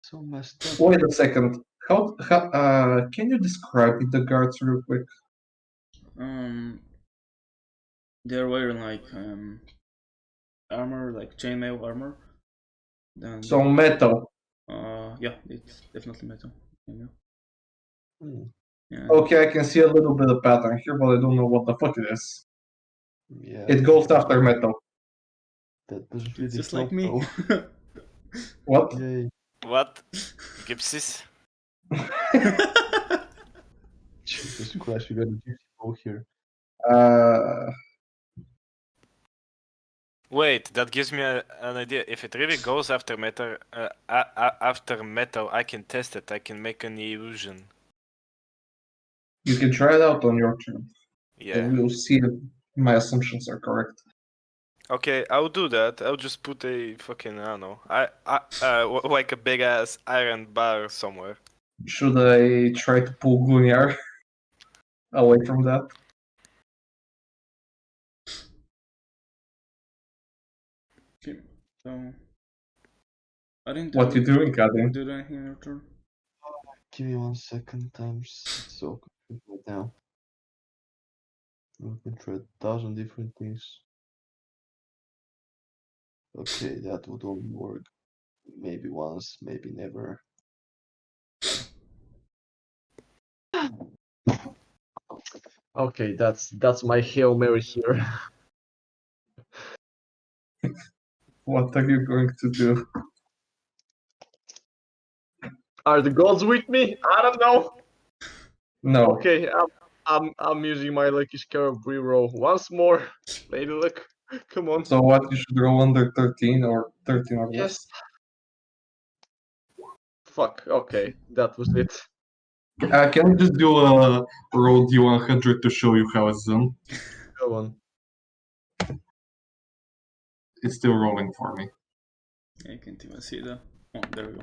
[SPEAKER 2] So messed up.
[SPEAKER 4] Wait a second. Can you describe the guards real quick?
[SPEAKER 1] They're wearing like armor, like chainmail armor. Then
[SPEAKER 4] So metal.
[SPEAKER 1] yeah, it's definitely metal. Chainmail.
[SPEAKER 2] Hmm.
[SPEAKER 1] Yeah.
[SPEAKER 4] Okay, I can see a little bit of pattern here, but I don't know what the fuck it is.
[SPEAKER 2] Yeah.
[SPEAKER 4] It goes after metal.
[SPEAKER 2] That doesn't
[SPEAKER 1] It's
[SPEAKER 2] really
[SPEAKER 1] just
[SPEAKER 2] help
[SPEAKER 1] like me.
[SPEAKER 2] though.
[SPEAKER 4] What?
[SPEAKER 2] Yay.
[SPEAKER 3] What? Gypsies?
[SPEAKER 2] Jesus Christ, we got a gypsy bow here.
[SPEAKER 4] uh,
[SPEAKER 3] Wait, that gives me an idea. If it really goes after metal, I can test it. I can make an illusion.
[SPEAKER 4] you can try it out on your turn,
[SPEAKER 3] Yeah.
[SPEAKER 4] and we'll see if my assumptions are correct.
[SPEAKER 3] Okay, I'll do that. I'll just put a fucking I don't know, like a big ass iron bar somewhere.
[SPEAKER 4] Should I try to pull Gunyar away from that?
[SPEAKER 1] Okay, so I didn't
[SPEAKER 4] What you doing, Kadin?
[SPEAKER 1] do anything in your turn.
[SPEAKER 2] Give me 1 second. I'm so confused right now. We can try 1,000 different things. Okay, that would only work maybe once, maybe never. Okay, that's my Hail Mary here.
[SPEAKER 4] What are you going to do?
[SPEAKER 2] Are the gods with me? I don't know.
[SPEAKER 4] No.
[SPEAKER 2] Okay, I'm using my lucky scarab reroll once more. Lady luck, come on.
[SPEAKER 4] So what? You should roll under 13 or 13 or less.
[SPEAKER 2] Yes. Fuck. Okay, that was it.
[SPEAKER 4] Can we just do a roll D100 to show you how it's done?
[SPEAKER 2] Go on.
[SPEAKER 4] It's still rolling for me.
[SPEAKER 1] I can't even see the. Oh, there we go.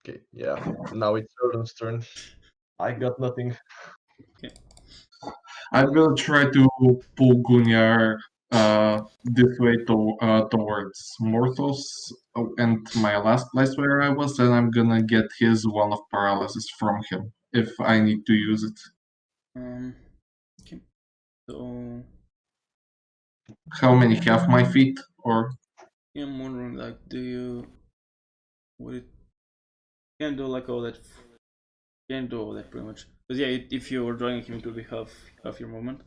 [SPEAKER 2] Okay, yeah. Now it's Jordan's turn. I got nothing.
[SPEAKER 4] I'm gonna try to pull Gunyar this way towards Morthos, and my last place where I was, and I'm gonna get his one of paralysis from him if I need to use it.
[SPEAKER 1] Okay. So
[SPEAKER 4] How many have my feet? Or
[SPEAKER 1] yeah, I'm wondering, like, do you would it can do like all that? Can do all that pretty much. Because yeah, if you were drawing him, it would be half your movement.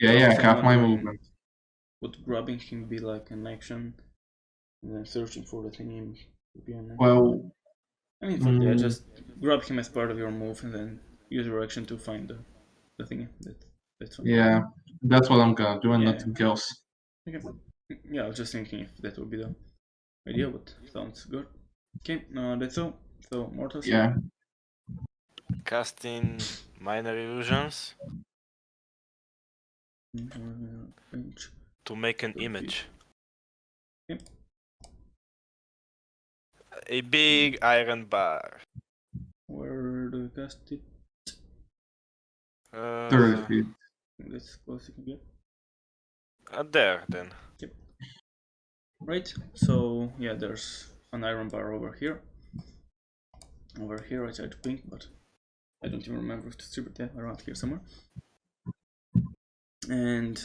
[SPEAKER 4] yeah,
[SPEAKER 1] So I'm
[SPEAKER 4] half my
[SPEAKER 1] wondering,
[SPEAKER 4] movement.
[SPEAKER 1] would grabbing him be like an action, and then searching for the thing would be an action?
[SPEAKER 4] Well,
[SPEAKER 1] I mean, fuck yeah, just grab him as part of your move, and then use your action to find the thing. That's fine.
[SPEAKER 4] yeah, that's what I'm gonna do, and
[SPEAKER 1] Yeah.
[SPEAKER 4] nothing else.
[SPEAKER 1] Okay. Yeah, I was just thinking if that would be the idea, but sounds good. Okay, that's all. So mortals.
[SPEAKER 4] Yeah,
[SPEAKER 3] Casting minor illusions
[SPEAKER 1] Range.
[SPEAKER 3] to make an image.
[SPEAKER 1] Okay.
[SPEAKER 3] A big iron bar.
[SPEAKER 1] Where do you cast it?
[SPEAKER 4] 30 feet.
[SPEAKER 1] That's close you can get.
[SPEAKER 3] There then.
[SPEAKER 1] Right. So yeah, there's an iron bar over here. Over here, I tried to ping, but I don't even remember if to distribute that around here somewhere. And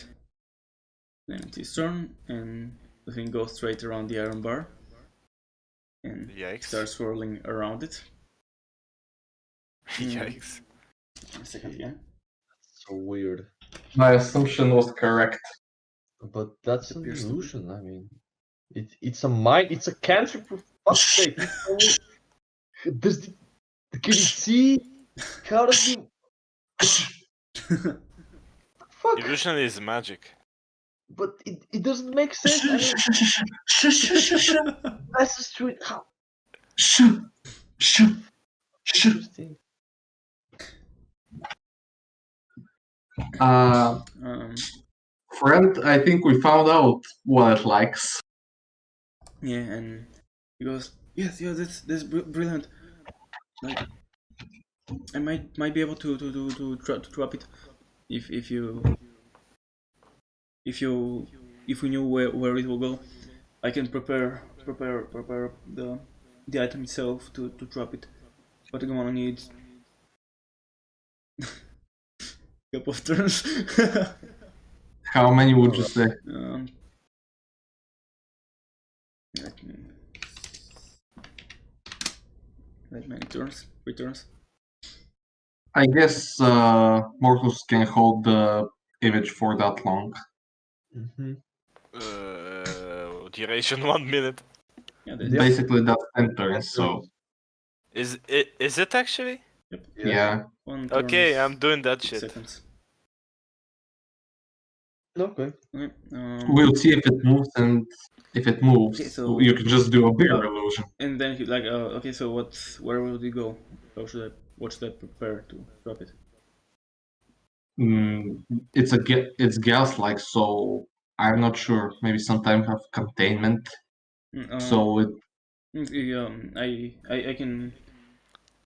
[SPEAKER 1] then it is turn, and the thing goes straight around the iron bar and
[SPEAKER 3] Yikes.
[SPEAKER 1] starts swirling around it.
[SPEAKER 3] Yikes.
[SPEAKER 1] A second again.
[SPEAKER 2] So weird.
[SPEAKER 4] My assumption was correct.
[SPEAKER 2] But that's an
[SPEAKER 1] Appears to be.
[SPEAKER 2] illusion. I mean, it's a mind. It's a cantrip for fuck's sake. You tell me- Does the, can you see? How does the fuck?
[SPEAKER 3] Illusion is magic.
[SPEAKER 2] But it doesn't make sense. I mean, that's the street. How interesting.
[SPEAKER 4] Friend, I think we found out what it likes.
[SPEAKER 1] Yeah, and he goes, yes, that's brilliant. Like, I might be able to drop it if we knew where it will go. I can prepare the item itself to drop it, but I'm gonna need a couple of turns.
[SPEAKER 4] How many would you say?
[SPEAKER 1] Let me. That many turns? 3 turns?
[SPEAKER 4] I guess Mortus can hold the image for that long.
[SPEAKER 3] Duration 1 minute.
[SPEAKER 1] Yeah, that's
[SPEAKER 4] Basically, that's 10 turns. So
[SPEAKER 3] Is it actually?
[SPEAKER 1] Yep.
[SPEAKER 4] yeah.
[SPEAKER 1] 1 turn
[SPEAKER 3] Okay,
[SPEAKER 1] is
[SPEAKER 3] I'm doing that
[SPEAKER 1] 6
[SPEAKER 3] shit.
[SPEAKER 1] seconds.
[SPEAKER 2] Okay.
[SPEAKER 1] Okay.
[SPEAKER 4] We'll see if it moves, and if it moves,
[SPEAKER 1] Okay, so-
[SPEAKER 4] you can just do a bigger illusion.
[SPEAKER 1] And then he like, okay, so where will we go? What should I prepare to drop it?
[SPEAKER 4] It's gas-like, so I'm not sure. Maybe some type of containment. So it
[SPEAKER 1] I can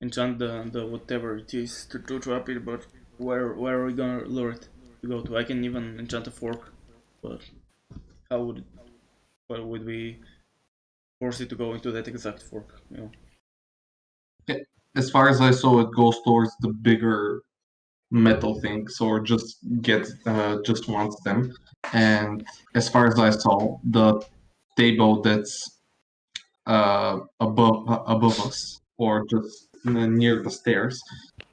[SPEAKER 1] enchant the whatever it is to drop it, but where are we gonna lure it to go to? I can even enchant a fork, but how would would we force it to go into that exact fork? You know?
[SPEAKER 4] as far as I saw, it goes towards the bigger metal things, or just wants them. And as far as I saw, the table that's above us, or just near the stairs,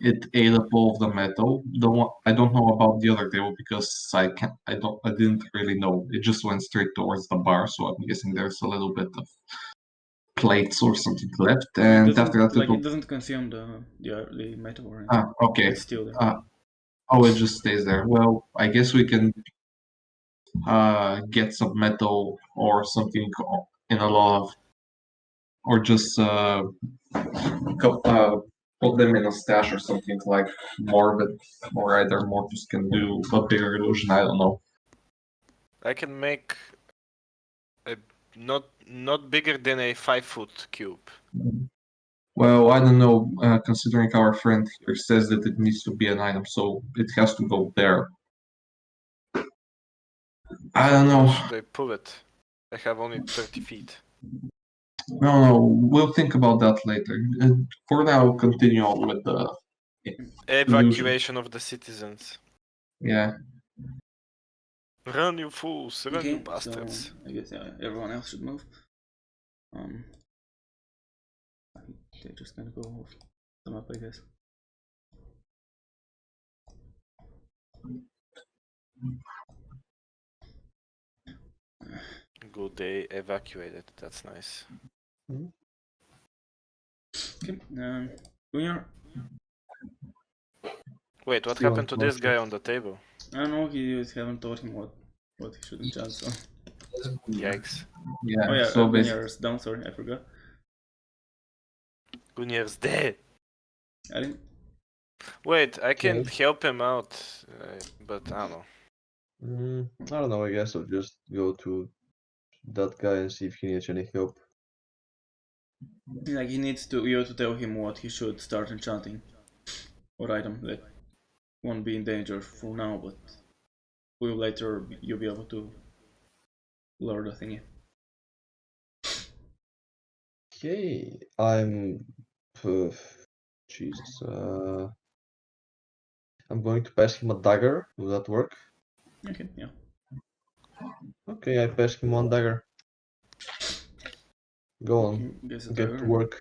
[SPEAKER 4] it ate up all of the metal. The one I don't know about the other table because I didn't really know. It just went straight towards the bar, so I'm guessing there's a little bit of plates or something left. And after that,
[SPEAKER 1] it doesn't consume the metal or anything.
[SPEAKER 4] okay.
[SPEAKER 1] It's still there.
[SPEAKER 4] It just stays there. Well, I guess we can get some metal or something in a lot of, or just put them in a stash or something like Morbid, or either Mortus can do a bigger illusion. I don't know.
[SPEAKER 3] I can make a not bigger than a 5-foot cube.
[SPEAKER 4] Well, I don't know. Considering our friend here says that it needs to be an item, so it has to go there. I don't know.
[SPEAKER 3] Should I pull it? I have only 30 feet.
[SPEAKER 4] No, we'll think about that later. For now, continue on with the
[SPEAKER 3] Evacuation of the citizens.
[SPEAKER 4] yeah.
[SPEAKER 3] Run, you fools! Run, you
[SPEAKER 1] Okay,
[SPEAKER 3] bastards!
[SPEAKER 1] so I guess everyone else should move. They're just gonna go off them up, I guess.
[SPEAKER 3] Good, they evacuated. That's nice.
[SPEAKER 1] Okay, Gunnar.
[SPEAKER 3] Wait, what
[SPEAKER 2] Still
[SPEAKER 3] happened to this
[SPEAKER 2] unconscious.
[SPEAKER 3] guy on the table?
[SPEAKER 1] I don't know, he haven't taught him what he should enchant, so.
[SPEAKER 3] Yikes.
[SPEAKER 4] Yeah.
[SPEAKER 1] Oh yeah,
[SPEAKER 4] So basically,
[SPEAKER 1] Gunnar's down, sorry, I forgot.
[SPEAKER 3] Gunnar's dead!
[SPEAKER 1] I didn't.
[SPEAKER 3] Wait, I can help him out, but I don't know.
[SPEAKER 2] I don't know. I guess I'll just go to that guy and see if he needs any help.
[SPEAKER 1] Like, he needs you to tell him what he should start enchanting. Or item that won't be in danger for now, but will later you'll be able to lure the thingy.
[SPEAKER 2] Okay, I'm. Jesus. I'm going to pass him a dagger. Will that work?
[SPEAKER 1] Okay, yeah.
[SPEAKER 2] Okay, I pass him one dagger. Go on,
[SPEAKER 1] Guess
[SPEAKER 2] get to work.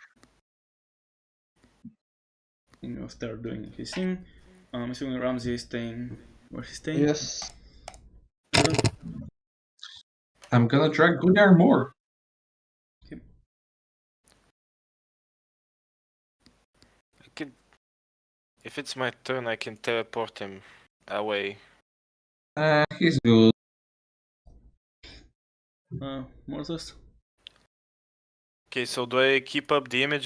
[SPEAKER 1] He'll start doing his thing. I'm assuming Ramsey is staying where he's staying.
[SPEAKER 2] Yes.
[SPEAKER 4] I'm gonna drag Gunnar more.
[SPEAKER 1] Okay.
[SPEAKER 3] I can... If it's my turn, I can teleport him away.
[SPEAKER 4] He's good.
[SPEAKER 1] Morthos?
[SPEAKER 3] Okay, so do I keep up the image?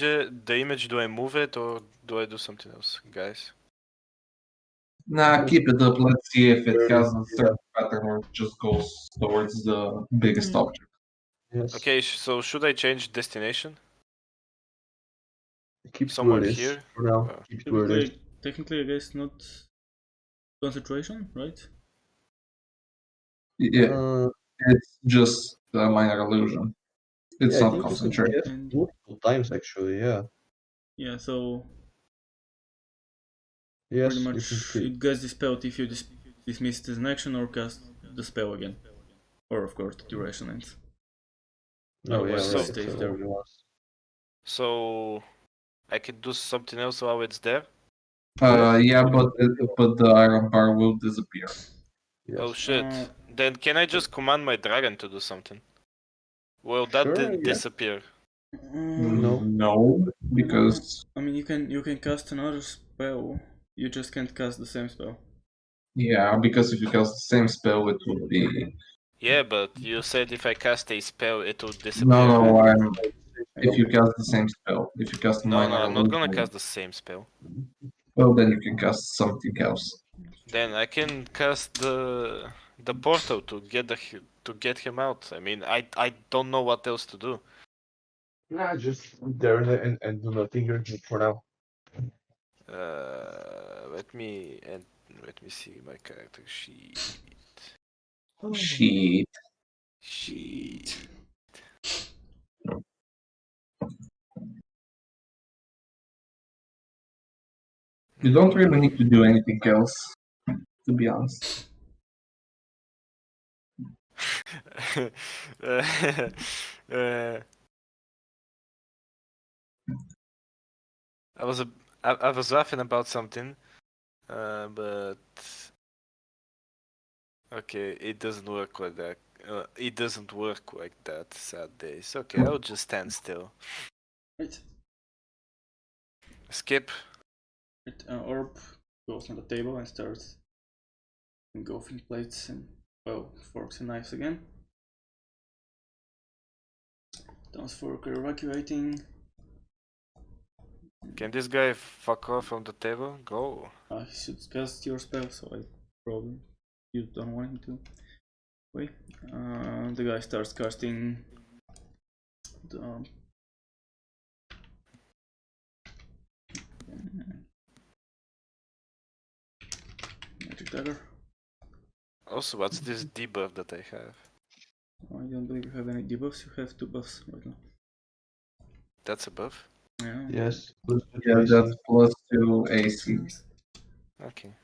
[SPEAKER 3] Do I move it, or do I do something else, guys?
[SPEAKER 4] Nah, keep it up. Let's see if it has a certain pattern or it just goes towards the biggest object.
[SPEAKER 2] Yes.
[SPEAKER 3] Okay, so should I change destination?
[SPEAKER 2] Keep it
[SPEAKER 3] Somewhere
[SPEAKER 2] where it is.
[SPEAKER 3] here?
[SPEAKER 2] For now, keep it where it is.
[SPEAKER 1] Technically, I guess not concentration, right?
[SPEAKER 4] Yeah, it's just a minor illusion. It's
[SPEAKER 2] Yeah, I
[SPEAKER 4] not
[SPEAKER 2] think
[SPEAKER 4] concentration.
[SPEAKER 2] you can multiple times actually. Yeah.
[SPEAKER 1] Yeah, so
[SPEAKER 2] Yes,
[SPEAKER 1] pretty
[SPEAKER 2] you
[SPEAKER 1] much
[SPEAKER 2] can
[SPEAKER 1] it gets dispelled if you dismiss it as an action or cast the spell again. Or of course the duration ends.
[SPEAKER 2] Oh yeah,
[SPEAKER 1] Otherwise, it
[SPEAKER 2] right.
[SPEAKER 1] stays
[SPEAKER 2] So
[SPEAKER 1] there.
[SPEAKER 2] everyone's-
[SPEAKER 3] So I can do something else while it's there.
[SPEAKER 4] Yeah, but the iron bar will disappear.
[SPEAKER 2] Yes.
[SPEAKER 3] Oh shit. Then can I just command my dragon to do something? Will that
[SPEAKER 2] Sure, yeah.
[SPEAKER 3] disappear?
[SPEAKER 2] No.
[SPEAKER 4] No, because
[SPEAKER 1] I mean, you can cast another spell. You just can't cast the same spell.
[SPEAKER 4] yeah, because if you cast the same spell, it would be
[SPEAKER 3] Yeah, but you said if I cast a spell, it would disappear.
[SPEAKER 4] no.
[SPEAKER 3] right?
[SPEAKER 4] If you cast the same spell, if you cast
[SPEAKER 3] No,
[SPEAKER 4] minor
[SPEAKER 3] I'm not gonna
[SPEAKER 4] illusion,
[SPEAKER 3] cast the same spell.
[SPEAKER 4] well, then you can cast something else.
[SPEAKER 3] Then I can cast the portal to get him out. I mean, I don't know what else to do.
[SPEAKER 2] Nah, just there and do nothing here for now.
[SPEAKER 3] Let me see my character sheet.
[SPEAKER 4] Sheet.
[SPEAKER 3] Sheet.
[SPEAKER 4] You don't really need to do anything else, to be honest.
[SPEAKER 3] uh, I was laughing about something, but okay, it doesn't work like that. It doesn't work like that. Sad days. Okay, I'll just stand still.
[SPEAKER 1] Right.
[SPEAKER 3] Skip.
[SPEAKER 1] Right. Orb goes on the table and starts engulfing plates and forks and knives again. Townsfolk are evacuating.
[SPEAKER 3] Can this guy fuck off from the table? Go.
[SPEAKER 1] He should cast your spell, so I probably you don't want him to. Wait. The guy starts casting the magic dagger.
[SPEAKER 3] Also, what's this debuff that I have?
[SPEAKER 1] I don't believe you have any debuffs. You have 2 buffs right now.
[SPEAKER 3] That's a buff?
[SPEAKER 1] Yeah.
[SPEAKER 2] Yes.
[SPEAKER 4] Yeah, that's plus 2 AC.
[SPEAKER 3] Okay.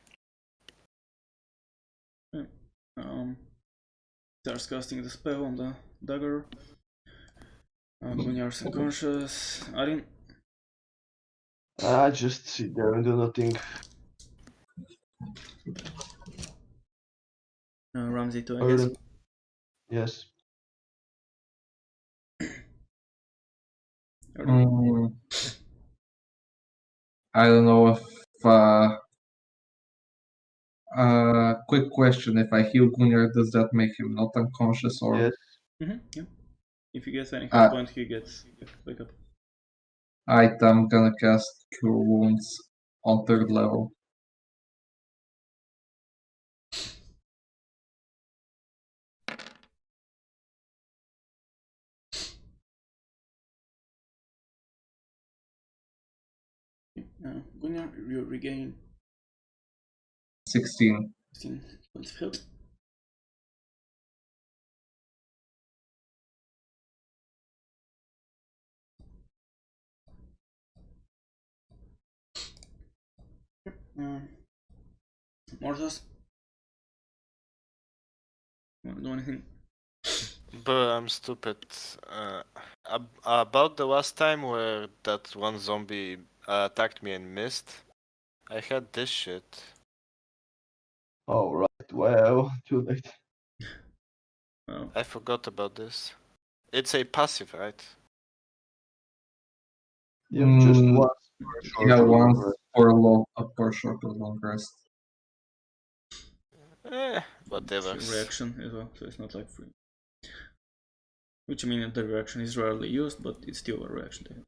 [SPEAKER 1] Starts casting the spell on the dagger. Gunyar's unconscious. Arin.
[SPEAKER 2] Just sit there and do nothing.
[SPEAKER 1] Ramsey too, I guess.
[SPEAKER 2] Yes.
[SPEAKER 4] I don't know if. Quick question: if I heal Gunnar, does that make him not unconscious or?
[SPEAKER 2] Yes.
[SPEAKER 1] Yeah. If he gets any hit point, he gets wake up.
[SPEAKER 4] I'm gonna cast Cure Wounds on 3rd level.
[SPEAKER 1] Gunnar, you regain
[SPEAKER 4] 16.
[SPEAKER 1] 16 points of health. Morthos? Wanna do anything?
[SPEAKER 3] But I'm stupid. About the last time where that one zombie attacked me and missed, I had this shit.
[SPEAKER 2] Oh right. Well, too late.
[SPEAKER 1] Well,
[SPEAKER 3] I forgot about this. It's a passive, right?
[SPEAKER 2] Yeah, just once. For a
[SPEAKER 4] Yeah,
[SPEAKER 2] short
[SPEAKER 4] once
[SPEAKER 2] rest.
[SPEAKER 4] for a short or long rest.
[SPEAKER 3] Whatever.
[SPEAKER 1] it's a reaction as well, so it's not like free. Which I mean the reaction is rarely used, but it's still a reaction to him.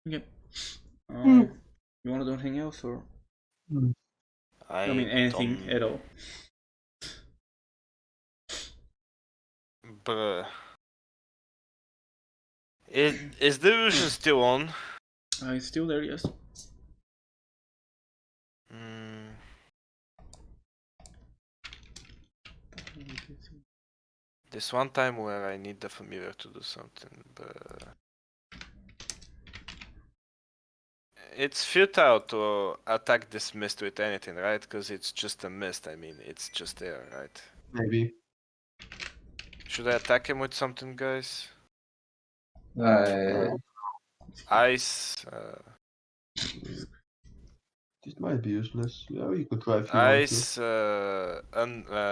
[SPEAKER 1] Okay. You wanna do anything else or? I mean anything
[SPEAKER 3] don't...
[SPEAKER 1] at all.
[SPEAKER 3] Bruh. Is the illusion still on?
[SPEAKER 1] It's still there, yes.
[SPEAKER 3] This one time where I need the familiar to do something, but it's futile to attack this mist with anything, right? Because it's just a mist. I mean, it's just there, right?
[SPEAKER 2] Maybe.
[SPEAKER 3] Should I attack him with something, guys?
[SPEAKER 4] Uh,
[SPEAKER 3] Ice.
[SPEAKER 2] This might be useless. Yeah, you could try if you want to.
[SPEAKER 3] Ice.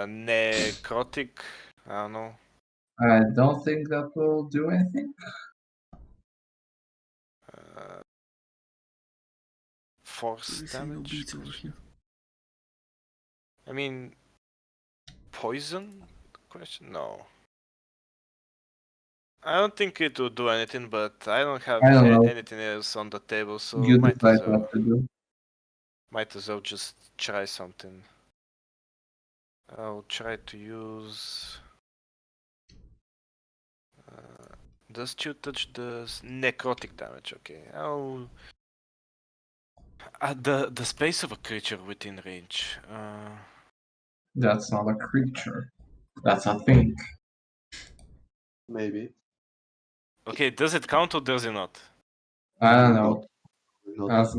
[SPEAKER 3] Necrotic. I don't know.
[SPEAKER 4] I don't think that will do anything.
[SPEAKER 3] Force damage. I mean, poison? Question? No. I don't think it will do anything, but I don't have
[SPEAKER 4] I don't know.
[SPEAKER 3] anything else on the table, so
[SPEAKER 4] You
[SPEAKER 3] might
[SPEAKER 4] decide
[SPEAKER 3] as well.
[SPEAKER 4] what to do.
[SPEAKER 3] Might as well just try something. I'll try to use. Does you touch the necrotic damage? Okay. I'll. The space of a creature within range.
[SPEAKER 4] That's not a creature. That's a thing.
[SPEAKER 2] Maybe.
[SPEAKER 3] Okay. Does it count or does it not?
[SPEAKER 4] I don't know.
[SPEAKER 2] Not.
[SPEAKER 4] As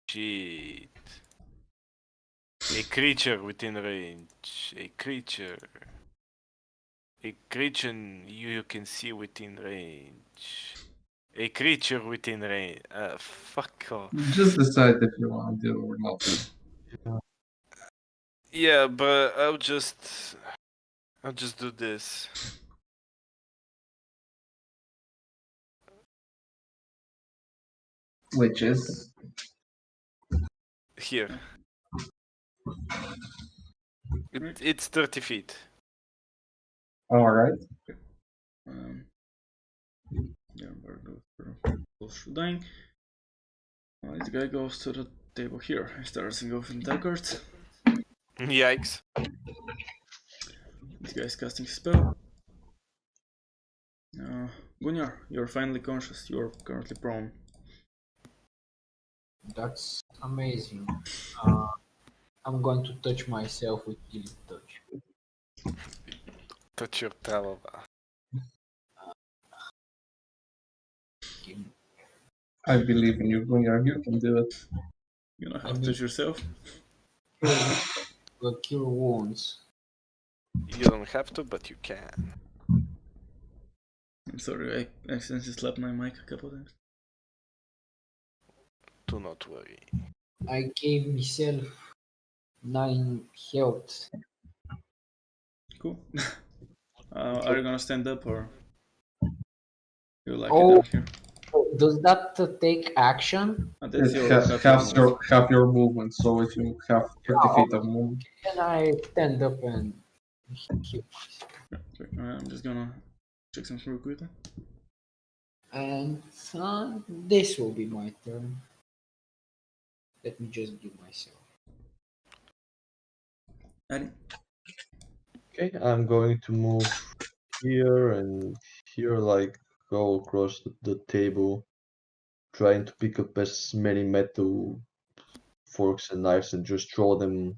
[SPEAKER 3] Shit. A creature within range. A creature. A creature you can see within range. A creature within range. Fuck off.
[SPEAKER 4] just decide if you want to do it or not.
[SPEAKER 3] Yeah, but I'll just do this.
[SPEAKER 4] Which is
[SPEAKER 3] Here. It's 30 feet.
[SPEAKER 4] alright.
[SPEAKER 1] Yeah, we're good for close to dying. This guy goes to the table here. He starts engulfing the cards.
[SPEAKER 3] Yikes.
[SPEAKER 1] This guy's casting a spell. Gunnar, you're finally conscious. You're currently prone.
[SPEAKER 5] That's amazing. I'm going to touch myself with healing touch.
[SPEAKER 3] Touch your talon.
[SPEAKER 4] I believe in you, Gunnar. You can do it.
[SPEAKER 1] You know how to touch yourself?
[SPEAKER 5] Will cure wounds.
[SPEAKER 3] You don't have to, but you can.
[SPEAKER 1] I'm sorry, I accidentally slapped my mic a couple times.
[SPEAKER 3] Do not worry.
[SPEAKER 5] I gave myself 9 health.
[SPEAKER 1] Cool. Are you gonna stand up or you like
[SPEAKER 5] Oh.
[SPEAKER 1] it down here?
[SPEAKER 5] Does that take action?
[SPEAKER 1] That's
[SPEAKER 4] It
[SPEAKER 1] your
[SPEAKER 4] half your movement, so if you have 30 feet of movement.
[SPEAKER 5] Can I stand up and heal myself?
[SPEAKER 1] Yeah, sorry. I'm just gonna check something real quickly.
[SPEAKER 5] And this will be my turn. Let me just give myself.
[SPEAKER 1] Addy?
[SPEAKER 2] Okay, I'm going to move here and here, like go across the table, trying to pick up as many metal forks and knives and just throw them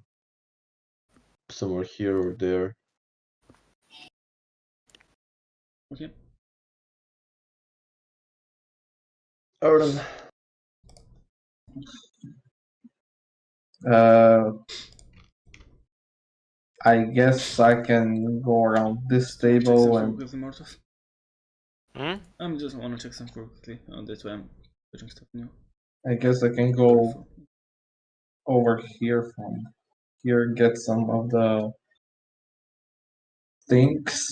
[SPEAKER 2] somewhere here or there.
[SPEAKER 1] Okay.
[SPEAKER 2] Erden,
[SPEAKER 4] I guess I can go around this
[SPEAKER 1] Check
[SPEAKER 4] table
[SPEAKER 1] something
[SPEAKER 4] and
[SPEAKER 1] quickly, Mortis. I'm just wanna check something quickly. That's why I'm putting stuff new.
[SPEAKER 4] I guess I can go over here from here, get some of the things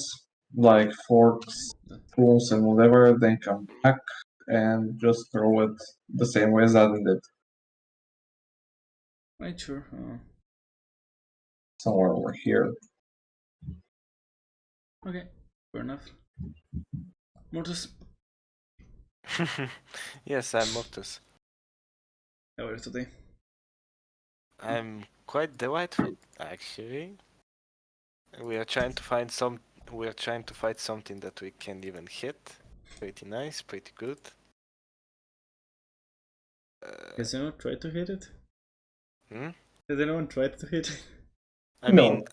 [SPEAKER 4] like forks, spoons, and whatever, then come back and just throw it the same way as Adam did,
[SPEAKER 1] Right, sure.
[SPEAKER 4] somewhere over here.
[SPEAKER 1] Okay, fair enough. Mortis,
[SPEAKER 3] Yes, I'm Mortis.
[SPEAKER 1] how are you today?
[SPEAKER 3] I'm quite delightful, actually. We are trying to find some. We are trying to find something that we can even hit. Pretty nice, pretty good.
[SPEAKER 1] Has anyone tried to hit it?
[SPEAKER 3] Hmm?
[SPEAKER 1] Has anyone tried to hit it?
[SPEAKER 3] I
[SPEAKER 4] No.
[SPEAKER 3] mean,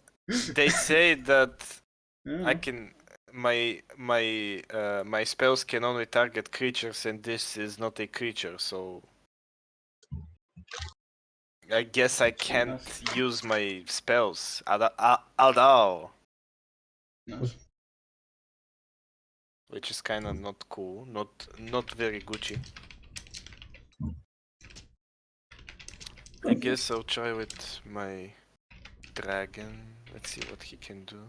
[SPEAKER 3] they say that
[SPEAKER 1] Yeah.
[SPEAKER 3] I can. my spells can only target creatures, and this is not a creature, so I guess I can't use my spells at all,
[SPEAKER 1] Nice.
[SPEAKER 3] which is kind of not cool, not very Gucci. I guess I'll try with my dragon. Let's see what he can do.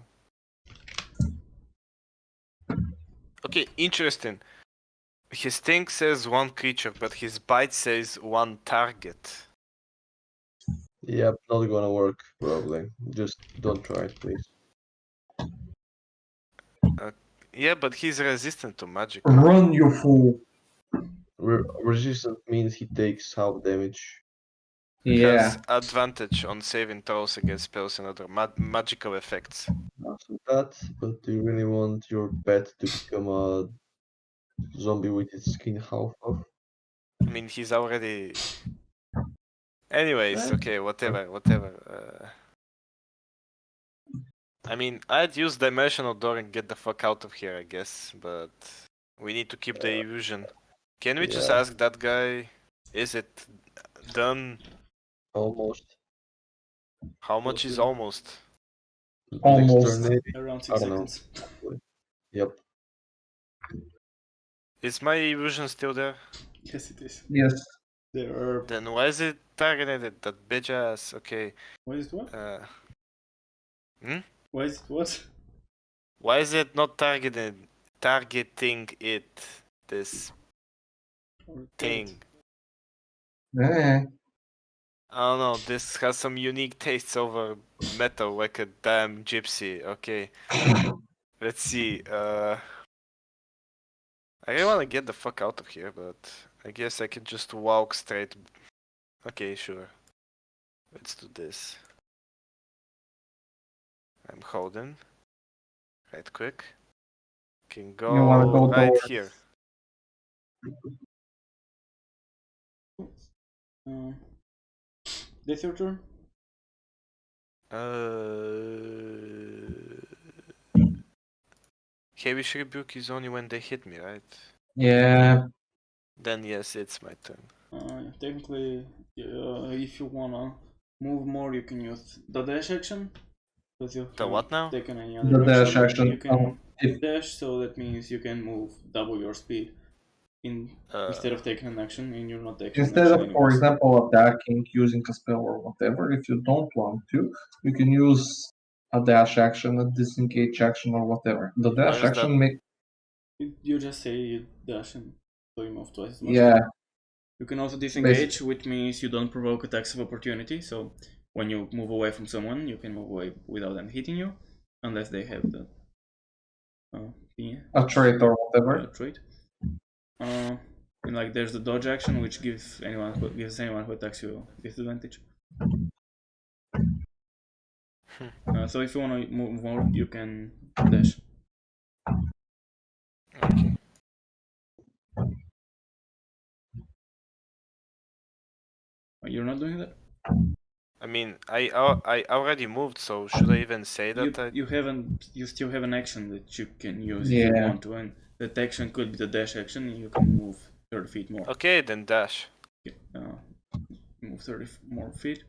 [SPEAKER 3] Okay, interesting. His thing says one creature, but his bite says one target.
[SPEAKER 2] Yep, not gonna work, probably. Just don't try it, please.
[SPEAKER 3] Yeah, but he's resistant to magic.
[SPEAKER 4] Run, you fool.
[SPEAKER 2] Resistant means he takes half damage.
[SPEAKER 4] Yeah.
[SPEAKER 3] Has advantage on saving throws against spells and other magical effects.
[SPEAKER 2] After that, but do you really want your pet to become a zombie with its skin half off?
[SPEAKER 3] I mean, he's already. Anyways, okay, whatever. I mean, I'd use Dimensional Door and get the fuck out of here, I guess, but we need to keep the illusion. Can we just
[SPEAKER 2] Yeah.
[SPEAKER 3] ask that guy, is it done?
[SPEAKER 2] Almost.
[SPEAKER 3] How much is almost?
[SPEAKER 4] Almost.
[SPEAKER 2] Next turn, maybe?
[SPEAKER 1] Around
[SPEAKER 2] I
[SPEAKER 1] 6
[SPEAKER 2] don't know.
[SPEAKER 1] seconds.
[SPEAKER 2] Yep.
[SPEAKER 3] Is my illusion still there?
[SPEAKER 1] Yes, it is.
[SPEAKER 4] Yes.
[SPEAKER 1] There are.
[SPEAKER 3] Then why is it targeted? That bitch ass. Okay.
[SPEAKER 1] Why is it what? Why is it what?
[SPEAKER 3] Why is it not targeting it? This
[SPEAKER 1] Or
[SPEAKER 3] thing.
[SPEAKER 4] Eh.
[SPEAKER 3] I don't know. This has some unique tastes over metal, like a damn gypsy. Okay. Let's see. I really want to get the fuck out of here, but I guess I can just walk straight. Okay, sure. Let's do this. I'm holding. Right quick. Can go,
[SPEAKER 4] You wanna go
[SPEAKER 3] right
[SPEAKER 4] towards-
[SPEAKER 3] here.
[SPEAKER 1] That's your turn?
[SPEAKER 3] Heavy Rebuke is only when they hit me, right?
[SPEAKER 4] Yeah.
[SPEAKER 3] Then yes, it's my turn.
[SPEAKER 1] Technically, if you wanna move more, you can use the dash action. But you
[SPEAKER 3] The what now?
[SPEAKER 1] taken any
[SPEAKER 4] The
[SPEAKER 1] other
[SPEAKER 4] dash
[SPEAKER 1] action,
[SPEAKER 4] action.
[SPEAKER 1] you can
[SPEAKER 4] If
[SPEAKER 1] dash, so that means you can move double your speed instead of taking an action, and you're not taking
[SPEAKER 4] instead
[SPEAKER 1] an
[SPEAKER 4] of,
[SPEAKER 1] action
[SPEAKER 4] for
[SPEAKER 1] anyways.
[SPEAKER 4] example, attacking using a spell or whatever, if you don't want to, you can use a dash action, a disengage action, or whatever. The dash
[SPEAKER 3] is
[SPEAKER 4] action
[SPEAKER 3] that?
[SPEAKER 4] make
[SPEAKER 1] You just say you dash and so you move twice as much.
[SPEAKER 4] yeah.
[SPEAKER 1] You can also disengage, which means you don't provoke attacks of opportunity. So when you move away from someone, you can move away without them hitting you, unless they have the
[SPEAKER 4] A trait or whatever.
[SPEAKER 1] trait. And like there's the dodge action, which gives anyone who attacks you disadvantage. So if you want to move more, you can dash.
[SPEAKER 3] Okay.
[SPEAKER 1] You're not doing that.
[SPEAKER 3] I mean, I already moved, so should I even say that
[SPEAKER 1] You still have an action that you can use if you
[SPEAKER 4] Yeah.
[SPEAKER 1] want to, and that action could be the dash action. And you can move 30 feet more.
[SPEAKER 3] Okay, then dash.
[SPEAKER 1] Move 30 more feet.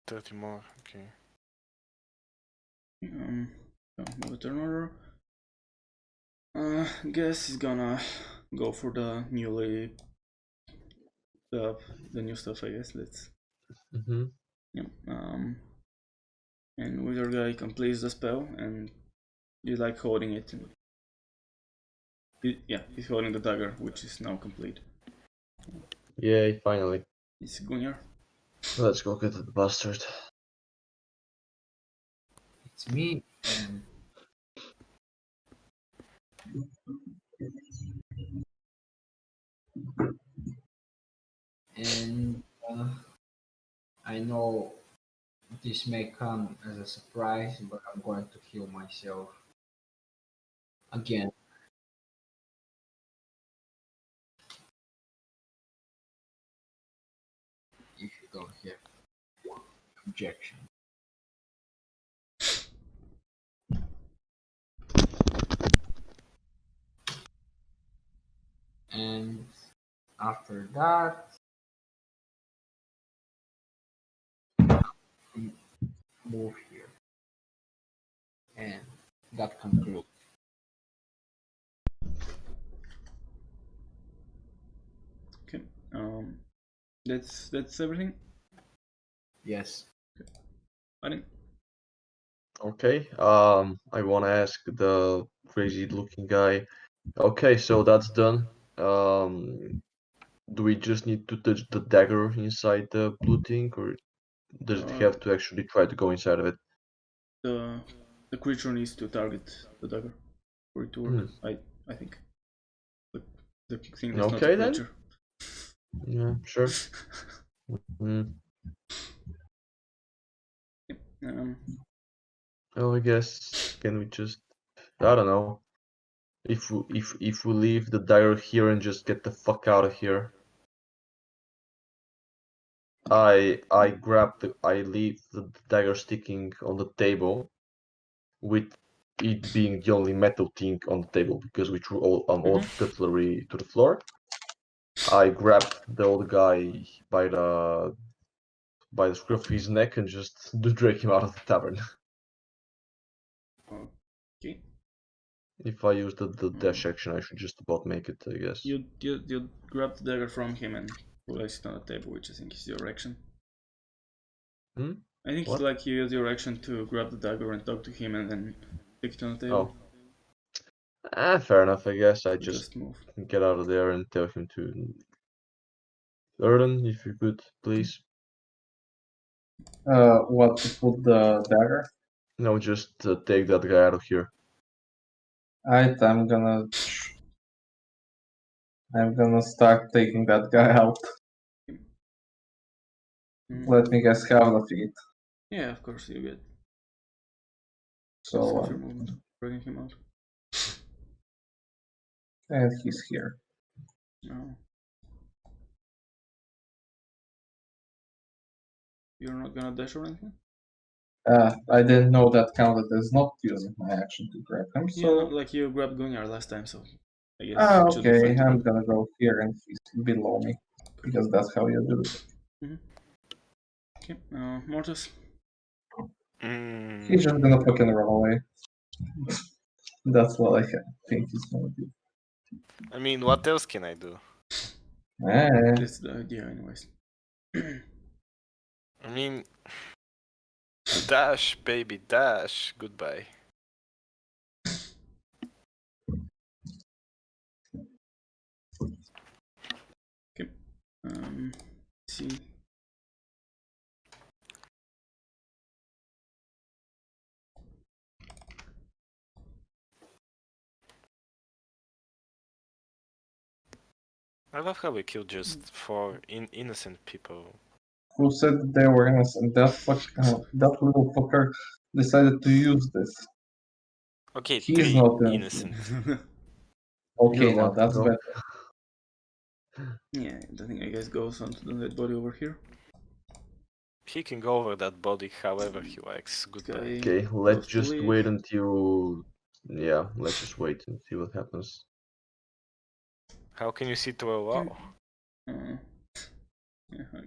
[SPEAKER 3] 30 more. Okay.
[SPEAKER 1] Move a turn order. Guess he's gonna go for the new stuff. I guess let's. Yeah. And wizard guy completes the spell, and you like holding it. Yeah, he's holding the dagger, which is now complete.
[SPEAKER 2] Yay, finally.
[SPEAKER 1] It's Gunjar.
[SPEAKER 2] Let's go get the bastard.
[SPEAKER 5] It's me. And I know this may come as a surprise, but I'm going to heal myself again. If you don't have objection. And after that, move here. And that concludes.
[SPEAKER 1] Okay. That's everything.
[SPEAKER 5] Yes.
[SPEAKER 1] I think.
[SPEAKER 2] Okay. I want to ask the crazy-looking guy. Okay, so that's done. Do we just need to touch the dagger inside the blue thing, or does it have to actually try to go inside of it?
[SPEAKER 1] The creature needs to target the dagger for it to work. I think. But the thing is not
[SPEAKER 2] Okay,
[SPEAKER 1] a
[SPEAKER 2] then.
[SPEAKER 1] creature.
[SPEAKER 2] Yeah, sure. Well, I guess can we just, I don't know, if we leave the dagger here and just get the fuck out of here. I leave the dagger sticking on the table, with it being the only metal thing on the table because we threw all the cutlery to the floor. I grab the old guy by the scruff of his neck and just drag him out of the tavern.
[SPEAKER 1] Okay.
[SPEAKER 2] If I use the dash action, I should just about make it, I guess.
[SPEAKER 1] You grab the dagger from him and place it on the table, which I think is your action. I think
[SPEAKER 2] What?
[SPEAKER 1] like you use your action to grab the dagger and talk to him and then stick it on the table.
[SPEAKER 2] Fair enough, I guess. I just
[SPEAKER 1] move.
[SPEAKER 2] get out of there and tell him to. Erden, if you could, please.
[SPEAKER 4] What to put the dagger?
[SPEAKER 2] No, just take that guy out of here.
[SPEAKER 4] Alright, I'm gonna start taking that guy out. Let me guess, have the feet.
[SPEAKER 1] Yeah, of course you get.
[SPEAKER 4] So,
[SPEAKER 1] your movement, bringing him out.
[SPEAKER 4] and he's here.
[SPEAKER 1] No. You're not gonna dash or anything?
[SPEAKER 4] I didn't know that counted as not using my action to grab him, so...
[SPEAKER 1] Yeah, no, like you grabbed Gunnar last time, so I guess
[SPEAKER 4] Ah,
[SPEAKER 1] it should be
[SPEAKER 4] okay,
[SPEAKER 1] fine to
[SPEAKER 4] I'm
[SPEAKER 1] grab.
[SPEAKER 4] gonna go here and he's below me, because that's how you do it.
[SPEAKER 1] Okay, Mortis.
[SPEAKER 4] He's just gonna fucking run away. That's what I think he's gonna do.
[SPEAKER 3] I mean, what else can I do?
[SPEAKER 1] That's the idea, anyways.
[SPEAKER 3] I mean, dash, baby, dash. Goodbye.
[SPEAKER 1] Okay. See.
[SPEAKER 3] I love how we kill just 4 innocent people.
[SPEAKER 4] Who said that they were innocent? That little fucker decided to use this.
[SPEAKER 3] Okay,
[SPEAKER 4] He's
[SPEAKER 3] 3
[SPEAKER 4] not
[SPEAKER 3] innocent.
[SPEAKER 4] Okay,
[SPEAKER 2] You're
[SPEAKER 4] now
[SPEAKER 2] lucky,
[SPEAKER 4] that's
[SPEAKER 2] though.
[SPEAKER 4] better.
[SPEAKER 1] Yeah, I think I guess goes onto the dead body over here.
[SPEAKER 3] He can go over that body however he likes. Goodbye.
[SPEAKER 2] Okay, let's just wait until. Yeah, let's just wait and see what happens.
[SPEAKER 3] How can you see through a wall?
[SPEAKER 1] Yeah.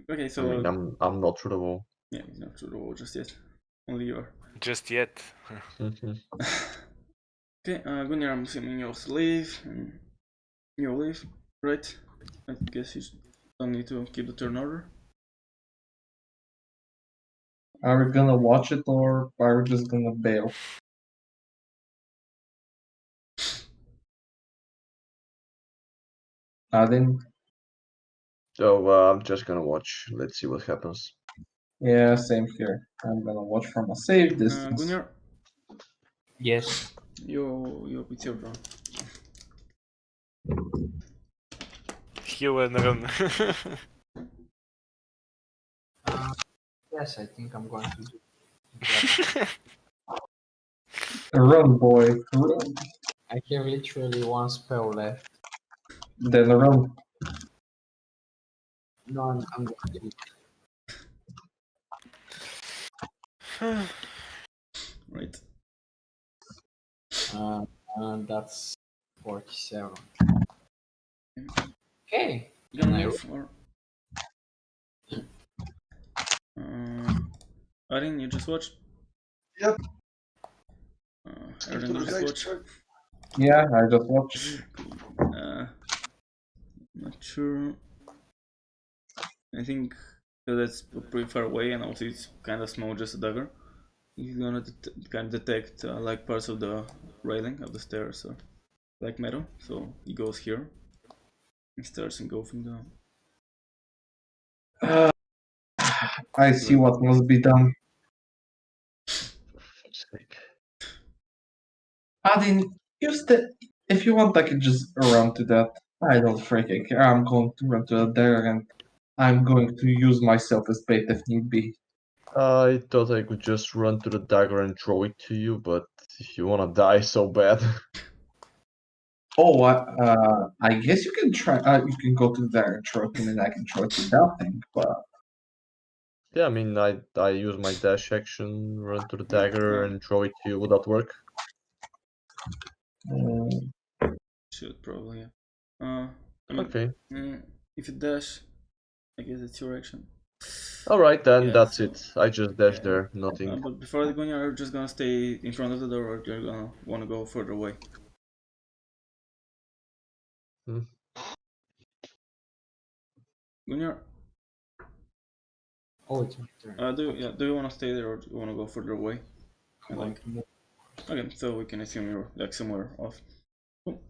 [SPEAKER 1] Okay, so
[SPEAKER 2] I mean, I'm not through the wall.
[SPEAKER 1] yeah, he's not through the wall just yet. Only you are.
[SPEAKER 3] Just yet.
[SPEAKER 1] Okay, Gunnar, I'm assuming you'll leave, and you'll leave, right? I guess you don't need to keep the turn order.
[SPEAKER 4] Are we gonna watch it or are we just gonna bail? Nothing?
[SPEAKER 2] So I'm just gonna watch. Let's see what happens.
[SPEAKER 4] Yeah, same here. I'm gonna watch from a safe distance.
[SPEAKER 1] Gunnar,
[SPEAKER 5] Yes.
[SPEAKER 1] it's your turn.
[SPEAKER 3] Heal and run.
[SPEAKER 5] Yes, I think I'm going to do that.
[SPEAKER 4] Run, boy, run.
[SPEAKER 5] I have literally one spell left.
[SPEAKER 4] Then run.
[SPEAKER 5] No, I'm going to.
[SPEAKER 1] Right.
[SPEAKER 5] That's 47. Okay.
[SPEAKER 1] Gonna
[SPEAKER 5] And I
[SPEAKER 1] move or Arin, you just watched?
[SPEAKER 2] Yep.
[SPEAKER 1] Arin, you just watched?
[SPEAKER 4] Yeah, I just watched.
[SPEAKER 1] Not sure. I think that's pretty far away, and also it's kind of small, just a dagger. He's gonna kind of detect like parts of the railing of the stairs or like metal, so he goes here and starts engulfing the.
[SPEAKER 4] I see what must be done. Adin, use the. If you want, I can just run to that. I don't freaking care. I'm going to run to there, and I'm going to use myself as bait if need be.
[SPEAKER 2] I thought I could just run to the dagger and throw it to you, but if you wanna die so bad.
[SPEAKER 4] Oh, I guess you can try. You can go to there and throw it to me, and I can throw it to that thing. But
[SPEAKER 2] Yeah, I mean, I use my dash action, run to the dagger, and throw it to you. Would that work?
[SPEAKER 1] Should probably, yeah. I mean,
[SPEAKER 2] Okay.
[SPEAKER 1] if you dash, I guess it's your action.
[SPEAKER 2] Alright, then
[SPEAKER 1] Yeah,
[SPEAKER 2] that's
[SPEAKER 1] so-
[SPEAKER 2] it. I just dash there, nothing.
[SPEAKER 1] But before going, you're just gonna stay in front of the door, or you're gonna wanna go further away.
[SPEAKER 2] Hmm.
[SPEAKER 1] Gunyar,
[SPEAKER 5] Oh, it's my turn.
[SPEAKER 1] do you wanna stay there or do you wanna go further away?
[SPEAKER 5] I'm going to move.
[SPEAKER 1] Okay, so we can assume you're like somewhere off. Cool.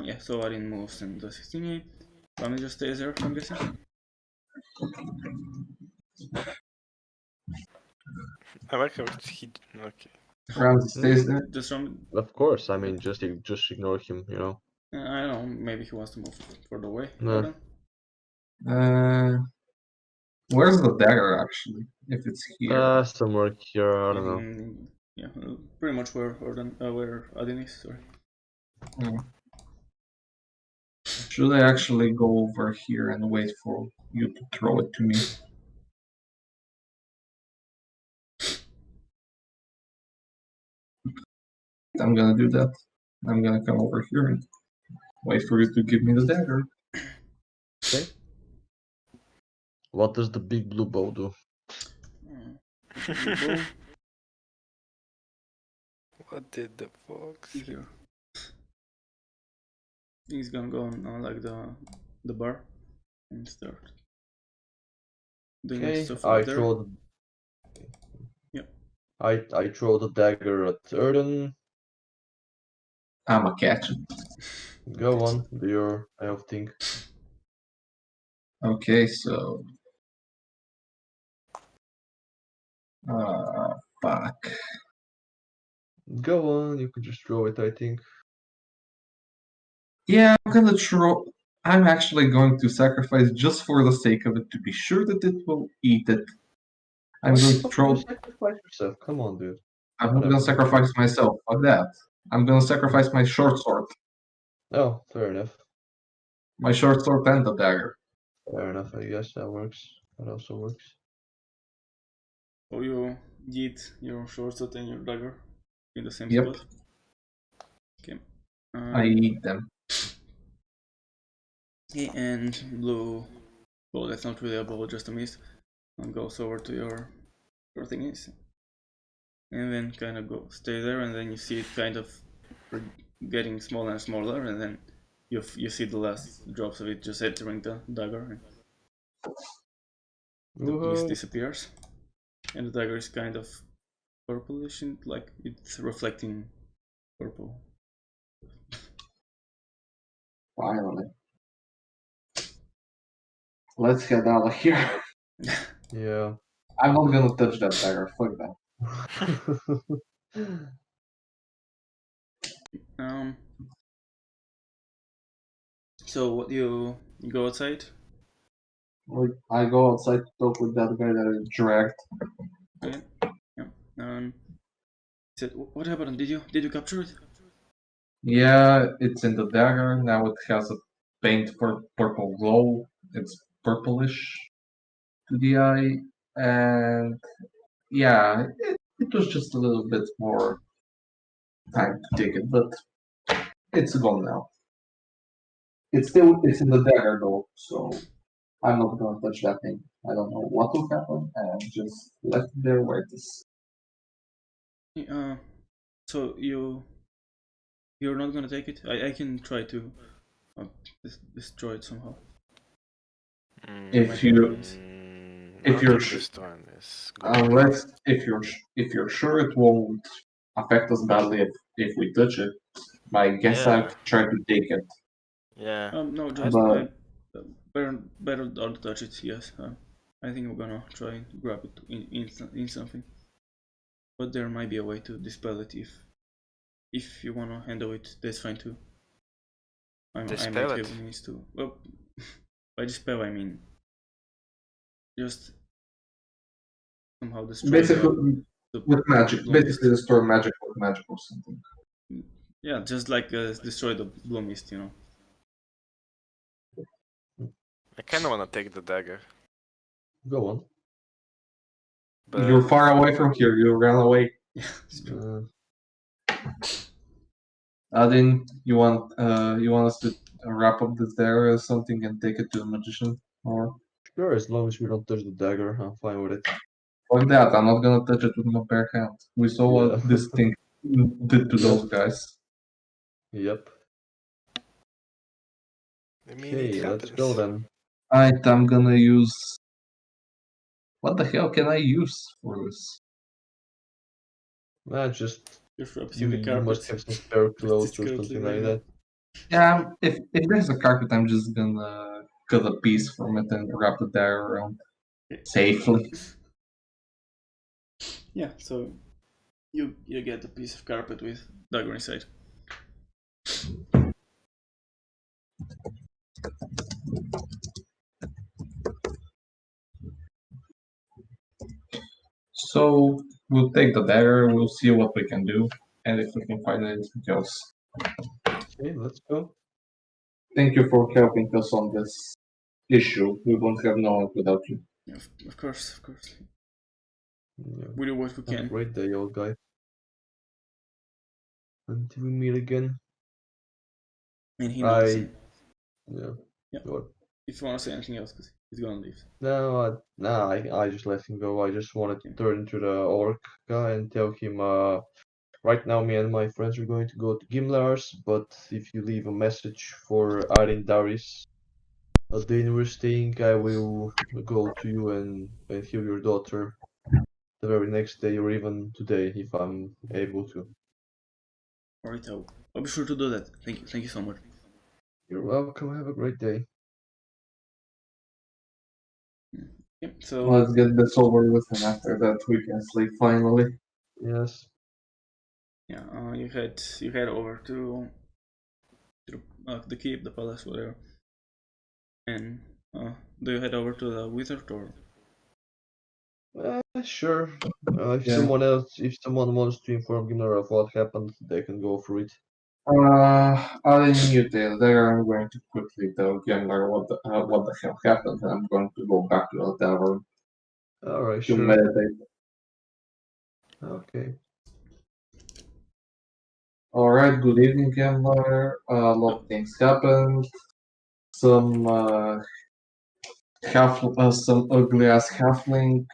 [SPEAKER 1] Yeah, so Arin moves and does his thingy. Rami just stays there, I'm guessing.
[SPEAKER 3] I like how he. Okay.
[SPEAKER 4] Ramsey stays there.
[SPEAKER 1] Just Rami.
[SPEAKER 2] Of course, I mean, just ignore him, you know.
[SPEAKER 1] I don't know, maybe he wants to move further away.
[SPEAKER 2] No.
[SPEAKER 4] Where's the dagger actually? If it's here.
[SPEAKER 2] Somewhere here, I don't know.
[SPEAKER 1] Yeah, pretty much where Adin is, sorry.
[SPEAKER 4] Should I actually go over here and wait for you to throw it to me? I'm gonna do that. I'm gonna come over here and wait for you to give me the dagger.
[SPEAKER 2] Okay. What does the big blue bow do?
[SPEAKER 3] What did the fox?
[SPEAKER 1] Here. He's gonna go on like the bar and start doing
[SPEAKER 2] Okay,
[SPEAKER 1] stuff
[SPEAKER 2] I
[SPEAKER 1] up there.
[SPEAKER 2] throw the...
[SPEAKER 1] Yep.
[SPEAKER 2] I throw the dagger at Erden.
[SPEAKER 4] I'ma catch it.
[SPEAKER 2] Go on, do your elf thing.
[SPEAKER 4] Okay, so fuck.
[SPEAKER 2] Go on, you can just throw it, I think.
[SPEAKER 4] Yeah, I'm gonna throw. I'm actually going to sacrifice just for the sake of it to be sure that it will eat it. I'm going to throw.
[SPEAKER 2] Sacrifice yourself. Come on, dude.
[SPEAKER 4] I'm not
[SPEAKER 2] Whatever.
[SPEAKER 4] gonna sacrifice myself. Fuck that. I'm gonna sacrifice my short sword.
[SPEAKER 2] Oh, fair enough.
[SPEAKER 4] My short sword and the dagger.
[SPEAKER 2] Fair enough, I guess that works. That also works.
[SPEAKER 1] So you yeet your short sword and your dagger in the same
[SPEAKER 4] Yep.
[SPEAKER 1] spot. Okay.
[SPEAKER 4] I eat them.
[SPEAKER 1] Okay, and blue. Well, that's not really a ball, just a mist. And goes over to your thingies. And then kind of stay there, and then you see it kind of getting smaller and smaller, and then you see the last drops of it just entering the dagger, and the mist disappears, and the dagger is kind of purplish, and like it's reflecting purple.
[SPEAKER 4] Finally. Let's get out of here.
[SPEAKER 2] Yeah.
[SPEAKER 4] I'm not gonna touch that dagger. Fuck that.
[SPEAKER 1] So what you go outside?
[SPEAKER 4] Like, I go outside to talk with that guy that is dragged.
[SPEAKER 1] Okay. Yeah. Said, what happened? Did you capture it?
[SPEAKER 4] Yeah, it's in the dagger. Now it has a faint purple glow. It's purplish to the eye. And yeah, it was just a little bit more time to take it, but it's gone now. it's in the dagger though, so I'm not gonna touch that thing. I don't know what will happen, and just left it there where it is.
[SPEAKER 1] So you're not gonna take it? I can try to destroy it somehow.
[SPEAKER 4] If you
[SPEAKER 3] I
[SPEAKER 4] if
[SPEAKER 3] don't
[SPEAKER 4] you're
[SPEAKER 3] think
[SPEAKER 4] sh-
[SPEAKER 3] this one is good.
[SPEAKER 4] unless if you're sure it won't affect us badly if we touch it, I guess I
[SPEAKER 3] Yeah.
[SPEAKER 4] could try to take it.
[SPEAKER 3] Yeah.
[SPEAKER 1] No, just
[SPEAKER 4] But
[SPEAKER 1] better don't touch it. Yes. I think we're gonna try and grab it in something. But there might be a way to dispel it if you wanna handle it. That's fine too. I
[SPEAKER 3] Dispel
[SPEAKER 1] might
[SPEAKER 3] it.
[SPEAKER 1] have means to. Well, by dispel I mean just somehow destroy
[SPEAKER 4] basically
[SPEAKER 1] the
[SPEAKER 4] with magic,
[SPEAKER 1] blue mist.
[SPEAKER 4] basically destroy magic with magic or something.
[SPEAKER 1] Yeah, just like destroy the blue mist, you know.
[SPEAKER 3] I kind of want to take the dagger,
[SPEAKER 2] Go on.
[SPEAKER 3] but
[SPEAKER 4] You're far away from here. You ran away.
[SPEAKER 1] Yeah, it's true.
[SPEAKER 4] Adin, you want us to wrap up this there or something and take it to the magician? Or
[SPEAKER 2] Sure, as long as we don't touch the dagger, I'm fine with it.
[SPEAKER 4] like that, I'm not gonna touch it with my bare hand. We saw
[SPEAKER 2] Yeah.
[SPEAKER 4] what this thing did to those guys.
[SPEAKER 2] Yep.
[SPEAKER 3] I mean, it
[SPEAKER 2] Okay, let's
[SPEAKER 3] happens.
[SPEAKER 2] go then.
[SPEAKER 4] Alright, I'm gonna use. What the hell can I use for this?
[SPEAKER 2] Just
[SPEAKER 1] Disrupts
[SPEAKER 2] you,
[SPEAKER 1] the
[SPEAKER 2] you must
[SPEAKER 1] carpet.
[SPEAKER 2] have some spare clothes or
[SPEAKER 1] Discreetly
[SPEAKER 2] something
[SPEAKER 1] right
[SPEAKER 2] like
[SPEAKER 1] now.
[SPEAKER 2] that.
[SPEAKER 4] Yeah, if there's a carpet, I'm just gonna cut a piece from it and wrap it there around safely.
[SPEAKER 1] Yeah, so you get a piece of carpet with dagger inside.
[SPEAKER 4] So we'll take the dagger, we'll see what we can do, and if we can find anything else.
[SPEAKER 2] Okay, let's go.
[SPEAKER 4] Thank you for helping us on this issue. We won't have known it without you.
[SPEAKER 1] Yeah, of course, of course.
[SPEAKER 2] Yeah.
[SPEAKER 1] We do what we
[SPEAKER 2] Have a
[SPEAKER 1] can.
[SPEAKER 2] great day, old guy. Until we meet again.
[SPEAKER 1] And he nods.
[SPEAKER 2] Yeah.
[SPEAKER 1] Yeah.
[SPEAKER 2] Go on.
[SPEAKER 1] If you want to say anything else, because he's gonna leave.
[SPEAKER 2] No, I just let him go. I just wanted to turn to the orc guy and tell him, right now me and my friends are going to go to Gimlar's, but if you leave a message for Arin Darius, a day we're staying, I will go to you and heal your daughter the very next day or even today if I'm able to.
[SPEAKER 1] Alright, I'll be sure to do that. Thank you so much.
[SPEAKER 2] You're welcome. Have a great day.
[SPEAKER 1] Yeah, so
[SPEAKER 4] Let's get this over with, and after that we can sleep finally.
[SPEAKER 2] Yes.
[SPEAKER 1] yeah, you head over to the keep, the palace, whatever. And do you head over to the wizard or?
[SPEAKER 2] Sure. If
[SPEAKER 4] Yeah.
[SPEAKER 2] if someone wants to inform Gimlar of what happened, they can go for it.
[SPEAKER 4] I'll mute it there. I'm going to quickly tell Gengler what the hell happened, and I'm going to go back to the tavern
[SPEAKER 2] Alright,
[SPEAKER 4] to
[SPEAKER 2] sure.
[SPEAKER 4] meditate.
[SPEAKER 2] Okay.
[SPEAKER 4] Alright, good evening, Gengler. A lot of things happened. Some some ugly ass halfling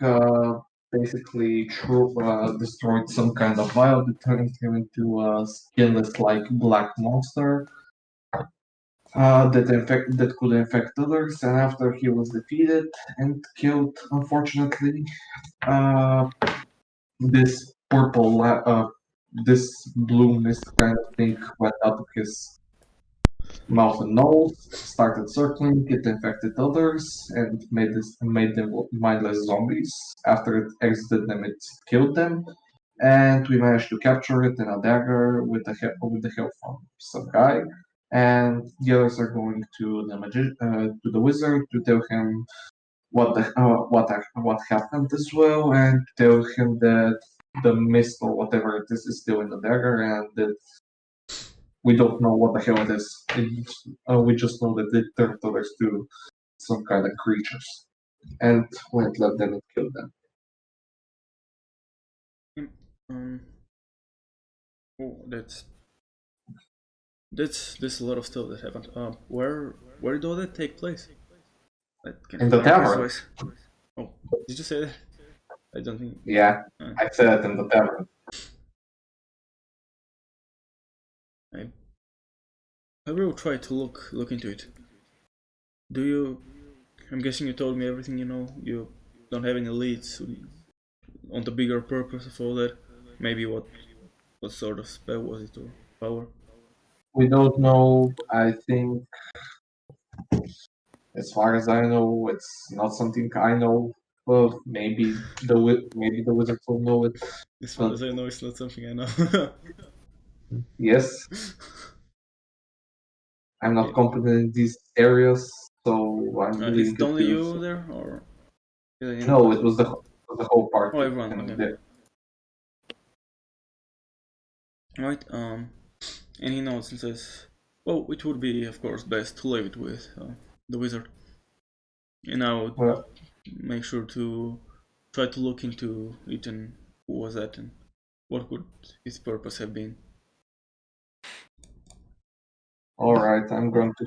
[SPEAKER 4] basically destroyed some kind of vial that turned him into a skinless like black monster. That could infect others, and after he was defeated and killed, unfortunately, uh, this this blue mist kind of thing went out of his mouth and nose, started circling, it infected others, and made them mindless zombies. After it exited them, it killed them, and we managed to capture it in a dagger with the help from some guy. And the others are going to to the wizard to tell him what happened as well, and tell him that the mist or whatever it is still in the dagger, and that we don't know what the hell it is. We just know that it turned others to some kind of creatures, and when it left them, it killed them.
[SPEAKER 1] Um, oh, that's there's a lot of stuff that happened. Where did all that take place? That kind
[SPEAKER 4] In
[SPEAKER 1] of
[SPEAKER 4] the
[SPEAKER 1] clarify
[SPEAKER 4] tavern.
[SPEAKER 1] voice. Oh, did you say that? I don't think.
[SPEAKER 4] Yeah,
[SPEAKER 1] Uh,
[SPEAKER 4] I said it in the tavern.
[SPEAKER 1] I will try to look into it. Do you? I'm guessing you told me everything you know. You don't have any leads on the bigger purpose of all that. Maybe what sort of spell was it or power?
[SPEAKER 4] We don't know. I think, as far as I know, it's not something I know. Well, maybe maybe the wizard will know it.
[SPEAKER 1] As far
[SPEAKER 4] But
[SPEAKER 1] as I know, it's not something I know.
[SPEAKER 4] yes, I'm not
[SPEAKER 1] Okay.
[SPEAKER 4] competent in these areas, so I'm
[SPEAKER 1] Is
[SPEAKER 4] leaving
[SPEAKER 1] it
[SPEAKER 4] it
[SPEAKER 1] only
[SPEAKER 4] to you.
[SPEAKER 1] you there, or is anyone
[SPEAKER 4] No,
[SPEAKER 1] as
[SPEAKER 4] it
[SPEAKER 1] well?
[SPEAKER 4] was the whole
[SPEAKER 1] Oh,
[SPEAKER 4] party,
[SPEAKER 1] everyone.
[SPEAKER 4] and
[SPEAKER 1] Okay. Right. And he nods and says, "Well, it would be, of course, best to leave it with the wizard, and I would
[SPEAKER 4] well,
[SPEAKER 1] make sure to try to look into it and who was that and what could his purpose have been."
[SPEAKER 4] all right, I'm going to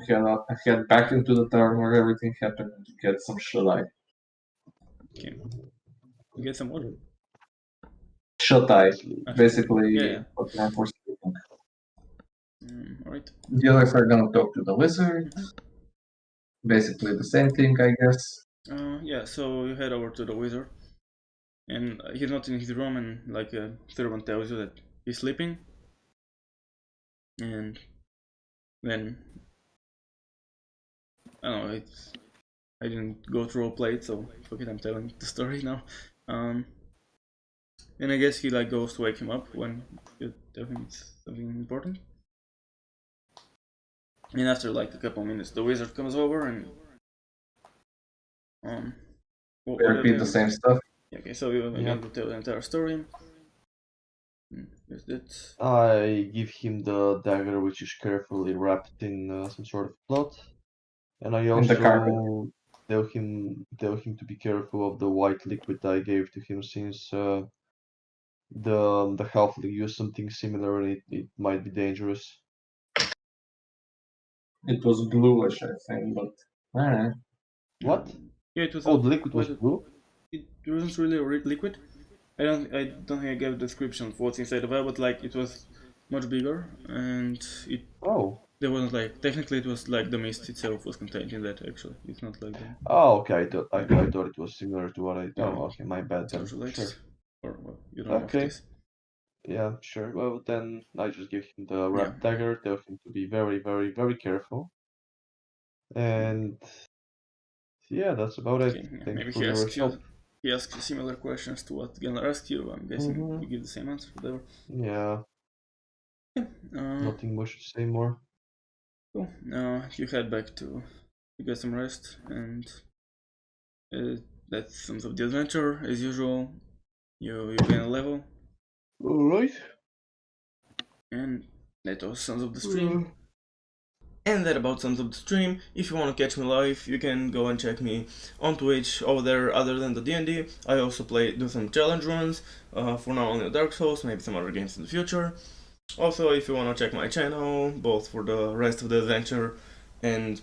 [SPEAKER 4] head back into the tavern where everything happened and get some shut-eye.
[SPEAKER 1] Okay. You get some water.
[SPEAKER 4] Shut-eye,
[SPEAKER 1] Ah,
[SPEAKER 4] basically
[SPEAKER 1] yeah.
[SPEAKER 4] what I'm for sleeping.
[SPEAKER 1] All right.
[SPEAKER 4] The others are gonna talk to the wizard.
[SPEAKER 1] Mhm.
[SPEAKER 4] Basically the same thing, I guess.
[SPEAKER 1] Yeah. So you head over to the wizard, and he's not in his room, and like servant tells you that he's sleeping, and then I don't know. I didn't go through a plate, so fuck it. I'm telling the story now. Um, and I guess he like goes to wake him up when you tell him it's something important. And after like a couple minutes, the wizard comes over and um, what are you
[SPEAKER 4] Repeat the
[SPEAKER 1] doing?
[SPEAKER 4] same stuff.
[SPEAKER 1] Yeah, okay, so you're
[SPEAKER 2] Yeah.
[SPEAKER 1] going to tell the entire story. Is that
[SPEAKER 2] I give him the dagger, which is carefully wrapped in some sort of cloth, and I
[SPEAKER 4] In the carpet.
[SPEAKER 2] also tell him to be careful of the white liquid I gave to him, since the halfling used something similar, and it might be dangerous.
[SPEAKER 4] It was bluish, I think, but alright.
[SPEAKER 2] What?
[SPEAKER 1] Yeah, it was
[SPEAKER 2] Oh, the liquid was
[SPEAKER 1] quite
[SPEAKER 2] blue?
[SPEAKER 1] it wasn't really a liquid. I don't think I gave a description of what's inside the vial, but like it was much bigger, and it
[SPEAKER 2] Oh.
[SPEAKER 1] there wasn't like technically it was like the mist itself was contained in that. Actually, it's not like the
[SPEAKER 2] Oh, okay. I thought it was similar to what I.
[SPEAKER 1] no,
[SPEAKER 2] Oh, okay. My bad then.
[SPEAKER 1] sounds related,
[SPEAKER 2] Sure.
[SPEAKER 1] or well, you don't know if it
[SPEAKER 2] Okay.
[SPEAKER 1] is.
[SPEAKER 2] Yeah, sure. Well, then I just give him the
[SPEAKER 1] Yeah.
[SPEAKER 2] wrapped dagger. Tell him to be very, very, very careful. And yeah, that's about it.
[SPEAKER 1] Okay, yeah,
[SPEAKER 2] Thank you
[SPEAKER 1] maybe
[SPEAKER 2] for your help.
[SPEAKER 1] he asks you similar questions to what Gunnar asked you. I'm guessing
[SPEAKER 2] Mm-hmm.
[SPEAKER 1] you give the same answer, whatever.
[SPEAKER 2] Yeah, nothing much to say more.
[SPEAKER 1] Cool. You head back to get some rest, and that sums up the adventure as usual. You gain a level,
[SPEAKER 2] All right.
[SPEAKER 1] and that also sums up the stream. And that about sums up the stream. If you want to catch me live, you can go and check me on Twitch over there. Other than the D&D, I also do some challenge runs. For now only Dark Souls, maybe some other games in the future. Also, if you want to check my channel, both for the rest of the adventure and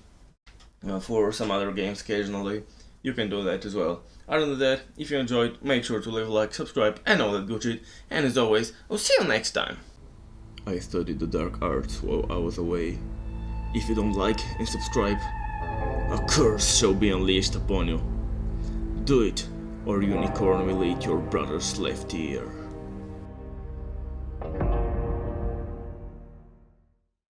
[SPEAKER 1] for some other games occasionally, you can do that as well. Other than that, if you enjoyed, make sure to leave a like, subscribe, and all that good shit. And as always, I'll see you next time. I studied the dark arts while I was away. If you don't like and subscribe, a curse shall be unleashed upon you. Do it, or unicorn will eat your brother's left ear.